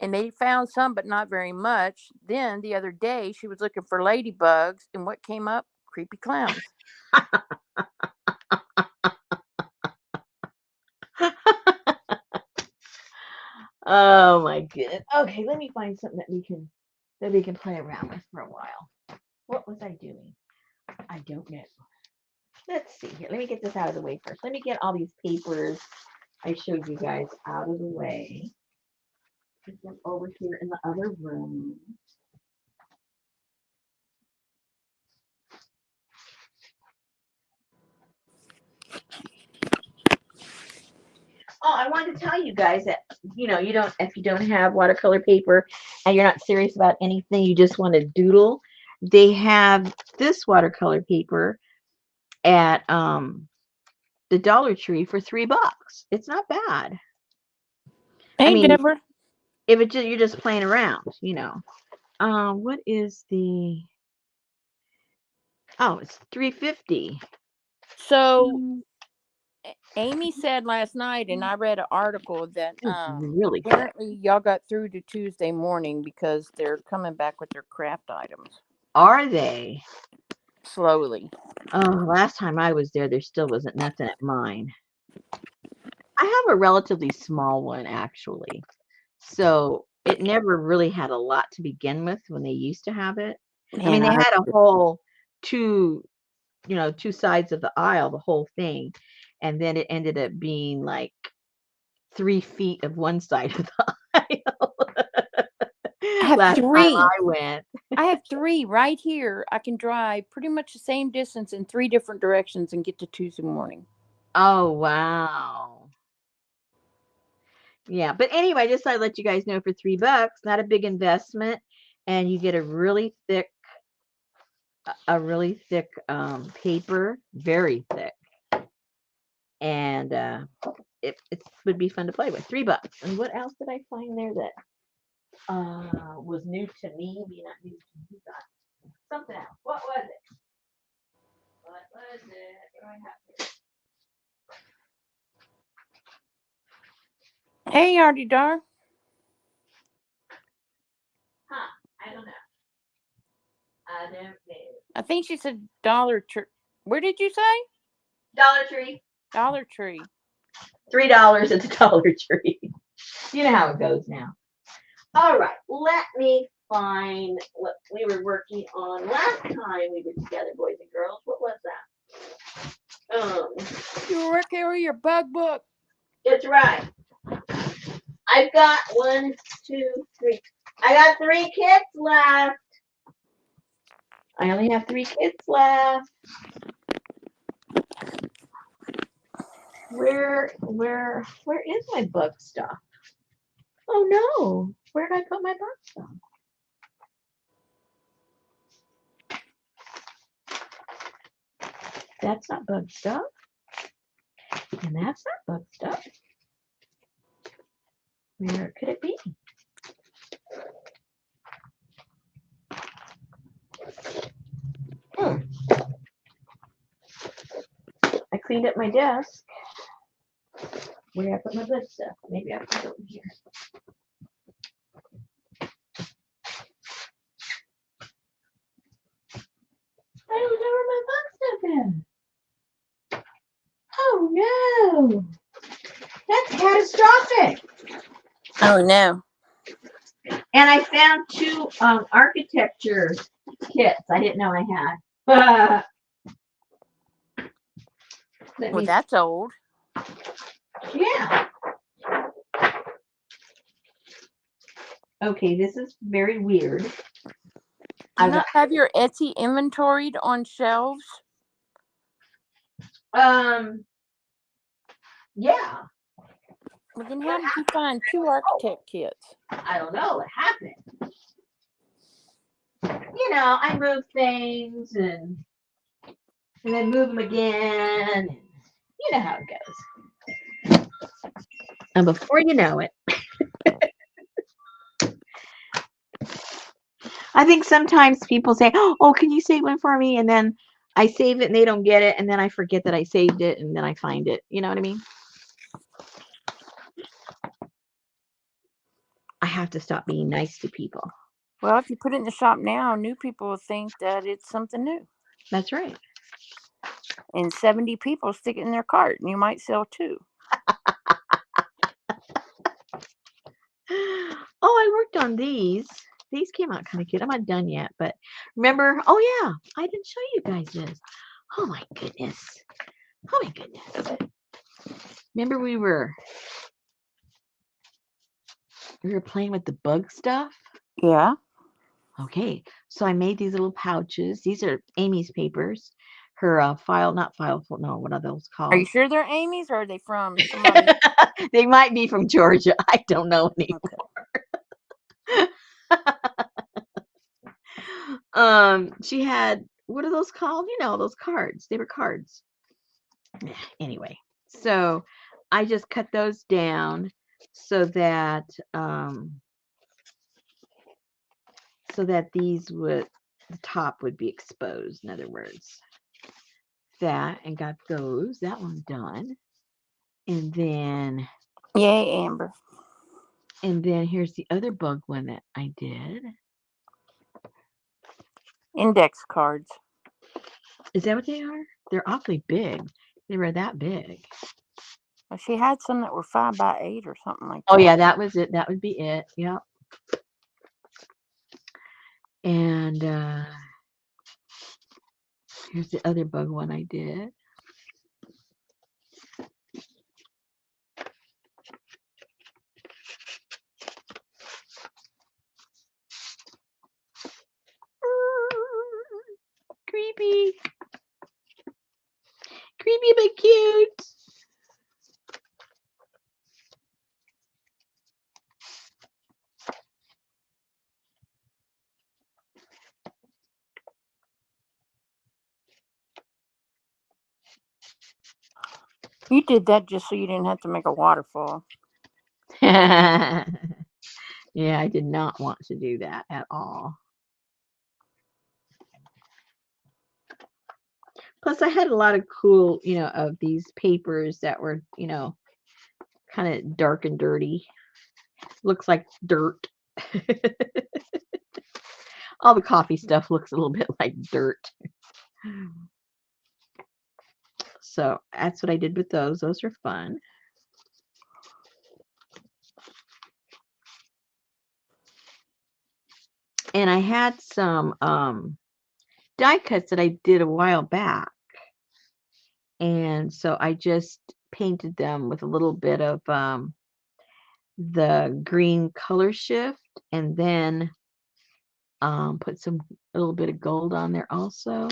and they found some but not very much. Then the other day she was looking for ladybugs and what came up? Creepy clowns. Oh my goodness. Okay, let me find something that we can play around with for a while. What was I doing? I don't know. Let's see here. Let me get this out of the way first. Let me get all these papers I showed you guys out of the way. Put them over here in the other room. Oh, I wanted to tell you guys that if you don't have watercolor paper and you're not serious about anything, you just want to doodle. They have this watercolor paper at the Dollar Tree for $3. It's not bad. I Hey mean, Deborah. if you're just playing around. What is the? Oh, it's 350. So Mm, Amy said last night, and I read an article that It's really thick. apparently y'all got through to Tuesday morning because they're coming back with their craft items Are they? slowly. Oh, last time I was there still wasn't nothing at mine. I have a relatively small one actually. So it never really had a lot to begin with when they used to have it. I mean, Man, they I had a whole two, two sides of the aisle, the whole thing. And then it ended up being like 3 feet of one side of the aisle. have Last time three. I went. I have three right here. I can drive pretty much the same distance in three different directions and get to Tuesday morning. Oh, wow. Yeah. But anyway, I just thought I'd let you guys know for $3, not a big investment. And you get a really thick paper, very thick. And it would be fun to play with. $3. And what else did I find there that was new to me? Maybe not new to you guys. Something else. What was it? What was it? What do I have here? Hey, Artie Dar. Huh? I don't know. I don't know. I think she said Dollar Tree. Where did you say? Dollar Tree. Dollar Tree. $3 at the Dollar Tree. You know how it goes now. All right. Let me find what we were working on last time we were together, boys and girls. What was that? You were working on your bug book. It's right. I've got 1, 2, 3. I got 3 kits left. I only have 3 kits left. Where is my bug stuff? Oh no. Where did I put my bug stuff? That's not bug stuff. And that's not bug stuff. Where could it be? I cleaned up my desk. Where did I put my bug stuff? Maybe I put it over here. I don't know where my bug stuff is. Oh no! That's catastrophic. Oh no. And I found two architecture kits I didn't know I had. Well, that's old. Yeah. Okay, this is very weird. Do you not have your Etsy inventoried on shelves? Yeah. Well, then how did you find two architect kits? I don't know what happened. You know, I move things and then move them again. And you know how it goes. And before you know it, I think sometimes people say, "Oh, can you save one for me?" And then I save it and they don't get it, and then I forget that I saved it, and then I find it. You know what I mean? I have to stop being nice to people. Well, if you put it in the shop now, new people will think that it's something new. That's right. And 70 people stick it in their cart, and you might sell two. Oh, I worked on these. These came out kind of cute. I'm not done yet, but remember, oh yeah, I didn't show you guys this. Oh my goodness. Oh my goodness. Remember we were playing with the bug stuff? Yeah. Okay, so I made these little pouches. These are Amy's papers. Her not file, no, what are those called? Are you sure they're Amy's, or are they from somebody? They might be from Georgia. I don't know anymore. Okay. She had, what are those called? You know, those cards. They were cards. Anyway, so I just cut those down so that these would, the top would be exposed, in other words. That, and got that one done. And then Yay, Amber. And then here's the other bug one that I did. Index cards. Is that what they are? They're awfully big. They were that big. Well, she had some that were 5x8 or something like that. Oh yeah, that was it. That would be it. Yep. And here's the other bug one I did. Creepy. Creepy but cute. You did that just so you didn't have to make a waterfall. Yeah, I did not want to do that at all. Plus, I had a lot of cool, of these papers that were, kind of dark and dirty. Looks like dirt. All the coffee stuff looks a little bit like dirt. So that's what I did with those. Those are fun. And I had some die cuts that I did a while back. And so I just painted them with a little bit of the green color shift, and then put a little bit of gold on there also.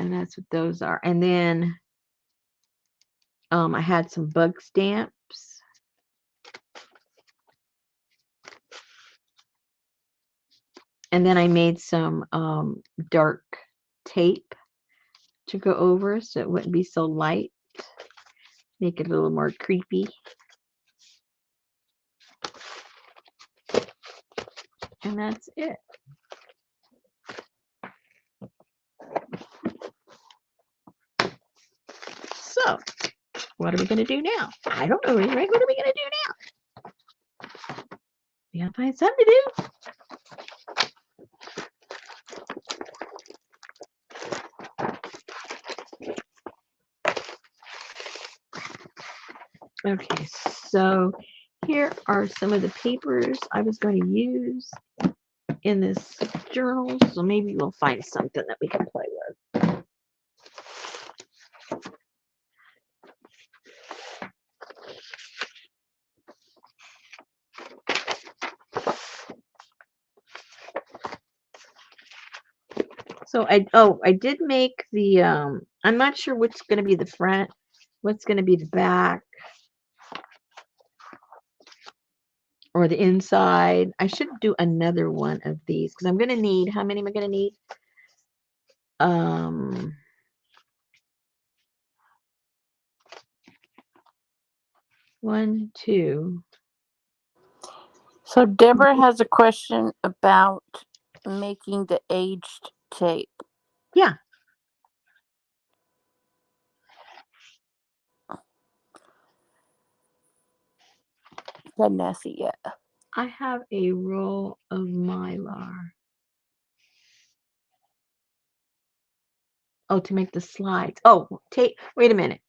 And that's what those are. And then I had some bug stamps. And then I made some dark tape to go over so it wouldn't be so light. Make it a little more creepy. And that's it. So, what are we going to do now? I don't know, Ray. What are we going to do now? We got to find something to do. Okay, so here are some of the papers I was going to use in this journal. So maybe we'll find something that we can play with. So I did make the I'm not sure what's going to be the front, what's going to be the back, or the inside. I should do another one of these because I'm going to need, how many am I going to need? Um, 1, 2. So Deborah has a question about making the aged tape. Yeah. Hadn't asked it yet. I have a roll of mylar. Oh, to make the slides. Oh, tape. Wait a minute.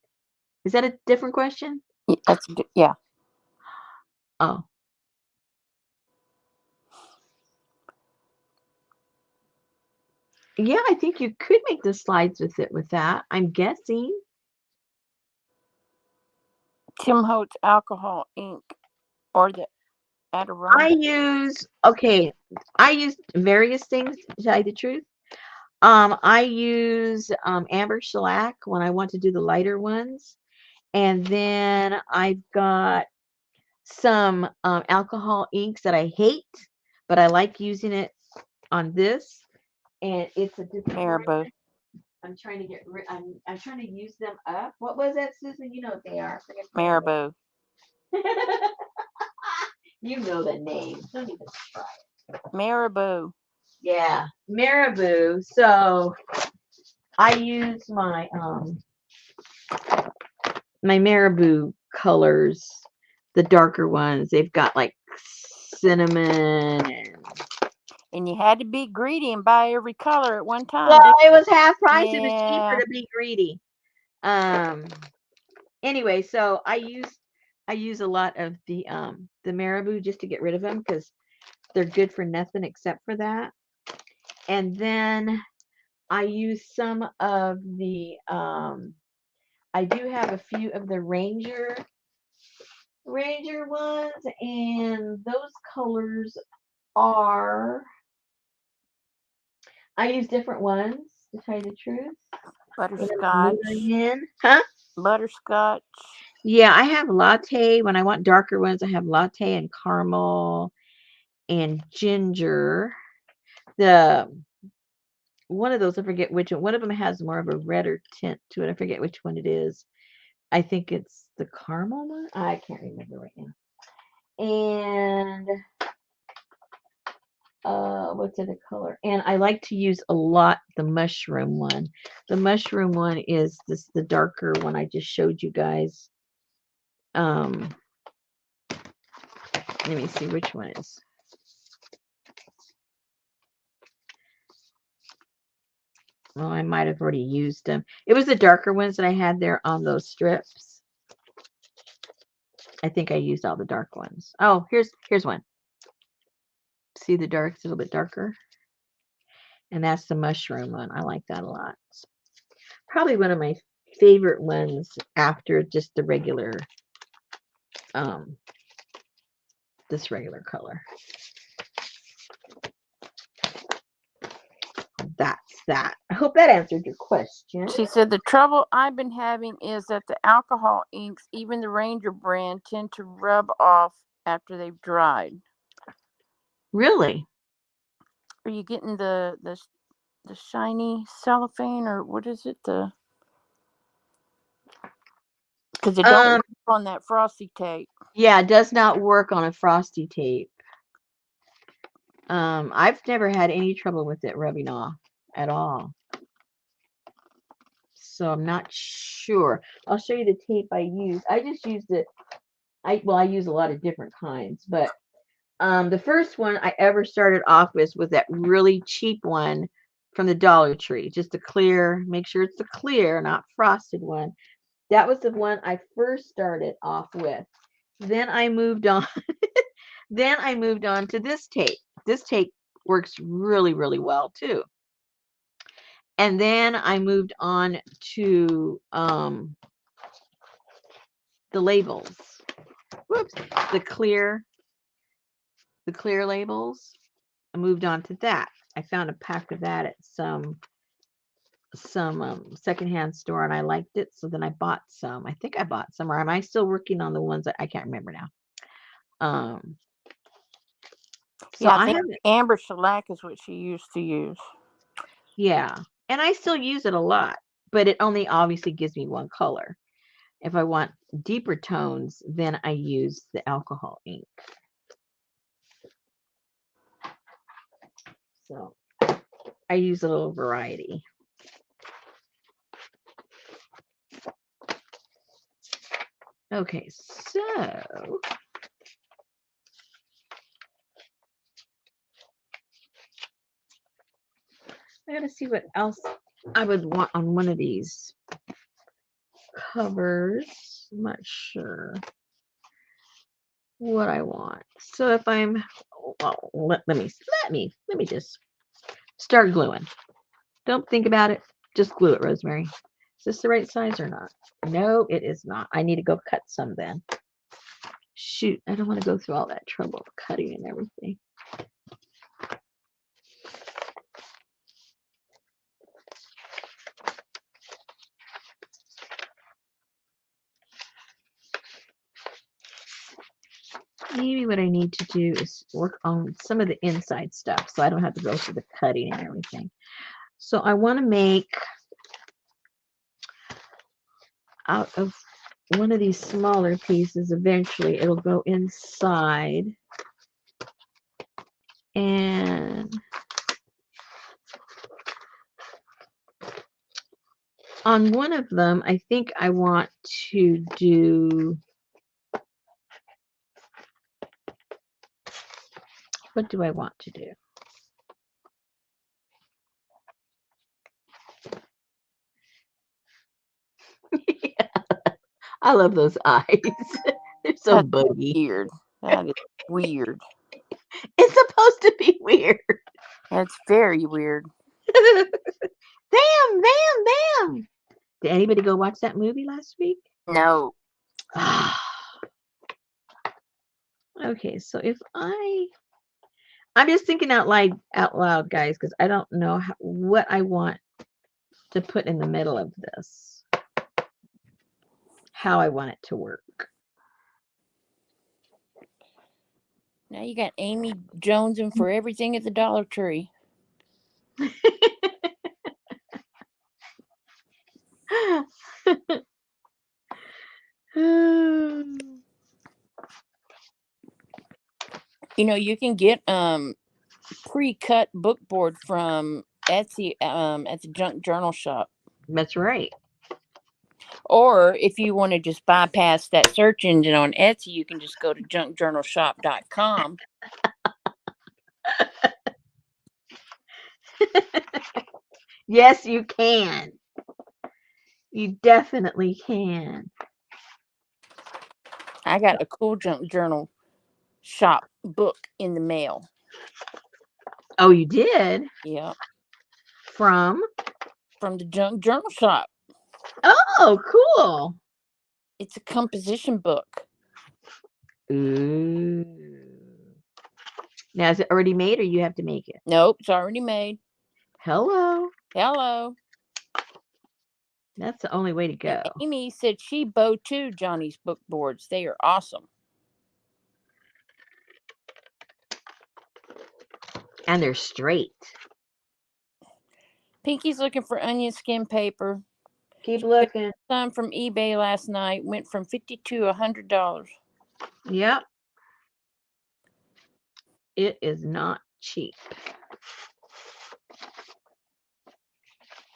Is that a different question? Yeah. Oh. Yeah, I think you could make the slides with it with that. I'm guessing. Tim Holtz alcohol ink or the I Adirondack. use various things to tell you the truth. I use amber shellac when I want to do the lighter ones. And then I've got some alcohol inks that I hate, but I like using it on this. And it's a different Marabou. brand. I'm trying to get rid. I'm trying to use them up. What was that, Susan? You know what they are. Forget Marabou. You know the name. Don't even try it. Marabou. Yeah, Marabou. So I use my Marabou colors, the darker ones. They've got like cinnamon And you had to be greedy and buy every color at one time. well, it was half price. It was cheaper Yeah. to be greedy. Um. Anyway, so I use a lot of the Marabou just to get rid of them because they're good for nothing except for that. And then I use some of the I do have a few of the Ranger ones, and those colors are I use different ones to tell you the truth. Move them Butterscotch. in. Huh? Butterscotch. Yeah, I have latte. When I want darker ones, I have latte and caramel and ginger. The one of those, I forget which one. One of them has more of a redder tint to it. I forget which one it is. I think it's the caramel one. I can't remember right now. And what's the other color? And I like to use a lot the mushroom one. The mushroom one is the darker one I just showed you guys. Let me see which one is. Well, I might have already used them. It was the darker ones that I had there on those strips. I think I used all the dark ones. Oh, here's one. See the dark, it's a little bit darker. And that's the mushroom one. I like that a lot. It's probably one of my favorite ones after just the regular, um, this regular color. That's that. I hope that answered your question. She said the trouble I've been having is that the alcohol inks, even the Ranger brand, tend to rub off after they've dried. Really? Are you getting the shiny cellophane, or what is it? Because it don't Um, work on that frosty tape. yeah, it does not work on a frosty tape. I've never had any trouble with it rubbing off at all. So I'm not sure. I'll show you the tape I use. I just used it. I use a lot of different kinds, but the first one I ever started off with was that really cheap one from the Dollar Tree, just a clear. Make sure it's the clear, not frosted one. That was the one I first started off with. Then I moved on. Then I moved on to this tape. This tape works really, really well too. And then I moved on to the labels. Whoops, the clear, the clear labels. I moved on to that. I found a pack of that at some secondhand store, and I liked it. So then I bought some. I think I bought some, or am I still working on the ones that I can't remember now? Um, so Yeah, I I think haven't. amber shellac is what she used to use. Yeah, and I still use it a lot, but it only obviously gives me one color. If I want deeper tones, then I use the alcohol ink. So I use a little variety. Okay, so I gotta see what else I would want on one of these covers. I'm not sure what I want. So if I'm, well, let me just start gluing. Don't think about it. Just glue it, Rosemary. Is this the right size or not? No, it is not. I need to go cut some then. Shoot, I don't want to go through all that trouble of cutting and everything. Maybe what I need to do is work on some of the inside stuff so I don't have to go through the cutting and everything. So I want to make out of one of these smaller pieces, eventually it'll go inside. And on one of them, I think I want to do, what do I want to do? I love those eyes. They're so That's buggy. weird. That is weird. It's supposed to be weird. That's very weird. Bam, bam, bam. Did anybody go watch that movie last week? No. Okay, so if I'm just thinking out loud, guys, because I don't know what I want to put in the middle of this, how I want it to work. Now you got Amy Jonesing for everything at the Dollar Tree. You know, you can get pre-cut book board from Etsy at the junk journal shop. That's right. Or if you want to just bypass that search engine on Etsy, you can just go to junkjournalshop.com. Yes, you can. You definitely can. I got a cool junk journal shop book in the mail. Oh, you did? Yeah. From the junk journal shop. Oh, cool. It's a composition book. Ooh. Now, is it already made or you have to make it? Nope, it's already made. Hello. That's the only way to And go. Amy said she bought two Johnny's book boards. They are awesome. And they're straight. Pinky's looking for onion skin paper. Keep She picked looking. some from eBay last night. Went from $50 to $100. Yep. It is not cheap.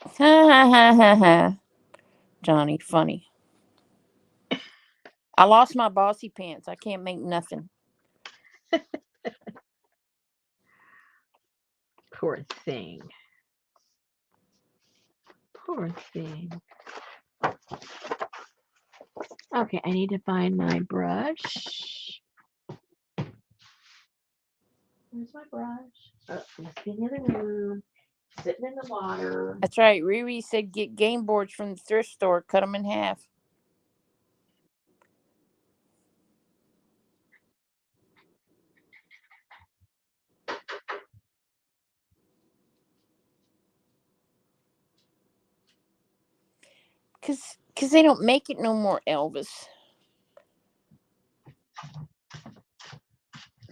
Ha ha ha ha ha. Johnny, funny. I lost my bossy pants. I can't make nothing. Poor thing. Poor thing. Okay, I need to find my brush. Where's my brush? Oh, it must be in the other room. Sitting in the water. That's right. Riri said get game boards from the thrift store. Cut them in half. Cause they don't make it no more, Elvis.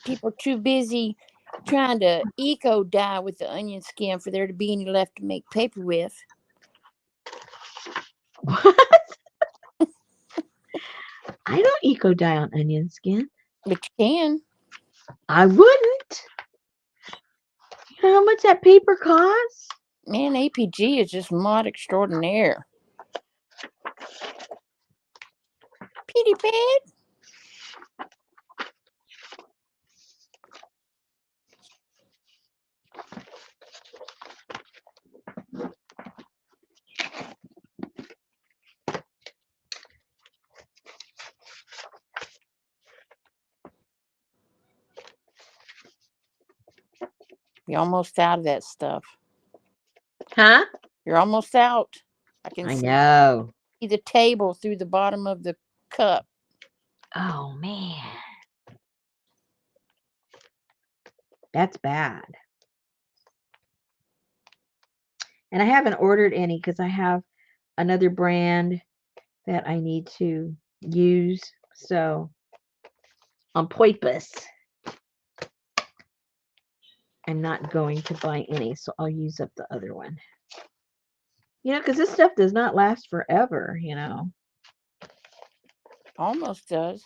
People are too busy trying to eco dye with the onion skin for there to be any left to make paper with. What? I don't eco dye on onion skin. But you can. I wouldn't. You know how much that paper costs? Man, APG is just mod extraordinaire. Petey bed. You're almost out of that stuff. Huh? You're almost out. I can I see know. the table through the bottom of the cup. Oh, man. That's bad. And I haven't ordered any because I have another brand that I need to use. So on purpose, I'm not going to buy any. So I'll use up the other one. You know, because this stuff does not last forever, you know. Almost does.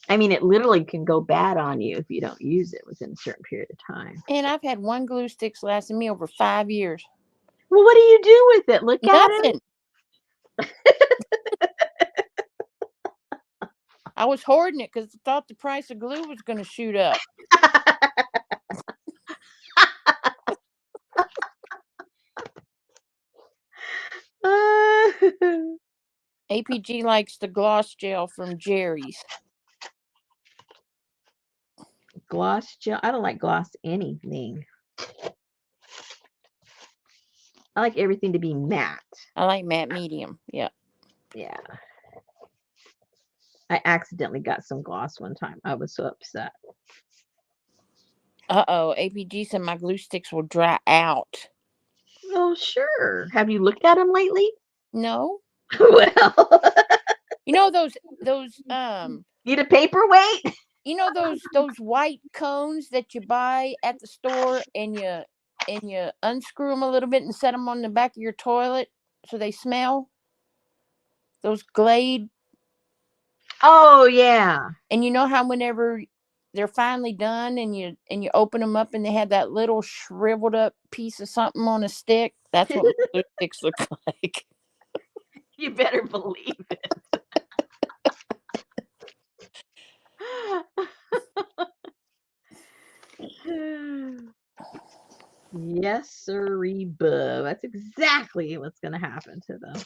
I mean, it literally can go bad on you if you don't use it within a certain period of time. And I've had one glue sticks lasting me over 5 years. Well, what do you do with it? Look at it. Nothing. I was hoarding it because I thought the price of glue was going to shoot up. APG likes the gloss gel from Jerry's. Gloss gel. I don't like gloss anything. I like everything to be matte. I like matte medium. Yeah. Yeah. I accidentally got some gloss one time. I was so upset. Uh-oh. APG said my glue sticks will dry out. Oh, sure. Have you looked at them lately? No. Well, You know those need a paperweight? you know those white cones that you buy at the store and you unscrew them a little bit and set them on the back of your toilet so they smell? Those Glade. Oh, yeah. And you know how whenever they're finally done and you open them up and they have that little shriveled up piece of something on a stick? That's what my glue sticks look like. You better believe it. Yes, sirree, boo. That's exactly what's going to happen to them.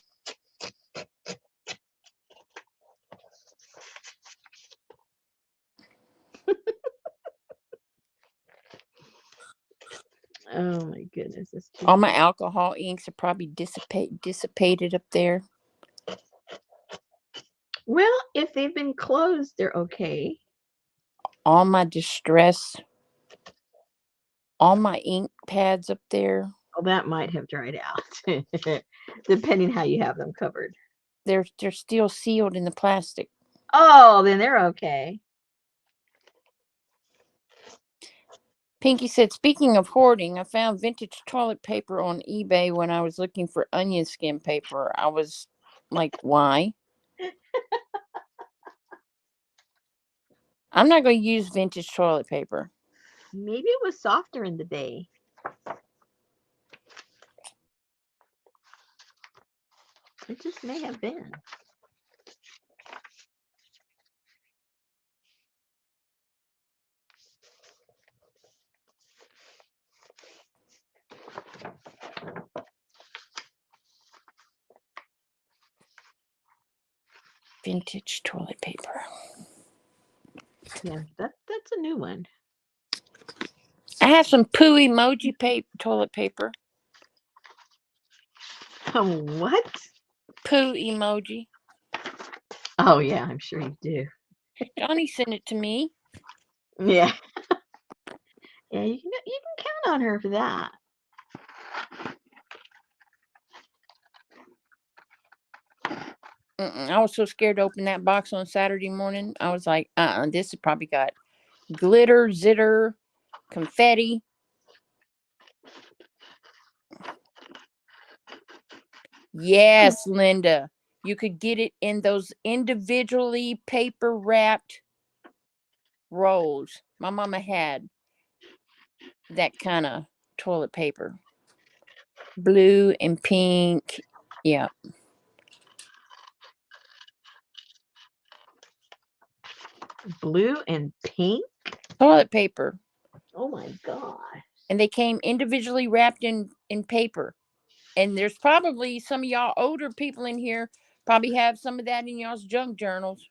Oh my goodness. All my alcohol inks are probably dissipated up there. Well, if they've been closed, they're okay. All my distress, all my ink pads up there. Well, that might have dried out, depending how you have them covered. They're still sealed in the plastic. Oh, then they're okay. Pinky said, speaking of hoarding, I found vintage toilet paper on eBay when I was looking for onion skin paper. I was like, why? I'm not going to use vintage toilet paper. Maybe it was softer in the day. It just may have been. Vintage toilet paper. Yeah, that's a new one. I have some poo emoji toilet paper. What? Poo emoji. Oh yeah, I'm sure you do. Johnny sent it to me. Yeah. Yeah, you can count on her for that. I was so scared to open that box on Saturday morning. I was like, this has probably got glitter, zitter, confetti. Yes, Linda. You could get it in those individually paper wrapped rolls. My mama had that kind of toilet paper. Blue and pink. Yeah. Blue and pink? Toilet paper. Oh my god. And they came individually wrapped in paper. And there's probably some of y'all older people in here probably have some of that in y'all's junk journals.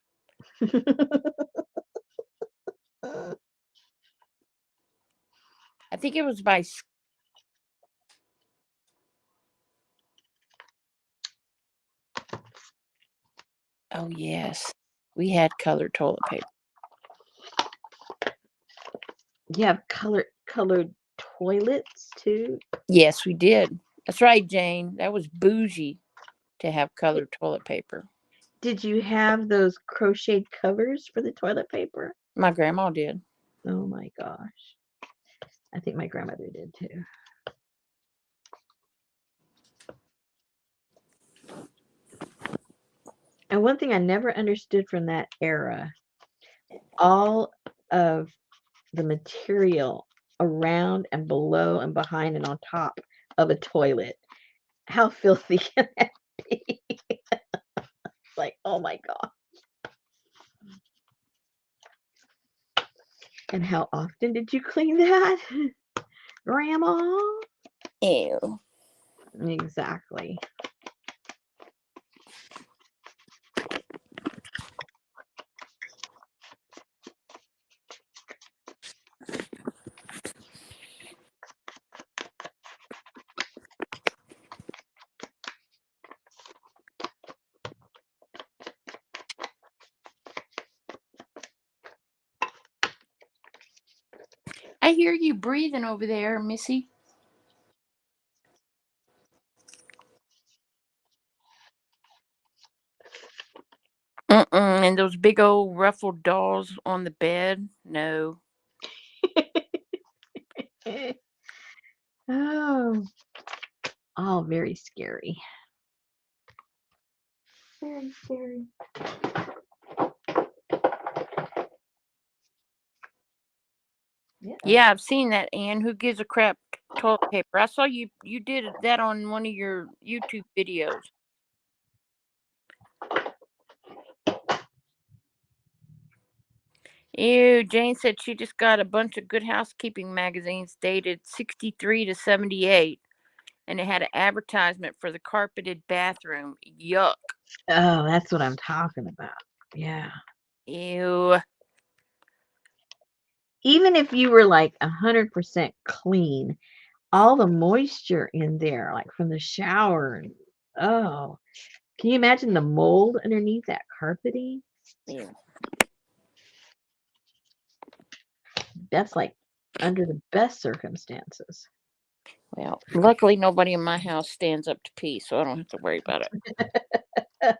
I think it was by. Oh, yes. We had colored toilet paper. You have colored toilets too? Yes, we did. That's right, Jane. That was bougie to have colored toilet paper. Did you have those crocheted covers for the toilet paper? My grandma did. Oh my gosh. I think my grandmother did too. And one thing I never understood from that era, all of the material around and below and behind and on top of a toilet. How filthy can that be? Like, oh my god. And how often did you clean that? Grandma? Ew. Exactly. I hear you breathing over there, Missy. And those big old ruffled dolls on the bed? No. Oh, all very scary. Very scary. Yeah, I've seen that, Ann. Who gives a crap toilet paper? I saw you did that on one of your YouTube videos. Ew, Jane said she just got a bunch of Good Housekeeping magazines dated 63 to 78, and it had an advertisement for the carpeted bathroom. Yuck. Oh, that's what I'm talking about. Yeah. Ew. Even if you were like 100% clean, all the moisture in there, like from the shower, and oh, can you imagine the mold underneath that carpeting? Ew. That's like under the best circumstances. Well, luckily nobody in my house stands up to pee, so I don't have to worry about it.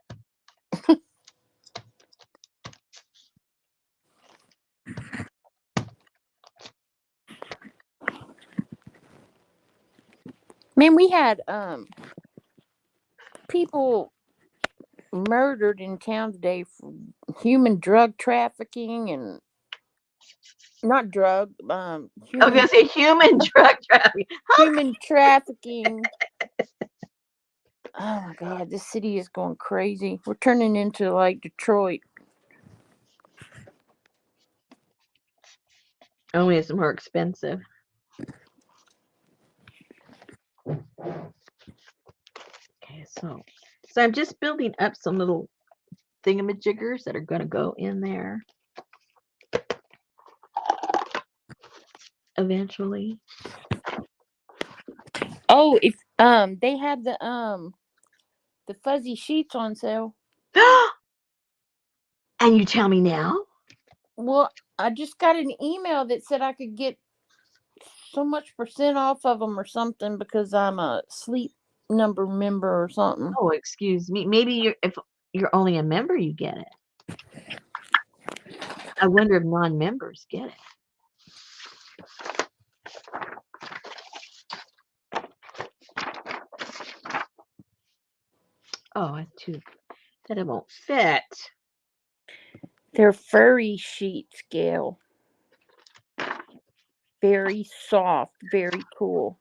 Man, we had people murdered in town today for human drug trafficking and not drug I was human gonna say human drug trafficking. human trafficking. Oh my god, this city is going crazy. We're turning into like Detroit. Only it's more expensive. Okay, so I'm just building up some little thingamajiggers that are gonna go in there eventually. Oh, if they have the fuzzy sheets on sale. And you tell me now? Well, I just got an email that said I could get so much percent off of them or something because I'm a sleep number member or something. Oh, excuse me. Maybe if you're only a member, you get it. I wonder if non-members get it. Oh, that's too. That it won't fit. They're furry sheets, Gail. Very soft, very cool.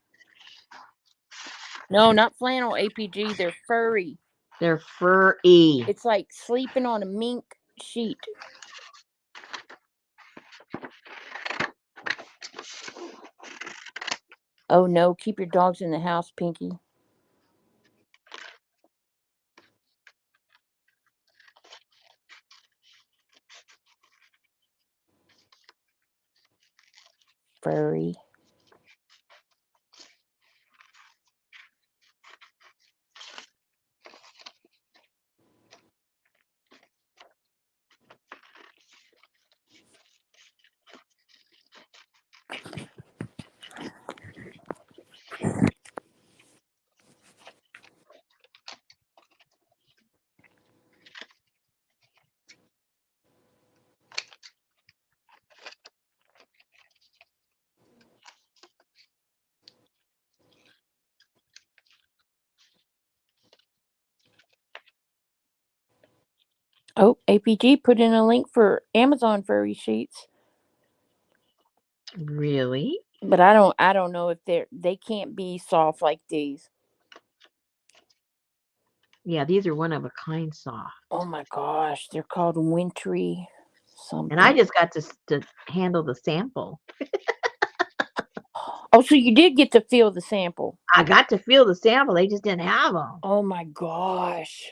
No, not flannel APG. They're furry. They're furry. It's like sleeping on a mink sheet. Oh no, keep your dogs in the house, Pinky. Furry. Oh, APG put in a link for Amazon furry sheets. Really? But I don't know if they can't be soft like these. Yeah, these are one of a kind soft. Oh my gosh, they're called wintry And I something. just got to handle the sample. Oh, so you did get to feel the sample. I got to feel the sample. They just didn't have them. Oh my gosh.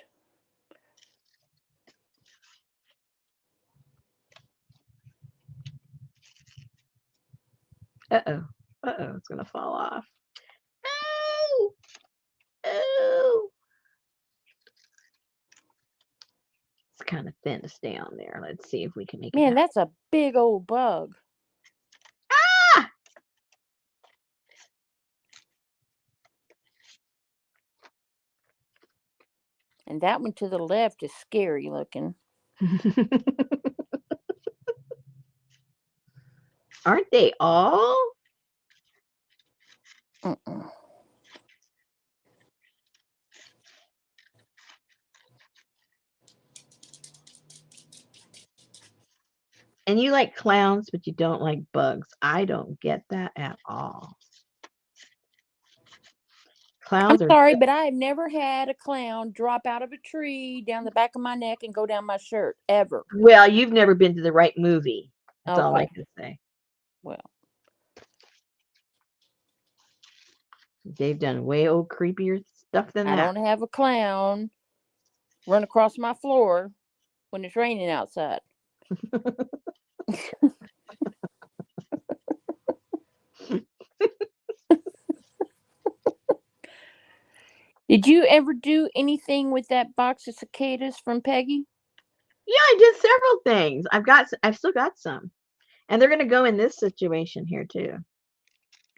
Uh-oh. Uh-oh, it's gonna fall off. Oh! Oh! It's kind of thin to stay on there. Let's see if we can make it Man, happen. that's a big old bug. Ah! And that one to the left is scary looking. Aren't they all? Mm-mm. And you like clowns, but you don't like bugs. I don't get that at all. I'm Clowns are sorry, so. but I have never had a clown drop out of a tree down the back of my neck and go down my shirt ever. Well, you've never been to the right movie. That's all I Okay. can say. Well, They've done way old creepier stuff than I that. don't have a clown run across my floor when it's raining outside. Did you ever do anything with that box of cicadas from Peggy? Yeah, I did several things. I've still got some, and they're gonna go in this situation here too.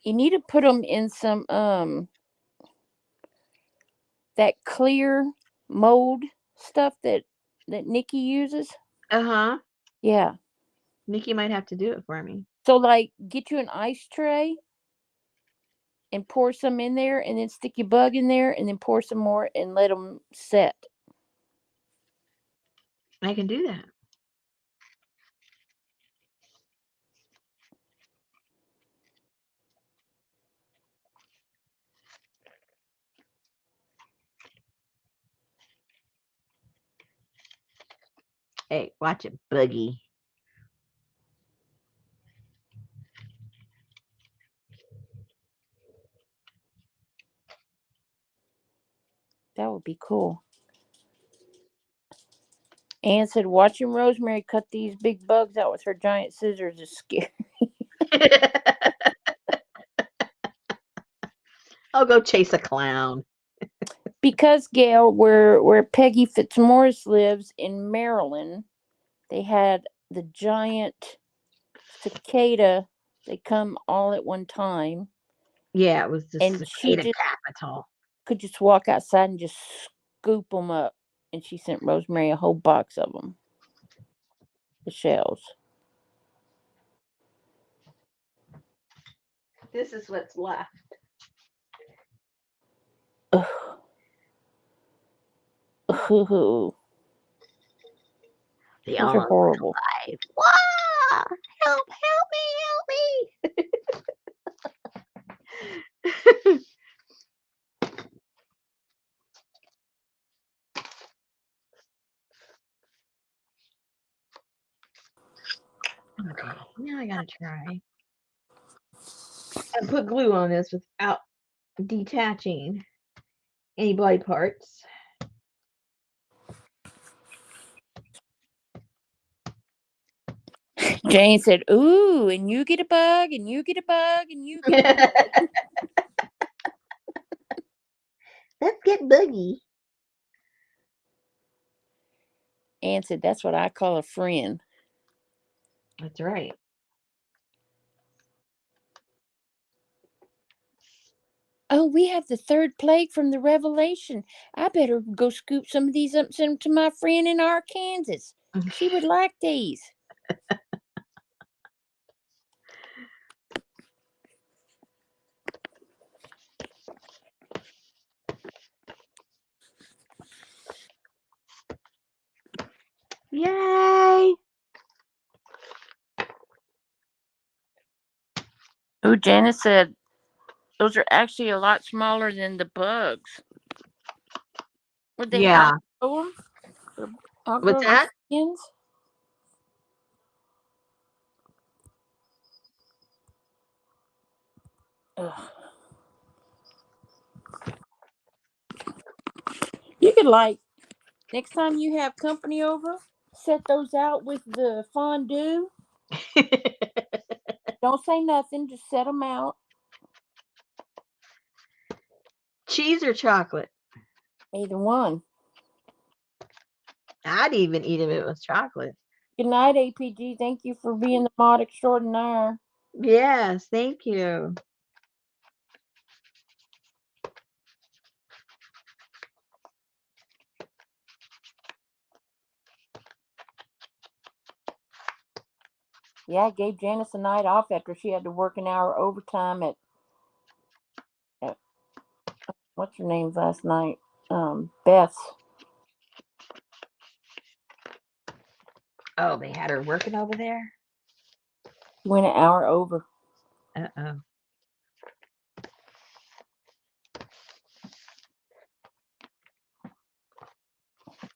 You need to put them in some that clear mold stuff that Nikki uses. Uh huh. Yeah. Nikki might have to do it for me. So like get you an ice tray and pour some in there, and then stick your bug in there, and then pour some more and let them set. I can do that. Hey, watch it, Boogie. That would be cool. Anne said, watching Rosemary cut these big bugs out with her giant scissors is scary. I'll go chase a clown. Because, Gail, where Peggy Fitzmaurice lives in Maryland, they had the giant cicada. They come all at one time. Yeah, it was the And she cicada just capital. could just walk outside and just scoop them up. And she sent Rosemary a whole box of them. The shells. This is what's left. Ugh. Ugh. They Those are horrible. alive. Wah! Help me, help me. Okay, now I gotta try and put glue on this without detaching any body parts. Jane said, ooh, and you get a bug, and you get a bug, and you get a bug. Let's get Boogie. Anne said, that's what I call a friend. That's right. Oh, we have the third plague from the Revelation. I better go scoop some of these up and send them to my friend in Arkansas. She would like these. Yay! Oh, Janice said, those are actually a lot smaller than the bugs. Would they Yeah. outgrow them? What's Outgrow that? the skins? Ugh. You could, like, next time you have company over, set those out with the fondue. Don't say nothing. Just set them out. Cheese or chocolate? Either one. I'd even eat if it was chocolate. Good night, APG. Thank you for being the mod extraordinaire. Yes, thank you. Yeah, I gave Janice a night off after she had to work an hour overtime at what's her name last night? Beth's. Oh, they had her working over there? She went an hour over. Uh-oh.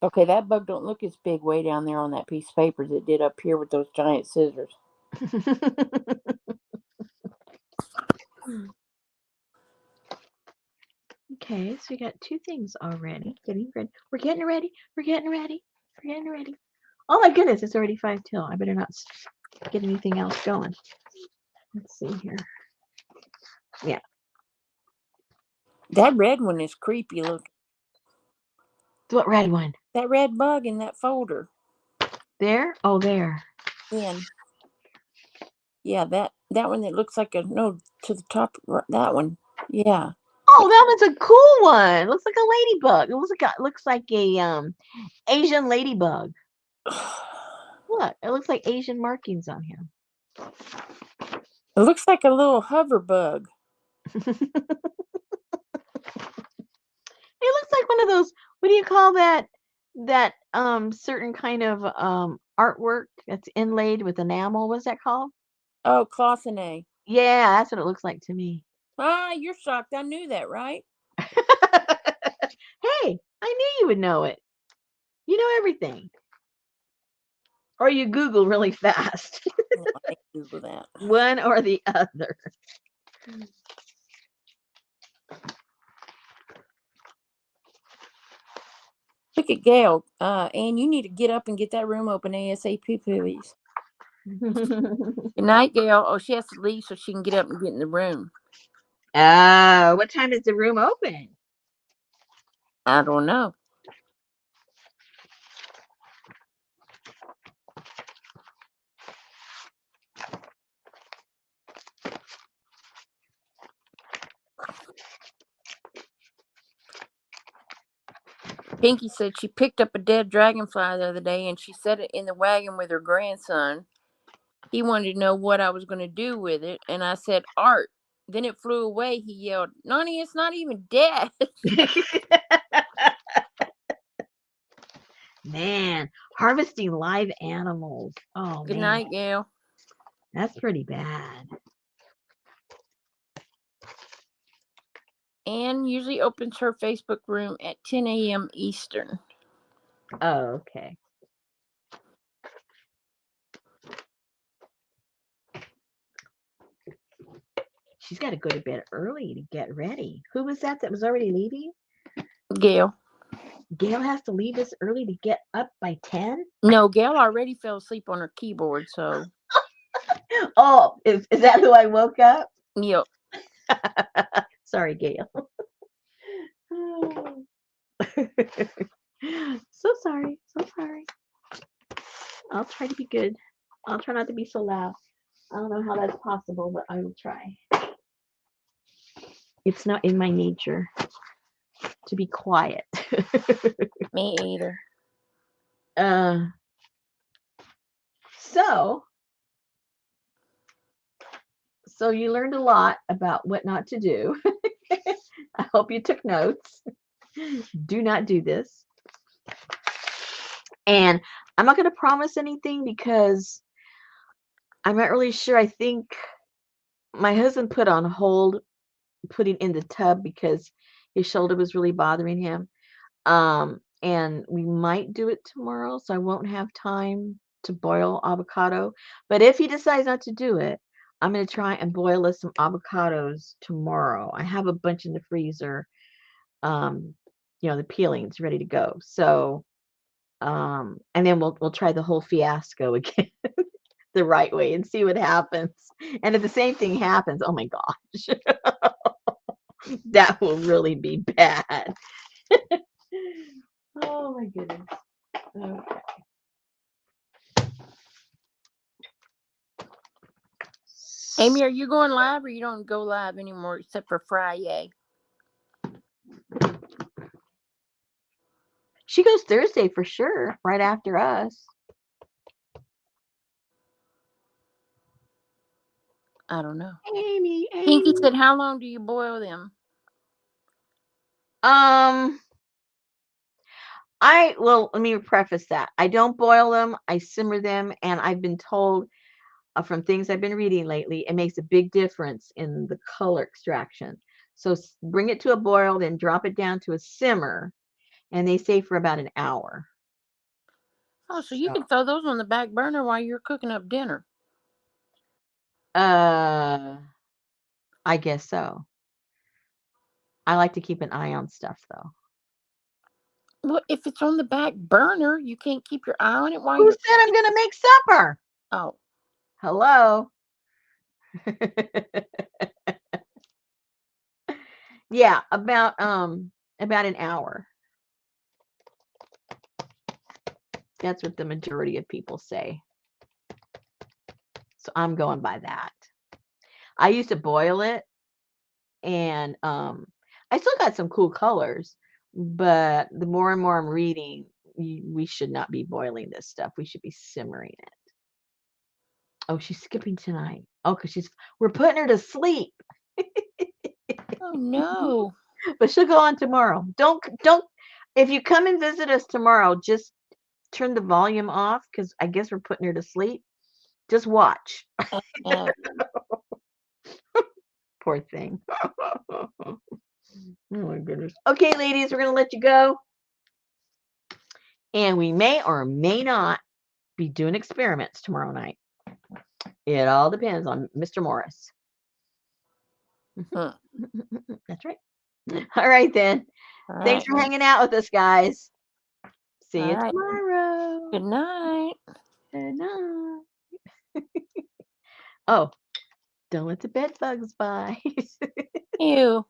Okay, that bug don't look as big way down there on that piece of paper as it did up here with those giant scissors. Okay, so we got two things already. Getting ready. We're getting ready. We're getting ready. We're getting ready. Oh my goodness, it's already 5 till. I better not get anything else going. Let's see here. Yeah. That red one is creepy looking. What red one? That red bug in that folder. There? Oh, there. Yeah, that one that looks like a no to the top. That one. Yeah. Oh, that one's a cool one. Looks like a ladybug. It looks like a Asian ladybug. Look, it looks like Asian markings on him. It looks like a little hover bug. It looks like one of those, what do you call that? That certain kind of artwork that's inlaid with enamel. What's that called? Oh, clothene. Yeah, that's what it looks like to me. Ah, you're shocked. I knew that, right? Hey, I knew you would know it. You know everything. Or you Google really fast. No, I didn't Google that. One or the other. Look at Gail. Ann, you need to get up and get that room open ASAP, please. Good night, Gail. Oh, she has to leave so she can get up and get in the room. What time is the room open? I don't know. Pinky said she picked up a dead dragonfly the other day and she set it in the wagon with her grandson. He wanted to know what I was going to do with it, and I said, art. Then it flew away. He yelled, Nani, it's not even dead. Man, harvesting live animals. Oh, Good man. night, Gail. That's pretty bad. Anne usually opens her Facebook room at 10 a.m. Eastern. Oh, okay. She's got to go to bed early to get ready. Who was that was already leaving? Gail. Gail has to leave us early to get up by 10? No, Gail already fell asleep on her keyboard, so. Oh, is that who I woke up? Yep. Sorry, Gail. So sorry. So sorry. I'll try to be good. I'll try not to be so loud. I don't know how that's possible, but I will try. It's not in my nature to be quiet. Me either. uh, so you learned a lot about what not to do. I hope you took notes. Do not do this. And I'm not going to promise anything because I'm not really sure. I think my husband put on hold putting in the tub because his shoulder was really bothering him. And we might do it tomorrow, so I won't have time to boil avocado. But if he decides not to do it, I'm going to try and boil us some avocados tomorrow. I have a bunch in the freezer. Um, the peelings ready to go. So, and then we'll try the whole fiasco again the right way and see what happens. And if the same thing happens, oh my gosh, that will really be bad. Oh my goodness. Okay. Amy, are you going live or you don't go live anymore except for Friday? She goes Thursday for sure, right after us. I don't know. Amy. Pinky said, how long do you boil them? Let me preface that. I don't boil them, I simmer them, and I've been told from things I've been reading lately, it makes a big difference in the color extraction. So bring it to a boil, then drop it down to a simmer, and they say for about an hour. Oh, so you can throw those on the back burner while you're cooking up dinner. I guess so. I like to keep an eye on stuff though. Well, if it's on the back burner, you can't keep your eye on it while Who you're said I'm gonna make supper? Oh. Hello. Yeah, about an hour. That's what the majority of people say. So I'm going by that. I used to boil it and I still got some cool colors, but the more and more I'm reading, we should not be boiling this stuff. We should be simmering it. Oh, she's skipping tonight. Oh, because we're putting her to sleep. Oh no. But she'll go on tomorrow. Don't. If you come and visit us tomorrow, just turn the volume off because I guess we're putting her to sleep. Just watch. Uh, Poor thing. Oh my goodness. Okay, ladies, we're gonna let you go, and we may or may not be doing experiments tomorrow night. It all depends on Mr. Morris. huh. That's right. All right then. All Thanks right. for hanging out with us, guys. See All you right. tomorrow. Good night. Good night. Oh, don't let the bed bugs bite. Ew.